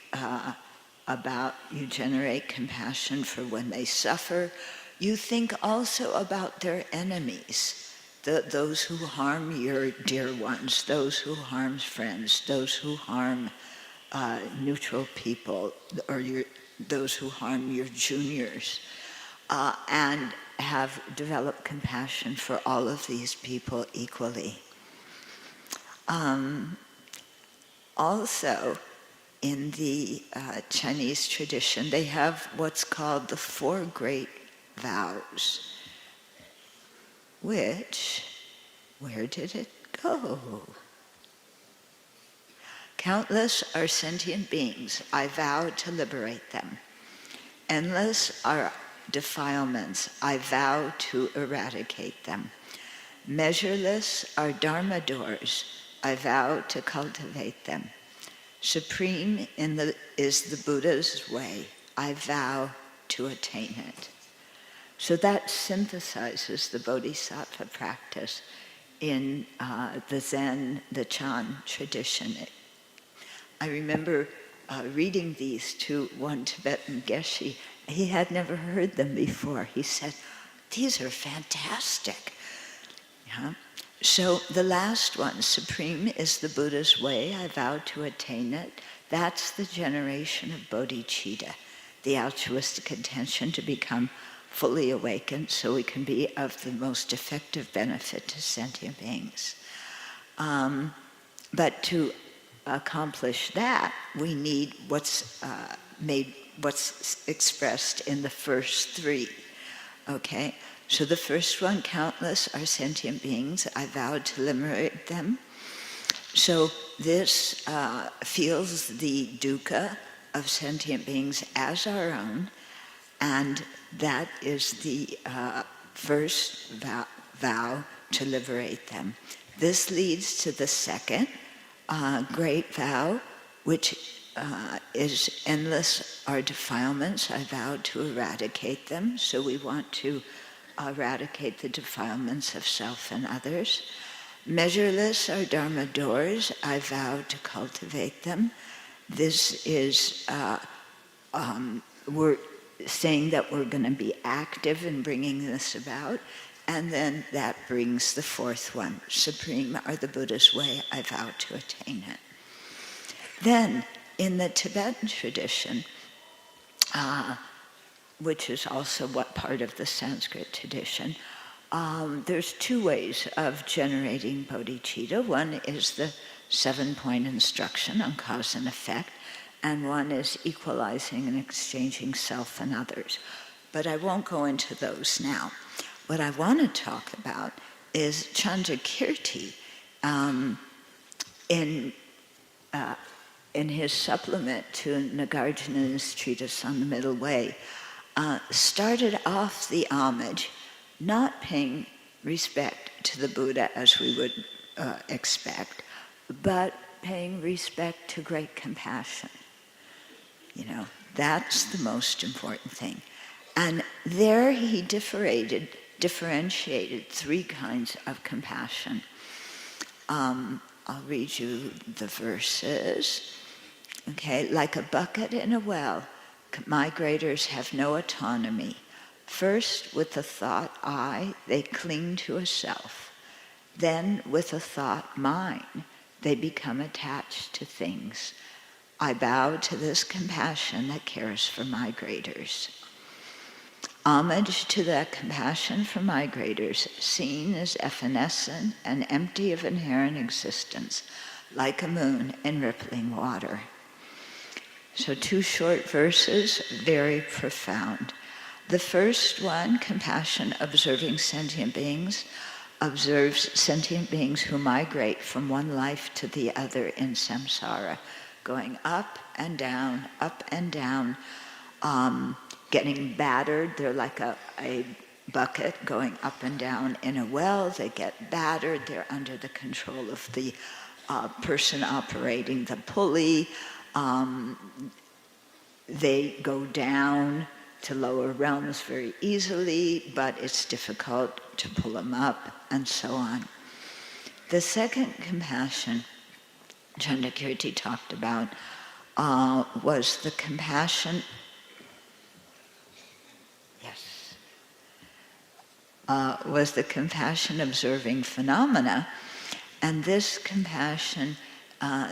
you generate compassion for when they suffer. You think also about their enemies, those who harm your dear ones, those who harm friends, those who harm neutral people, or those who harm your juniors, and have developed compassion for all of these people equally. Also, in the Chinese tradition, they have what's called the 4 great vows, which, where did it go? Countless are sentient beings. I vow to liberate them. Endless are defilements. I vow to eradicate them. Measureless are dharma doors. I vow to cultivate them. Supreme is the Buddha's way. I vow to attain it. So that synthesizes the Bodhisattva practice in the Zen, the Chan tradition. I remember reading these to one Tibetan geshe. He had never heard them before. He said, "These are fantastic." Yeah. So the last one, supreme is the Buddha's way. I vow to attain it. That's the generation of bodhicitta, the altruistic intention to become fully awakened so we can be of the most effective benefit to sentient beings. But to accomplish that, we need what's expressed in the first 3. Okay? So the first one, countless are sentient beings. I vow to liberate them. So this feels the dukkha of sentient beings as our own, and that is the first vow to liberate them. This leads to the second great vow, which is endless are defilements. I vow to eradicate them. So we want to eradicate the defilements of self and others. Measureless are dharma doors. I vow to cultivate them. This is, we're saying that we're going to be active in bringing this about. And then that brings the 4th one. Supreme are the Buddha's way. I vow to attain it. Then, in the Tibetan tradition, which is also what part of the Sanskrit tradition. There's two ways of generating bodhicitta. One is the 7-point instruction on cause and effect, and one is equalizing and exchanging self and others. But I won't go into those now. What I want to talk about is Chandrakirti. In his supplement to Nagarjuna's treatise on the middle way, started off the homage not paying respect to the Buddha as we would expect, but paying respect to great compassion. You know, that's the most important thing. And there he differentiated 3 kinds of compassion. I'll read you the verses. Okay, like a bucket in a well, migrators have no autonomy. First, with the thought I, they cling to a self. Then, with the thought mine, they become attached to things. I bow to this compassion that cares for migrators. Homage to that compassion for migrators, seen as evanescent and empty of inherent existence, like a moon in rippling water. So 2 short verses, very profound. The first one, compassion observing sentient beings, observes sentient beings who migrate from one life to the other in samsara, going up and down, getting battered. They're like a bucket going up and down in a well. They get battered. They're under the control of the person operating the pulley. They go down to lower realms very easily, but it's difficult to pull them up, and so on. The second compassion Chandrakirti talked about was the compassion observing phenomena, and this compassion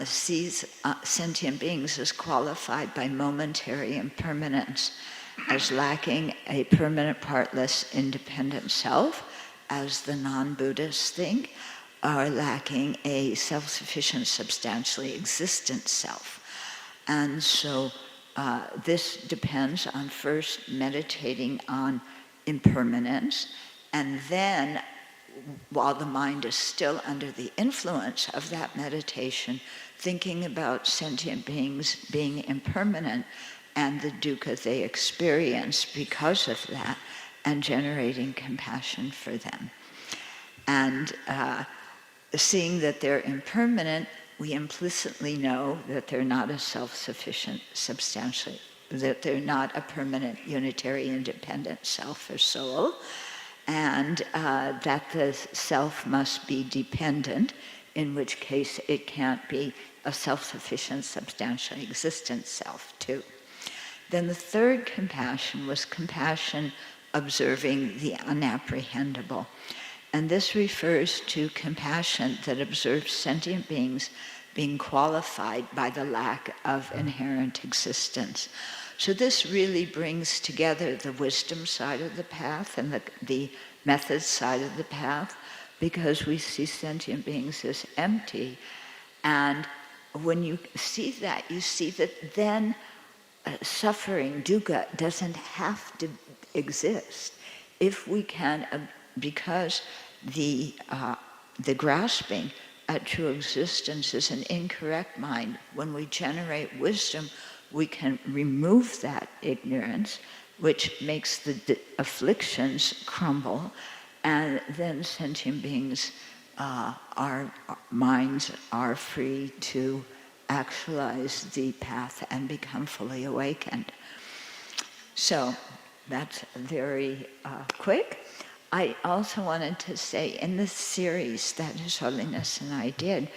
sees sentient beings as qualified by momentary impermanence, as lacking a permanent, partless, independent self, as the non-Buddhists think, or lacking a self-sufficient, substantially existent self. And so this depends on first meditating on impermanence, and then, while the mind is still under the influence of that meditation, thinking about sentient beings being impermanent and the dukkha they experience because of that, and generating compassion for them. And seeing that they're impermanent, we implicitly know that they're not a self-sufficient, substantially, that they're not a permanent, unitary, independent self or soul, and that the self must be dependent, in which case it can't be a self-sufficient, substantially existent self too. Then the third compassion was compassion observing the unapprehendable. And this refers to compassion that observes sentient beings being qualified by the lack of inherent existence. So this really brings together the wisdom side of the path and the method side of the path, because we see sentient beings as empty. And when you see that, you see that then suffering, dukkha, doesn't have to exist. If we can, because the grasping at true existence is an incorrect mind, when we generate wisdom, we can remove that ignorance, which makes the afflictions crumble, and then sentient beings, our minds are free to actualize the path and become fully awakened. So that's very quick. I also wanted to say, in this series that His Holiness and I did,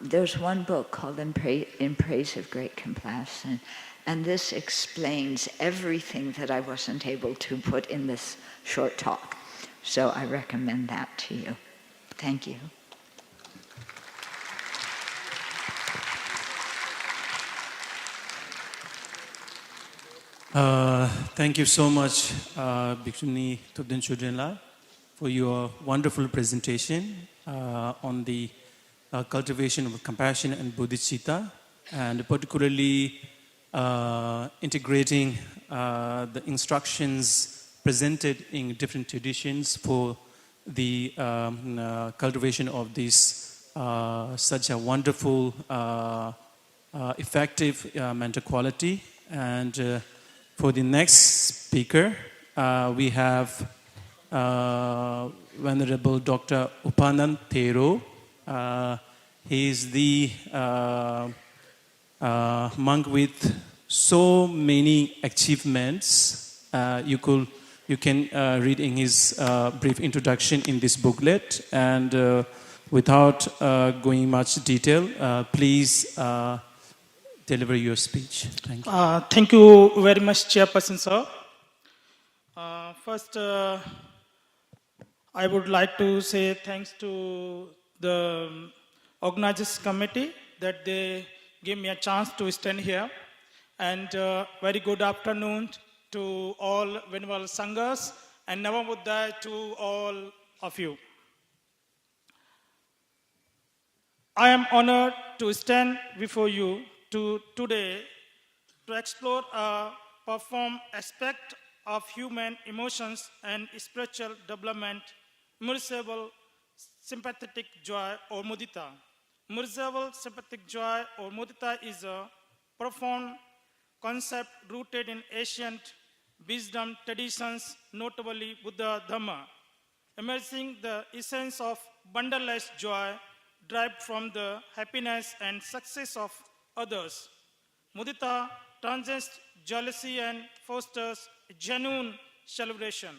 there's one book called In Praise of Great Compassion, and this explains everything that I wasn't able to put in this short talk. So I recommend that to you. Thank you. Thank you so much, Bhikshuni Thubden Chudrenla, for your wonderful presentation on the cultivation of compassion and bodhicitta, and particularly integrating the instructions presented in different traditions for the cultivation of this such a wonderful, effective mental quality. And for the next speaker, we have Venerable Dr. Upanand Thero. He is the monk with so many achievements. You can read in his brief introduction in this booklet. And without going much detail, please deliver your speech. Thank you. Thank you very much, Chairperson, sir. First, I would like to say thanks to the organizers committee that they gave me a chance to stand here. And very good afternoon to all Venerable Sanghas and Namo Buddhaya to all of you. I am honored to stand before you today to explore a profound aspect of human emotions and spiritual development, immersible sympathetic joy or mudita. Immersible sympathetic joy or mudita is a profound concept rooted in ancient wisdom traditions, notably Buddha Dhamma, immersing the essence of boundless joy derived from the happiness and success of others. Mudita transcends jealousy and fosters genuine celebration.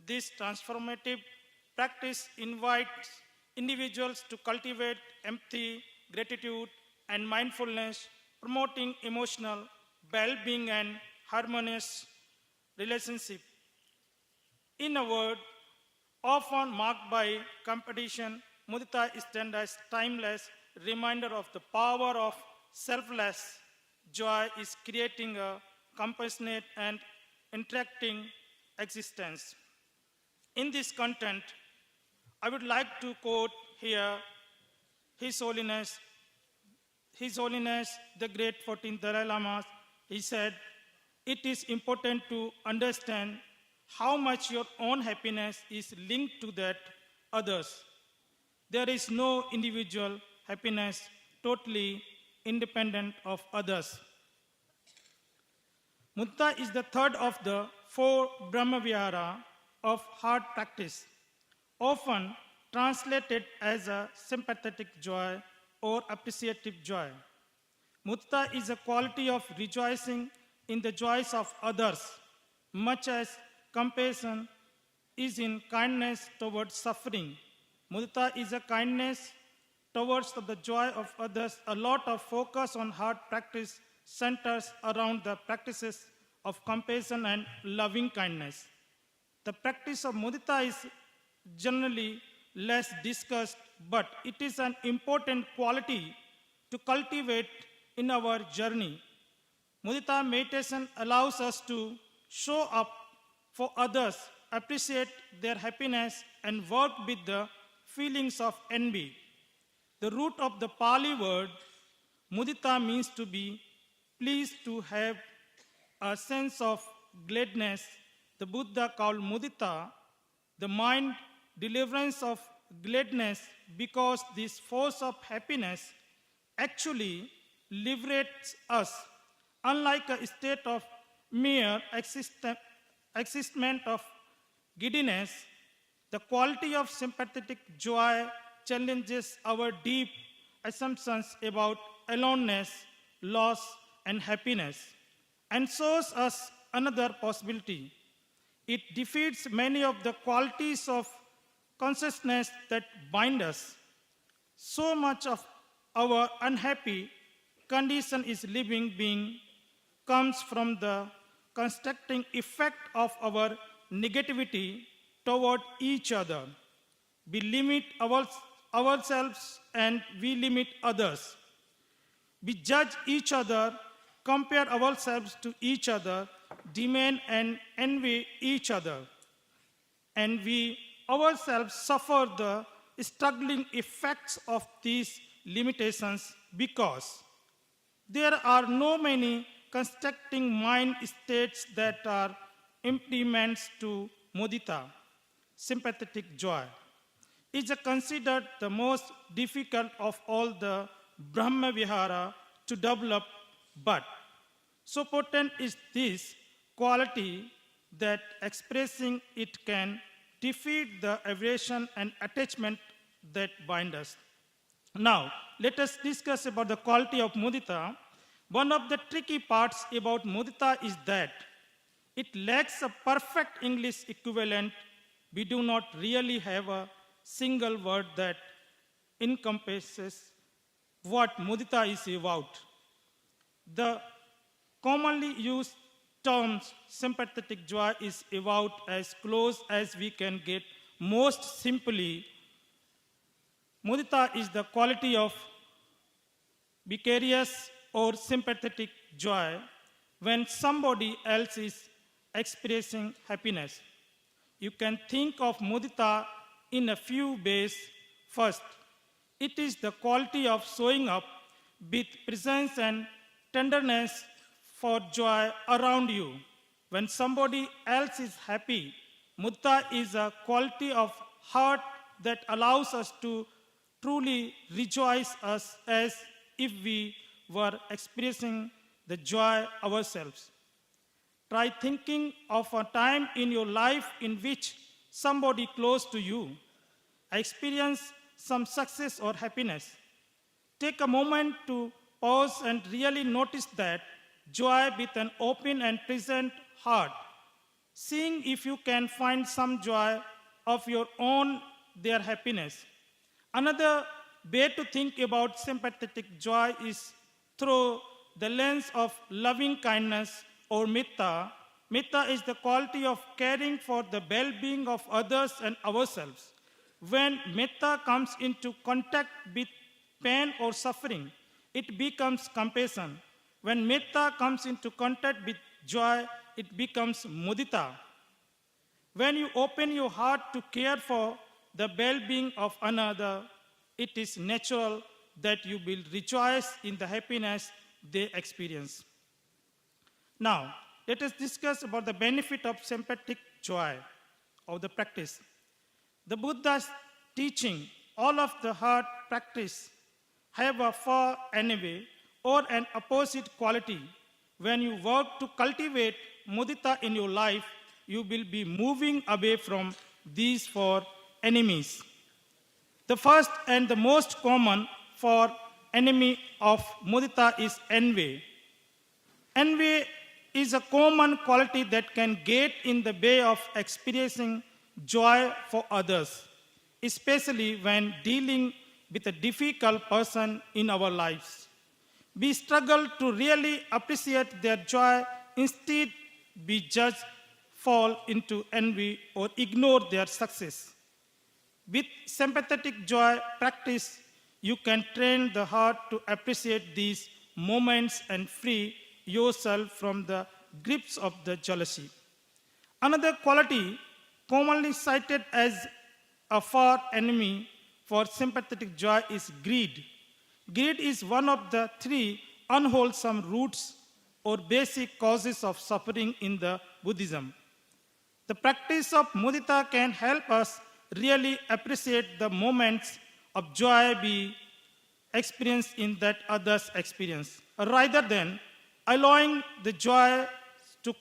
This transformative practice invites individuals to cultivate empathy, gratitude, and mindfulness, promoting emotional well-being and harmonious relationship. In a world often marked by competition, mudita stands as timeless reminder of the power of selfless joy is creating a compassionate and interacting existence. In this content, I would like to quote here His Holiness, the Great 14th Dalai Lama. He said, "It is important to understand how much your own happiness is linked to that others. There is no individual happiness totally independent of others." Mudita is the third of the four Brahmavihara of heart practice, often translated as a sympathetic joy or appreciative joy. Mudita is a quality of rejoicing in the joys of others, much as compassion is in kindness towards suffering. Mudita is a kindness towards the joy of others. A lot of focus on heart practice centers around the practices of compassion and loving kindness. The practice of mudita is generally less discussed, but it is an important quality to cultivate in our journey. Mudita meditation allows us to show up for others, appreciate their happiness, and work with the feelings of envy. The root of the Pali word mudita means to be pleased, to have a sense of gladness. The Buddha called mudita the mind deliverance of gladness, because this force of happiness actually liberates us. Unlike a state of mere existence of giddiness, the quality of sympathetic joy challenges our deep assumptions about aloneness, loss, and happiness, and shows us another possibility. It defeats many of the qualities of consciousness that bind us. So much of our unhappy condition is living being comes from the constructing effect of our negativity toward each other. We limit ourselves and we limit others. We judge each other, compare ourselves to each other, demand and envy each other, and we ourselves suffer the struggling effects of these limitations because there are no many constructing mind states that are impediments to mudita, sympathetic joy. It is considered the most difficult of all the Brahma Vihara to develop, but so potent is this quality that expressing it can defeat the aversion and attachment that bind us. Now, let us discuss about the quality of mudita. One of the tricky parts about mudita is that it lacks a perfect English equivalent. We do not really have a single word that encompasses what mudita is about. The commonly used terms sympathetic joy is about as close as we can get. Most simply, mudita is the quality of vicarious or sympathetic joy when somebody else is expressing happiness. You can think of mudita in a few ways. First, it is the quality of showing up with presence and tenderness for joy around you. When somebody else is happy, mudita is a quality of heart that allows us to truly rejoice us as if we were experiencing the joy ourselves. Try thinking of a time in your life in which somebody close to you experienced some success or happiness. Take a moment to pause and really notice that joy with an open and present heart, seeing if you can find some joy of your own, their happiness. Another way to think about sympathetic joy is through the lens of loving kindness or metta. Metta is the quality of caring for the well-being of others and ourselves. When metta comes into contact with pain or suffering, it becomes compassion. When metta comes into contact with joy, it becomes mudita. When you open your heart to care for the well-being of another, it is natural that you will rejoice in the happiness they experience. Now, let us discuss about the benefit of sympathetic joy of the practice. The Buddha's teaching, all of the heart practice have a far enemy or an opposite quality. When you work to cultivate mudita in your life, you will be moving away from these four enemies. The first and the most common for enemy of mudita is envy. Envy is a common quality that can get in the way of experiencing joy for others, especially when dealing with a difficult person in our lives. We struggle to really appreciate their joy. Instead, we just fall into envy or ignore their success. With sympathetic joy practice, you can train the heart to appreciate these moments and free yourself from the grips of the jealousy. Another quality commonly cited as a far enemy for sympathetic joy is greed. Greed is one of the three unwholesome roots or basic causes of suffering in the Buddhism. The practice of mudita can help us really appreciate the moments of joy we experience in that others experience, rather than allowing the joy to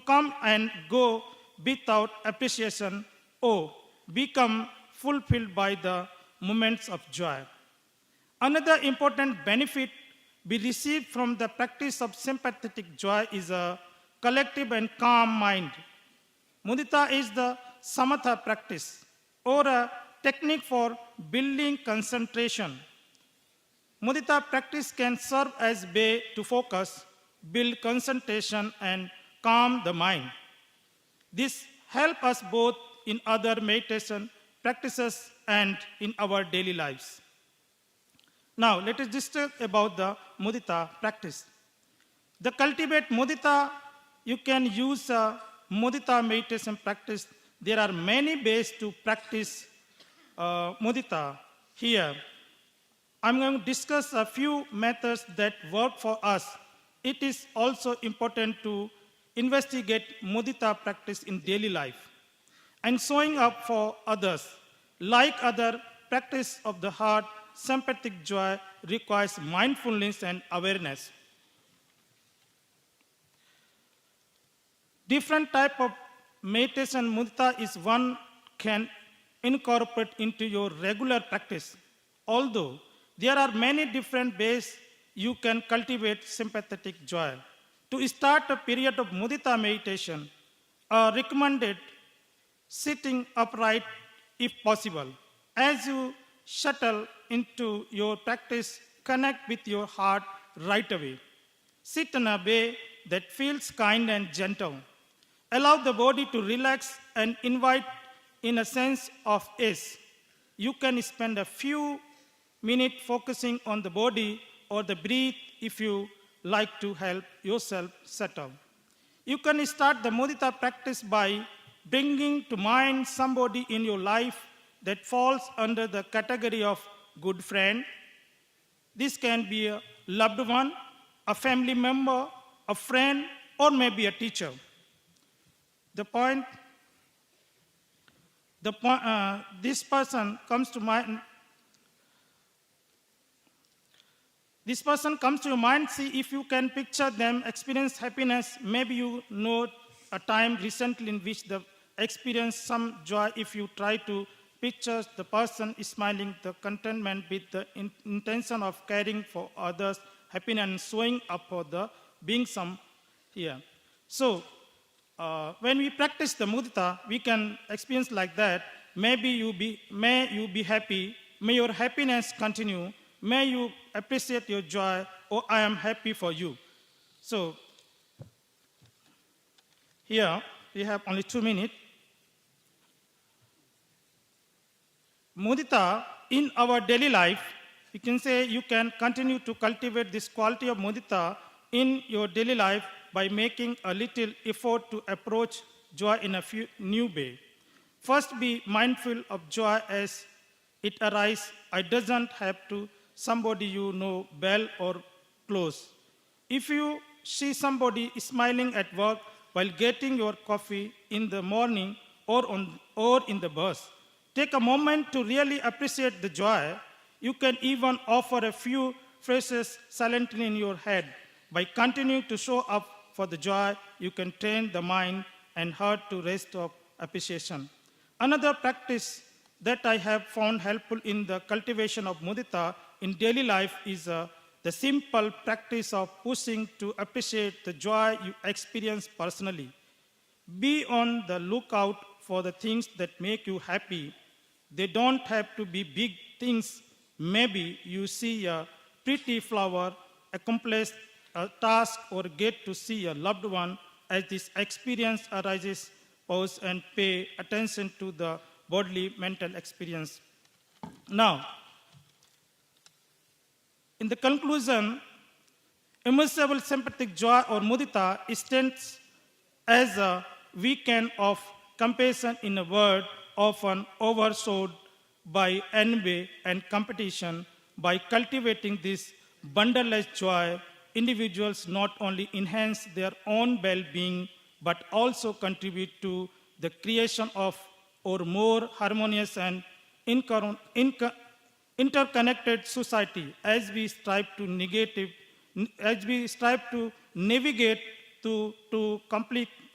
come and go without appreciation or become fulfilled by the moments of joy. Another important benefit we receive from the practice of sympathetic joy is a collective and calm mind. Mudita is the samatha practice or a technique for building concentration. Mudita practice can serve as a way to focus, build concentration, and calm the mind. This helps us both in other meditation practices and in our daily lives. Now, let us discuss about the mudita practice. The cultivate mudita you can use mudita meditation practice. There are many ways to practice mudita here. I'm going to discuss a few methods that work for us. It is also important to investigate mudita practice in daily life and showing up for others. Like other practice of the heart, sympathetic joy requires mindfulness and awareness. Different type of meditation mudita is one can incorporate into your regular practice. Although there are many different ways you can cultivate sympathetic joy. To start a period of mudita meditation, recommended sitting upright if possible. As you settle into your practice, connect with your heart right away. Sit in a way that feels kind and gentle. Allow the body to relax and invite in a sense of ease. You can spend a few minutes focusing on the body or the breath if you like to help yourself settle. You can start the mudita practice by bringing to mind somebody in your life that falls under the category of good friend. This can be a loved one, a family member, a friend, or maybe a teacher. This person comes to mind. This person comes to your mind. See if you can picture them experience happiness. Maybe you know a time recently in which they experienced some joy. If you try to picture the person smiling, the contentment with the intention of caring for others, happiness and showing up for the being some here. So when we practice the mudita, we can experience like that. May you be happy. May your happiness continue. May you appreciate your joy. Oh, I am happy for you. So here we have only 2 minutes. Mudita in our daily life, you can say you can continue to cultivate this quality of mudita in your daily life by making a little effort to approach joy in a new way. First, be mindful of joy as it arises. It doesn't have to somebody you know well or close. If you see somebody smiling at work while getting your coffee in the morning or in the bus, take a moment to really appreciate the joy. You can even offer a few phrases silently in your head. By continuing to show up for the joy, you can train the mind and heart to rest of appreciation. Another practice that I have found helpful in the cultivation of mudita in daily life is the simple practice of pushing to appreciate the joy you experience personally. Be on the lookout for the things that make you happy. They don't have to be big things. Maybe you see a pretty flower, accomplish a task, or get to see a loved one. As this experience arises, pause and pay attention to the bodily mental experience. Now, in the conclusion, immeasurable sympathetic joy or mudita stands as a weekend of compassion in a world often overshadowed by envy and competition. By cultivating this bundleless joy, individuals not only enhance their own well-being, but also contribute to the creation of a more harmonious and interconnected society. As we strive to navigate to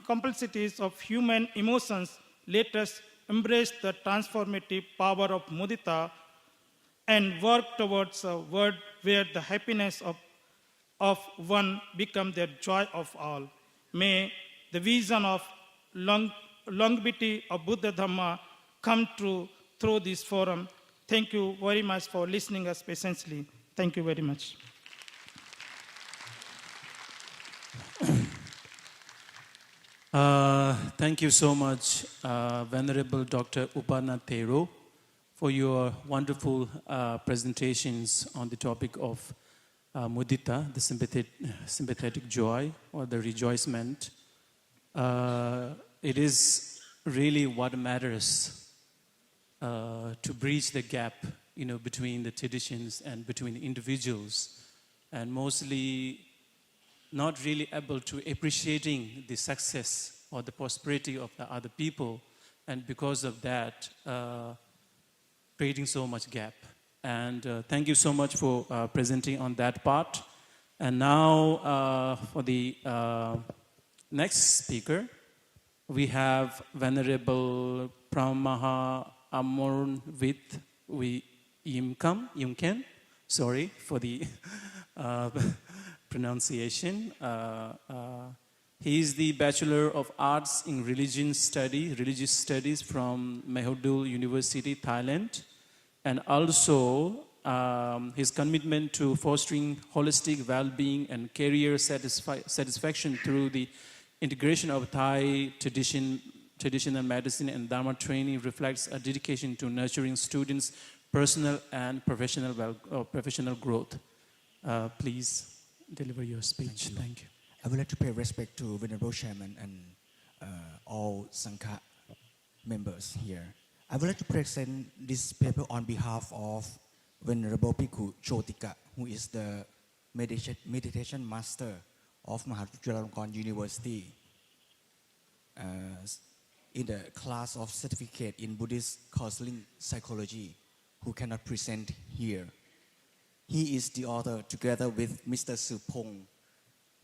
complexities of human emotions, let us embrace the transformative power of mudita and work towards a world where the happiness of one becomes the joy of all. May the vision of longevity of Buddha Dhamma come true through this forum. Thank you very much for listening us patiently. Thank you very much. Thank you so much, Venerable Dr. Appamanna Thero, for your wonderful presentations on the topic of mudita, the sympathetic joy or the rejoicement it is really what matters to bridge the gap, between the traditions and between individuals, and mostly not really able to appreciating the success or the prosperity of the other people, and because of that, creating so much gap. And thank you so much for presenting on that part. And now for the next speaker, we have Venerable Pramaha Amornvit Yimken. Sorry for the pronunciation. He is the Bachelor of Arts in Religious Studies from Mehodul University, Thailand, and also his commitment to fostering holistic well-being and career satisfaction through the integration of Thai traditional medicine and Dharma training reflects a dedication to nurturing students' personal and professional growth. Please deliver your speech. Thank you. I would like to pay respect to Venerable Chairman and all Sangha members here. I would like to present this paper on behalf of Venerable Bhikkhu Chotika, who is the meditation master of Mahachulalongkorn University in the class of certificate in Buddhist counseling psychology, who cannot present here. He is the author, together with Mr. Supong,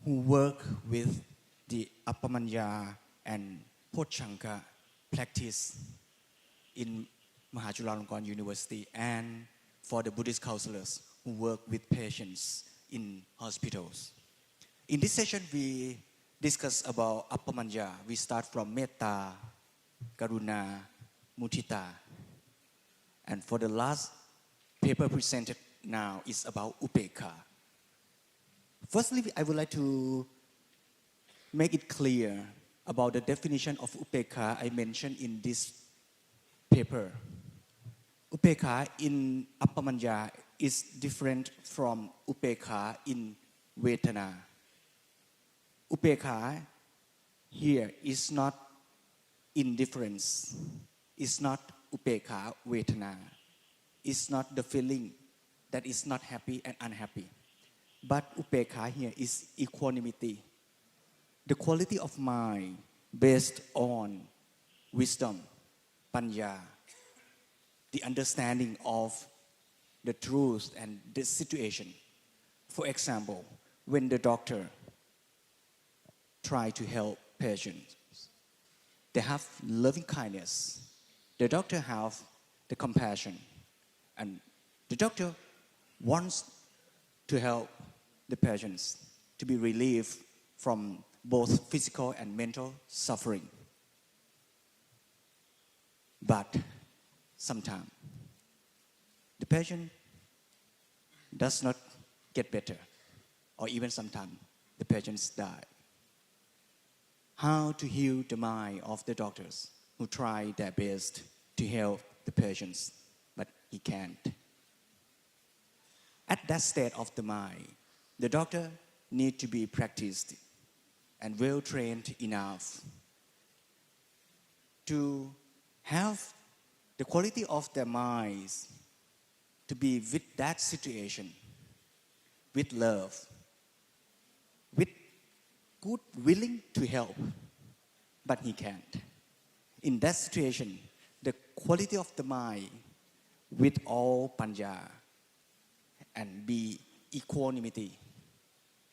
who work with the Appamanna and Pochanka practice in Mahachulalongkorn University, and for the Buddhist counselors who work with patients in hospitals. In this session, we discuss about Appamanna. We start from Metta, Karuna, Mudita. And for the last paper presented now is about Upekkha. Firstly, I would like to make it clear about the definition of Upekkha I mentioned in this paper. Upekkha in Appamanna is different from Upekkha in Vedana. Upekkha here is not indifference, it's not Upekkha Vedana, it's not the feeling that is not happy and unhappy. But Upekkha here is equanimity, the quality of mind based on wisdom, panya, the understanding of the truth and the situation. For example, when the doctor try to help patients, they have loving kindness. The doctor have the compassion, and the doctor wants to help the patients to be relieved from both physical and mental suffering. But sometimes the patient does not get better, or even sometimes the patients die. How to heal the mind of the doctors who try their best to help the patients, but he can't. At that state of the mind, the doctor needs to be practiced and well trained enough to have the quality of their minds to be with that situation, with love, with good willing to help, but he can't. In that situation, the quality of the mind with all panya and be equanimity,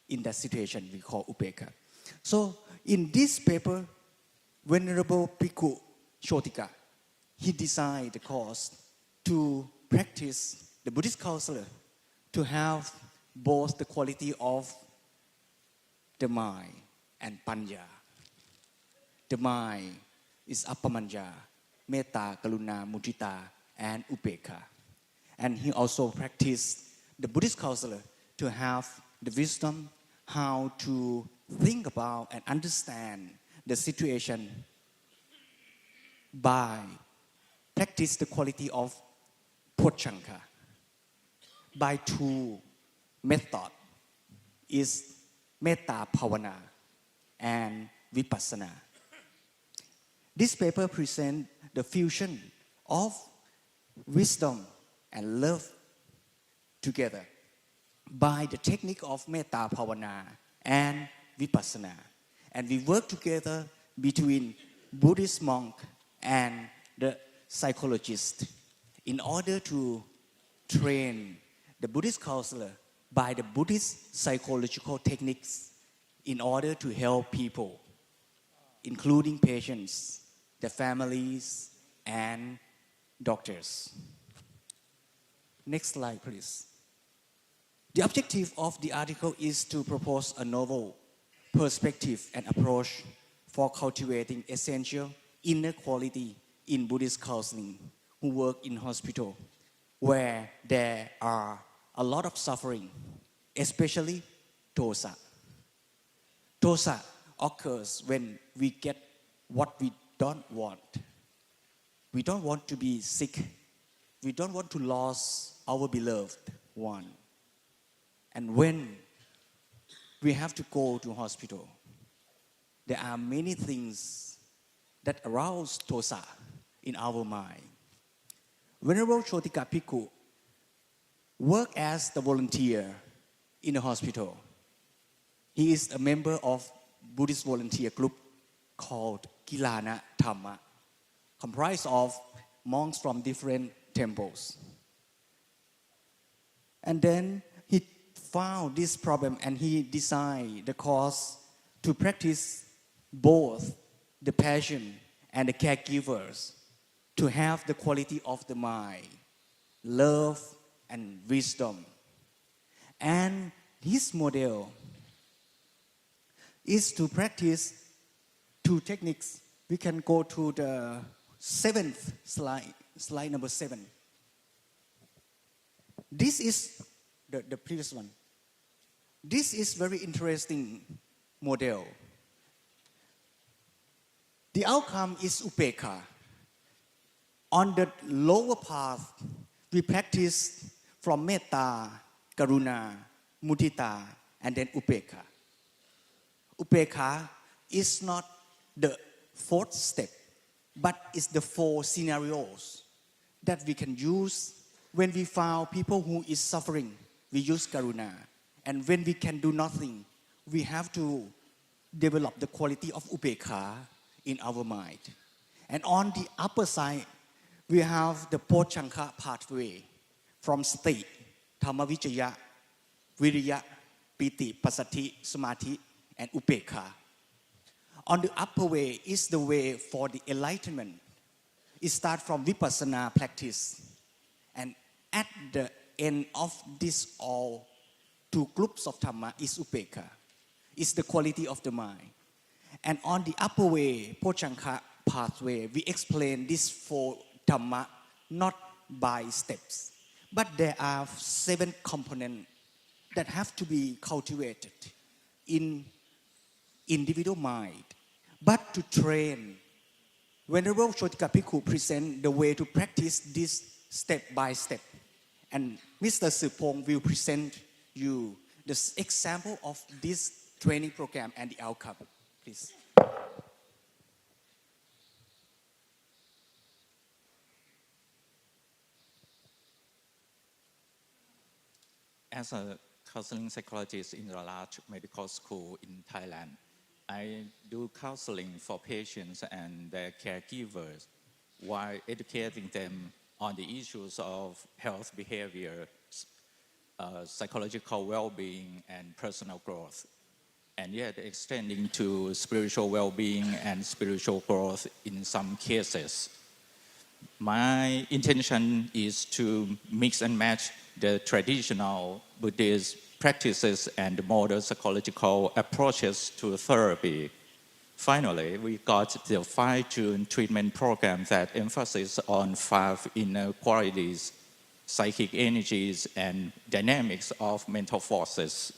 in that situation we call Upekkha. So in this paper, Venerable Bhikkhu Chotika, he designed the course to practice the Buddhist counselor to have both the quality of the mind and panya. The mind is Appamanna, Metta, Karuna, Mudita, and Upekkha. And he also practiced the Buddhist counselor to have the wisdom how to think about and understand the situation by practice the quality of Pochanka by two methods is Metta Bhavana and Vipassana. This paper presents the fusion of wisdom and love together by the technique of Metta Bhavana and Vipassana. And we work together between Buddhist monk and the psychologist in order to train the Buddhist counselor by the Buddhist psychological techniques in order to help people, including patients, their families, and doctors. Next slide, please. The objective of the article is to propose a novel perspective and approach for cultivating essential inner quality in Buddhist counseling who work in hospital where there are a lot of suffering, especially dosa. Dosa occurs when we get what we don't want. We don't want to be sick. We don't want to lose our beloved one. And when we have to go to hospital, there are many things that arouse dosa in our mind. Venerable Chotika Bhikkhu worked as the volunteer in a hospital. He is a member of Buddhist volunteer group called Kilana Dhamma, comprised of monks from different temples. And then he found this problem and he designed the course to practice both the patient and the caregivers to have the quality of the mind, love and wisdom. And his model is to practice two techniques. We can go to the 7th slide, slide number 7. This is the previous one. This is very interesting model. The outcome is upekha. On the lower path, we practice from metta, karuna, mudita, and then upekha. Upekha is not the 4th step, but it's the 4 scenarios that we can use when we found people who is suffering. We use karuna. And when we can do nothing, we have to develop the quality of upekha in our mind. And on the upper side, we have the Pochanka pathway from state, Dhammavichaya, Viriya, Piti, Passathi, Samadhi, and Upekha. On the upper way is the way for the enlightenment. It starts from Vipassana practice. And at the end of this all 2 groups of Dhamma is Upekha. It's the quality of the mind. And on the upper way, Pochanka pathway, we explain these 4 Dhamma not by steps. But there are 7 components that have to be cultivated in individual mind. But to train, Venerable Chotika Bhikkhu present the way to practice this step by step. And Mr. Supong will present you the example of this training program and the outcome. Please. As a counseling psychologist in a large medical school in Thailand, I do counseling for patients and their caregivers while educating them on the issues of health behavior, psychological well-being, and personal growth, and yet extending to spiritual well-being and spiritual growth in some cases. My intention is to mix and match the traditional Buddhist practices and modern psychological approaches to therapy. Finally, we got the fine-tuned treatment program that emphasizes on 5 inner qualities, psychic energies, and dynamics of mental forces.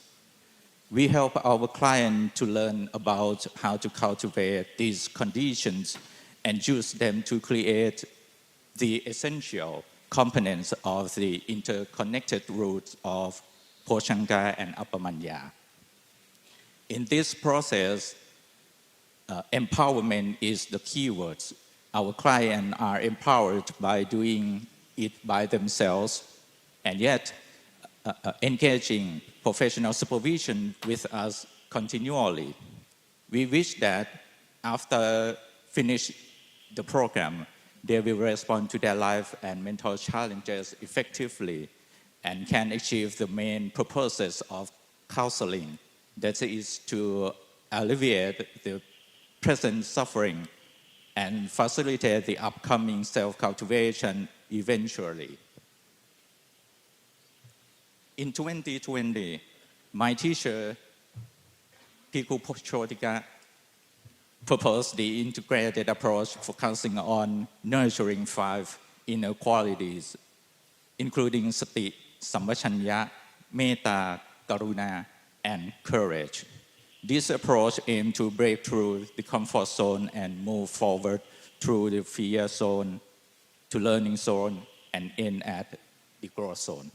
We help our client to learn about how to cultivate these conditions and use them to create the essential components of the interconnected roots of Pochanka and Appamanna. In this process, empowerment is the key word. Our clients are empowered by doing it by themselves, and yet engaging professional supervision with us continually. We wish that after finish the program, they will respond to their life and mental challenges effectively and can achieve the main purposes of counseling, that is to alleviate the present suffering and facilitate the upcoming self-cultivation eventually. In 2020, my teacher, Piku Pochotika, proposed the integrated approach focusing on nurturing 5 inner qualities, including sati, sampachanya, metta, karuna, and courage. This approach aims to break through the comfort zone and move forward through the fear zone to learning zone and end at the growth zone.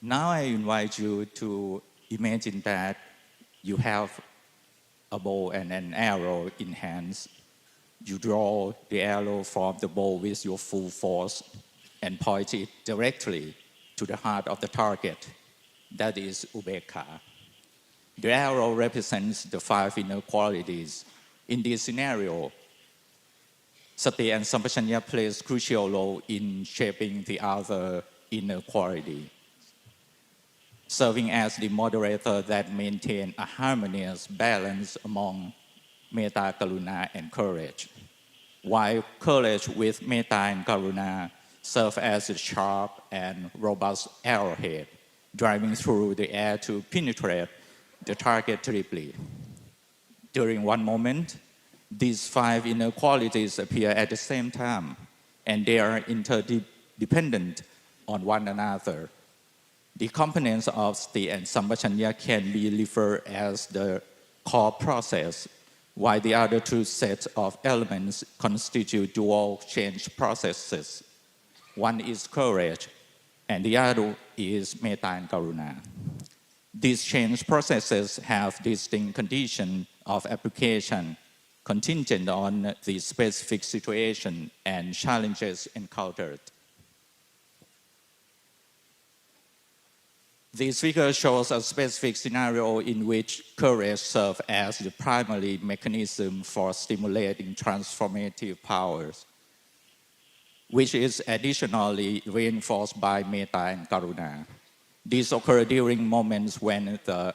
Now I invite you to imagine that you have a bow and an arrow in hands. You draw the arrow from the bow with your full force and point it directly to the heart of the target. That is Ubekha. The arrow represents the 5 inner qualities. In this scenario, Sati and Sampachanya plays crucial role in shaping the other inner quality, serving as the moderator that maintains a harmonious balance among metta, karuna, and courage. While courage with metta and karuna serve as a sharp and robust arrowhead, driving through the air to penetrate the target deeply. During one moment, these 5 inner qualities appear at the same time, and they are interdependent on one another. The components of sati and sampachanya can be referred as the core process, while the other 2 sets of elements constitute dual change processes. One is courage, and the other is metta and karuna. These change processes have distinct conditions of application contingent on the specific situation and challenges encountered. This figure shows a specific scenario in which courage serves as the primary mechanism for stimulating transformative powers, which is additionally reinforced by metta and karuna. These occur during moments when the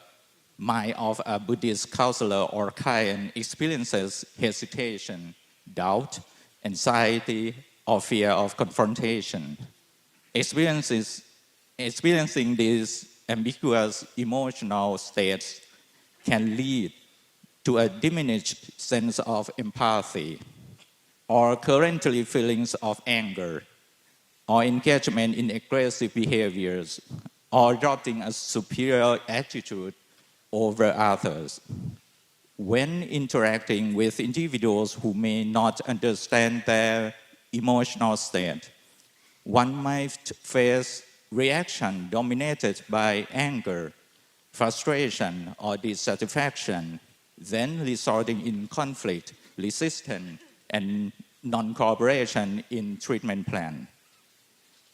mind of a Buddhist counselor or client experiences hesitation, doubt, anxiety, or fear of confrontation. Experiencing these ambiguous emotional states can lead to a diminished sense of empathy, or currently feelings of anger, or engagement in aggressive behaviors, or adopting a superior attitude over others. When interacting with individuals who may not understand their emotional state, one might face reaction dominated by anger, frustration, or dissatisfaction, then resulting in conflict, resistance, and non-cooperation in treatment plan.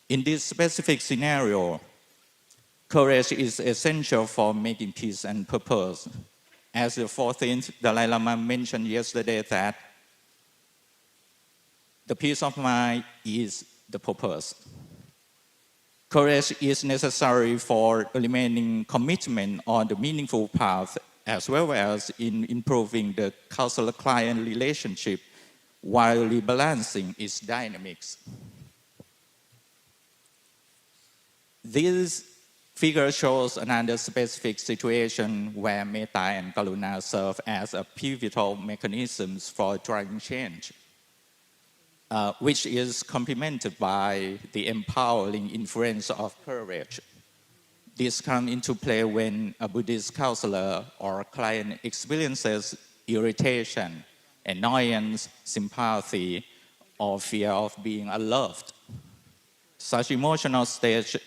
In this specific scenario, courage is essential for making peace and purpose. As the 14th Dalai Lama mentioned yesterday that the peace of mind is the purpose. Courage is necessary for remaining commitment on the meaningful path as well as in improving the counselor-client relationship while rebalancing its dynamics. This figure shows another specific situation where metta and karuna serve as a pivotal mechanisms for driving change, which is complemented by the empowering influence of courage. This comes into play when a Buddhist counselor or client experiences irritation, annoyance, sympathy, or fear of being unloved. Such emotional states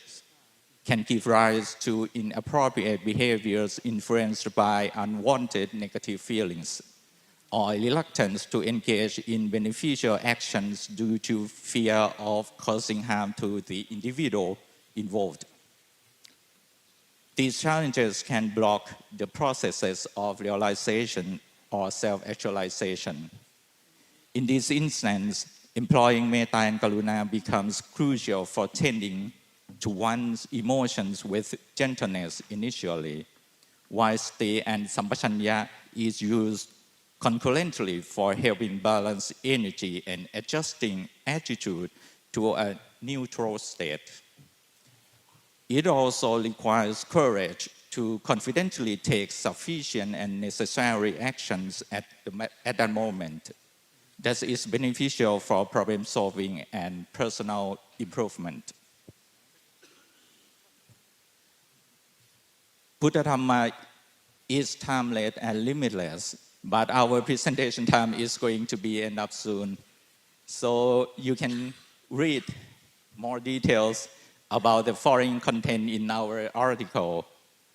can give rise to inappropriate behaviors influenced by unwanted negative feelings or reluctance to engage in beneficial actions due to fear of causing harm to the individual involved. These challenges can block the processes of realization or self-actualization. In this instance, employing metta and karuna becomes crucial for tending to one's emotions with gentleness initially, while sati and sampachanya is used concurrently for helping balance energy and adjusting attitude to a neutral state. It also requires courage to confidently take sufficient and necessary actions at that moment. That is beneficial for problem solving and personal improvement. Buddha Dhamma is timeless and limitless, but our presentation time is going to be end up soon. So you can read more details about the foreign content in our article.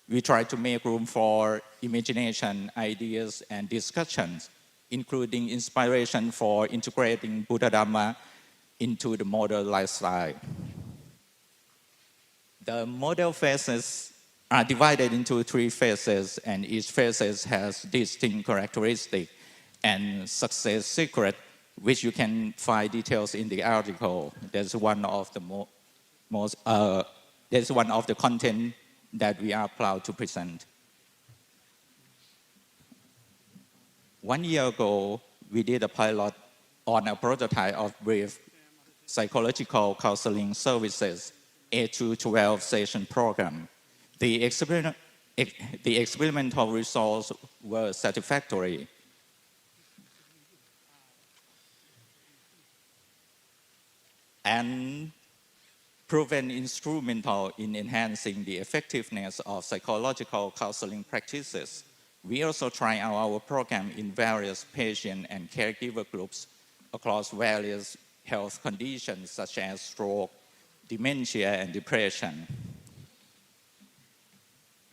We try to make room for imagination, ideas, and discussions, including inspiration for integrating Buddha Dhamma into the modern lifestyle. The model phases are divided into 3 phases, and each phase has distinct characteristics and success secret, which you can find details in the article. That's one of the that's one of the content that we are proud to present. 1 year ago, we did a pilot on a prototype of brief psychological counseling services 8 to 12 session program. The experimental results were satisfactory. And proven instrumental in enhancing the effectiveness of psychological counseling practices. We also try out our program in various patient and caregiver groups across various health conditions such as stroke, dementia, and depression.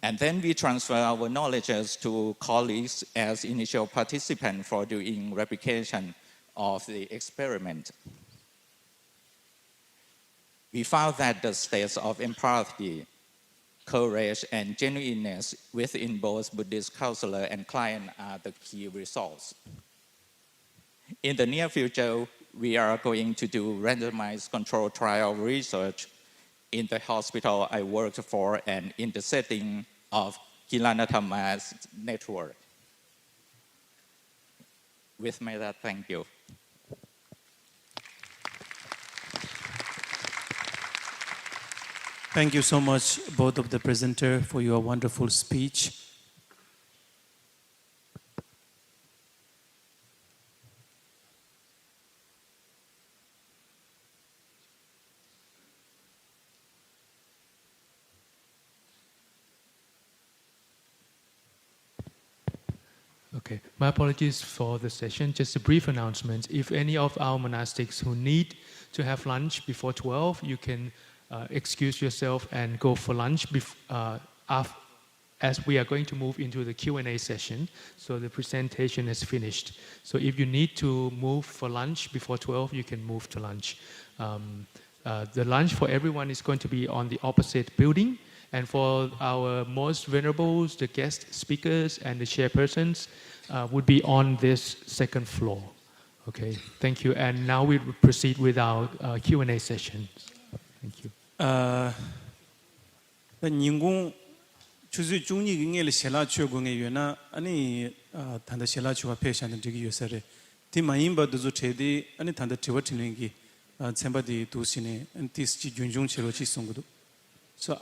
And then we transfer our knowledges to colleagues as initial participants for doing replication of the experiment. We found that the states of empathy, courage, and genuineness within both Buddhist counselor and client are the key results. In the near future, we are going to do randomized controlled trial research in the hospital I worked for and in the setting of Kilanatama's network. With that, thank you. Thank you so much, both of the presenters, for your wonderful speech. Okay, my apologies for the session. Just a brief announcement. If any of our monastics who need to have lunch before 12, you can excuse yourself and go for lunch as we are going to move into the Q&A session. So the presentation is finished. So if you need to move for lunch before 12, you can move to lunch. The lunch for everyone is going to be on the opposite building. And for our most venerables, the guest speakers and the chairpersons would be on this second floor. Okay, thank you. And now we will proceed with our Q&A session. Thank you. 인공 주주 중립 응애를 셀라 추구에 유나 아니 단다 셀라 추가 페이션은 되게 요새래 디마임바도 저 제디 아니 단다 티워팅기 쳔바디 도시네 엔티스지 junjung 체로치 송고도. So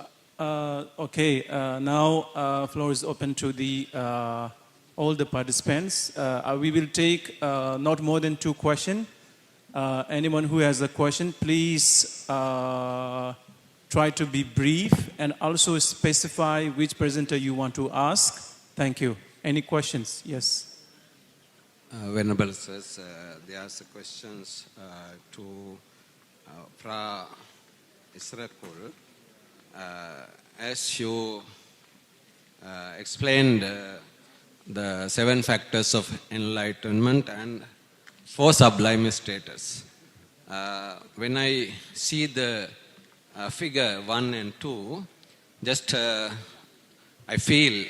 okay, now floor is open to the all the participants. We will take not more than 2 questions. Anyone who has a question, please try to be brief and also specify which presenter you want to ask. Thank you. Any questions? Yes. Venerable says there are some questions to Fra Israel. As you explained the 7 factors of enlightenment and 4 sublime status, when I see the figure 1 and 2, just I feel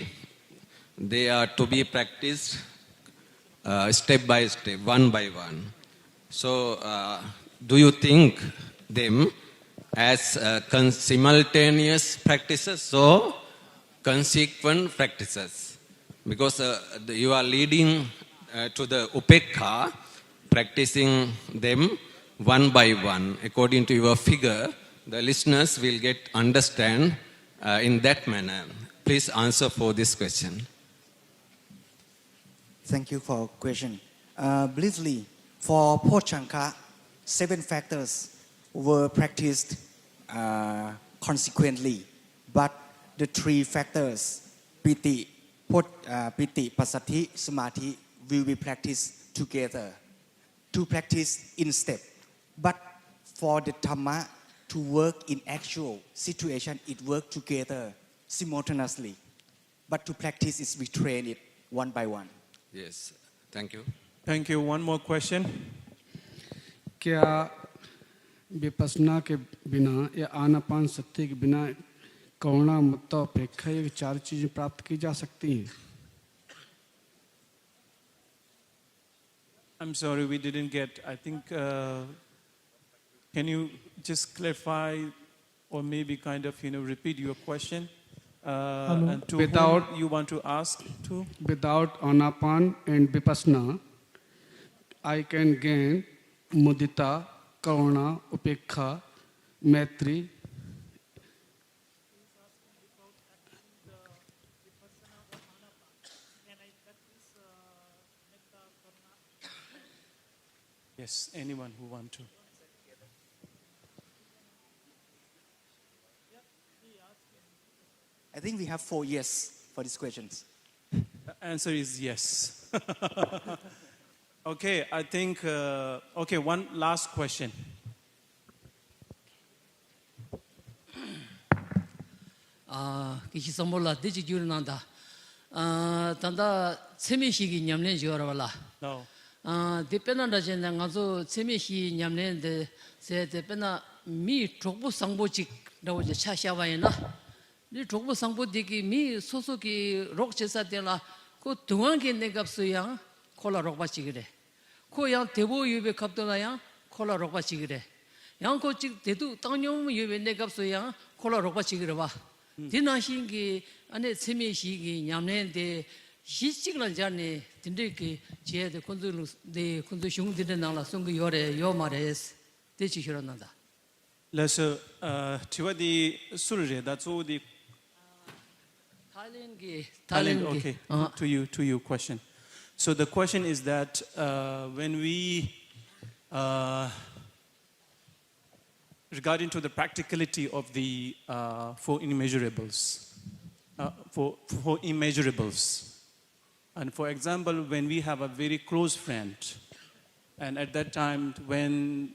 they are to be practiced step by step, one by one. So, do you think them as simultaneous practices or consequent practices? Because you are leading to the upekha, practicing them one by one. According to your figure, the listeners will get understand in that manner. Please answer for this question. Thank you for question. Briefly, for Pochanka, 7 factors were practiced consequently, but the 3 factors, piti, pasati, samadhi, will be practiced together, to practice in step. But for the Dhamma to work in actual situation, it works together simultaneously. But to practice is we train it one by one. Yes, thank you. Thank you. One more question. क्या विपස්සना के बिना या आनापान सत्य के बिना करुणा मुक्ता उपेक्षा ये 4 चीजें प्राप्त की जा सकती हैं? I'm sorry, we didn't get. I think, can you just clarify or maybe kind of, repeat your question? And to Without whom you want to ask to? Without anapan and vipassana, I can gain mudita, karuna, upekha, maitri. Yes, anyone who want to. I think we have 4 yes for these questions. The answer is yes. Okay, I think, one last question. Kishi sambola deji juru nanda. Tanda tsemi shigi nyamlen jora wala. No. Depena rajenda ngazo tsemi shi nyamlen de se depena mi chokbu sangbo chik dawoje chashawa yana. Ni chokbu sangbo diki mi soso ki rok chesa dela ko dungan ki negapsu yang kola rokba chigire. Ko yang debo yube kapdola yang kola rokba chigire. Yang ko chik dedu tangyom yube negapsu yang kola rokba chigire ba. Dina shingi ane tsemi shigi nyamlen de 시식을 자네 딘데기 제대 군주 네 군주 흉들의 나라 송그 요래 요 말에스 대치 hir었는다. Let's tiwadi surje that's all the Thailand. Okay, to you question. So the question is that when we regarding to the practicality of the 4 immeasurables, for immeasurables. And for example, when we have a very close friend, and at that time when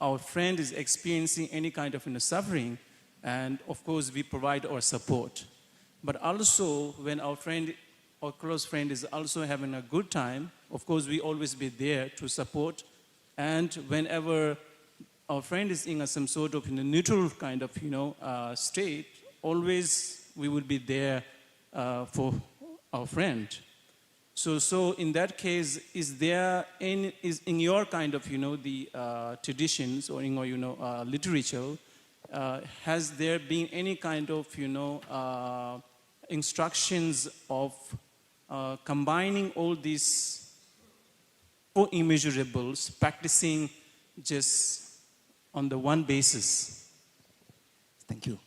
our friend is experiencing any kind of suffering, and of course we provide our support. But also when our close friend is also having a good time, of course we always be there to support. And whenever our friend is in some sort of neutral kind of state, always we will be there for our friend. So in that case, is in your kind of the traditions or in your literature, has there been any kind of instructions of combining all these 4 immeasurables, practicing just on the one basis? Thank you.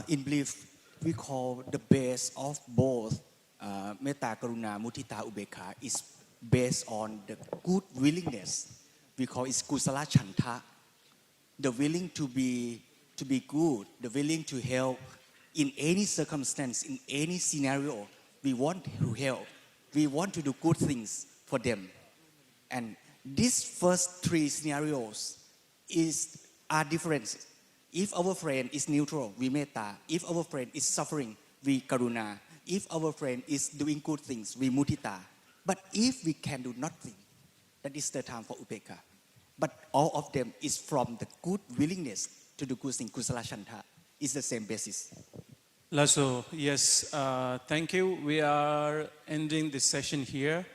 In belief, we call the base of both Metta, Karuna, Mudita, Ubekha is based on the good willingness. We call it Kusala Chanta. The willing to be good, the willing to help in any circumstance, in any scenario. We want to help. We want to do good things for them. And these first 3 scenarios are different. If our friend is neutral, we metta. If our friend is suffering, we karuna. If our friend is doing good things, we mudita. But if we can do nothing, that is the time for upekha. But all of them is from the good willingness to do good things. Kusala shanta is the same basis. Lasso, yes, thank you. We are ending this session here.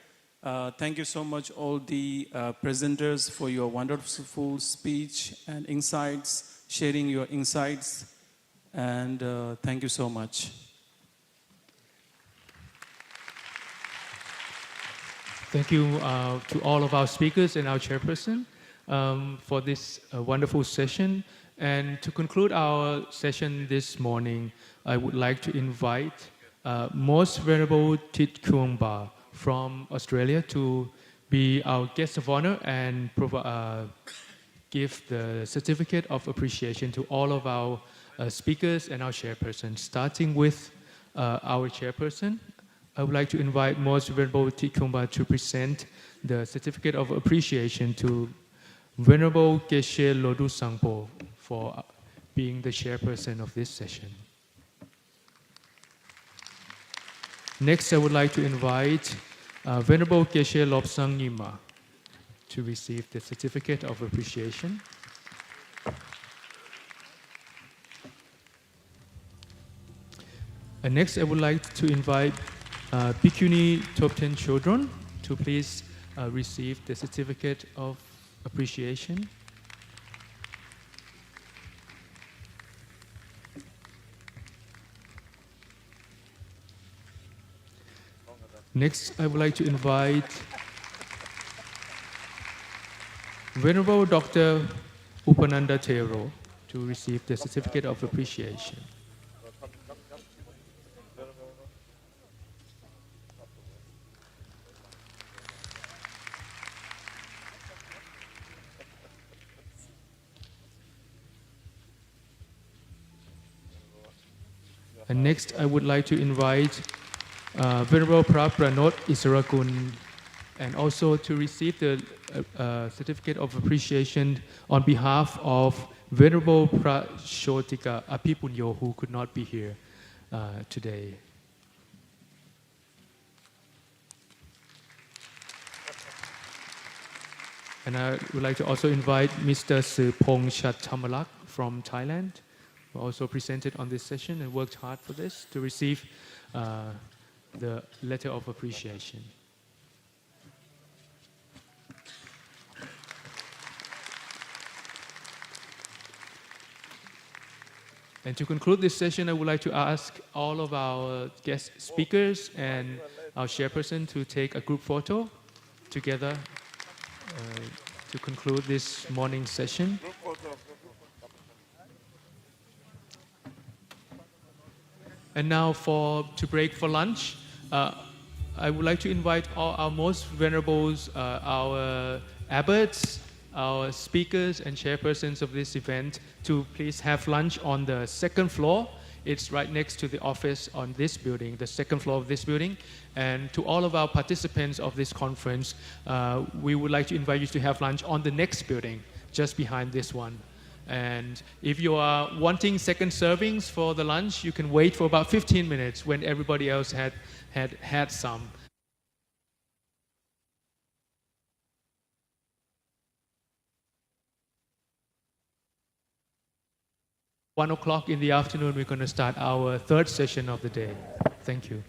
Thank you so much, all the presenters, for your wonderful speech and insights, sharing your insights. And thank you so much. Thank you to all of our speakers and our chairperson for this wonderful session. And to conclude our session this morning, I would like to invite Most Venerable Thich Khuong Ba from Australia to be our guest of honor and give the certificate of appreciation to all of our speakers and our chairperson. Starting with our chairperson, I would like to invite Most Venerable Thich Khuong Ba to present the certificate of appreciation to Venerable Geshe Lodru Sangpo for being the chairperson of this session. Next, I would like to invite Venerable Geshe Lobsang Nyima to receive the certificate of appreciation. And next, I would like to invite Bhikkhuni Thopten Chodron to please receive the certificate of appreciation. Next, I would like to invite Venerable Dr. Upananda Thero to receive the certificate of appreciation. And next, I would like to invite Venerable Pranot Isarakun, and also to receive the certificate of appreciation on behalf of Venerable Prashotika Apipunyo, who could not be here today. And I would like to also invite Mr. Sipong Chattamalak from Thailand, who also presented on this session and worked hard for this, to receive the letter of appreciation. And to conclude this session, I would like to ask all of our guest speakers and our chairperson to take a group photo together to conclude this morning session. And now to break for lunch, I would like to invite all our most venerables, our abbots, our speakers and chairpersons of this event to please have lunch on the second floor. It's right next to the office on this building, the second floor of this building. And to all of our participants of this conference, we would like to invite you to have lunch on the next building, just behind this one. And if you are wanting second servings for the lunch, you can wait for about 15 minutes when everybody else had some. 1 o'clock in the afternoon, we're going to start our third session of the day. Thank you.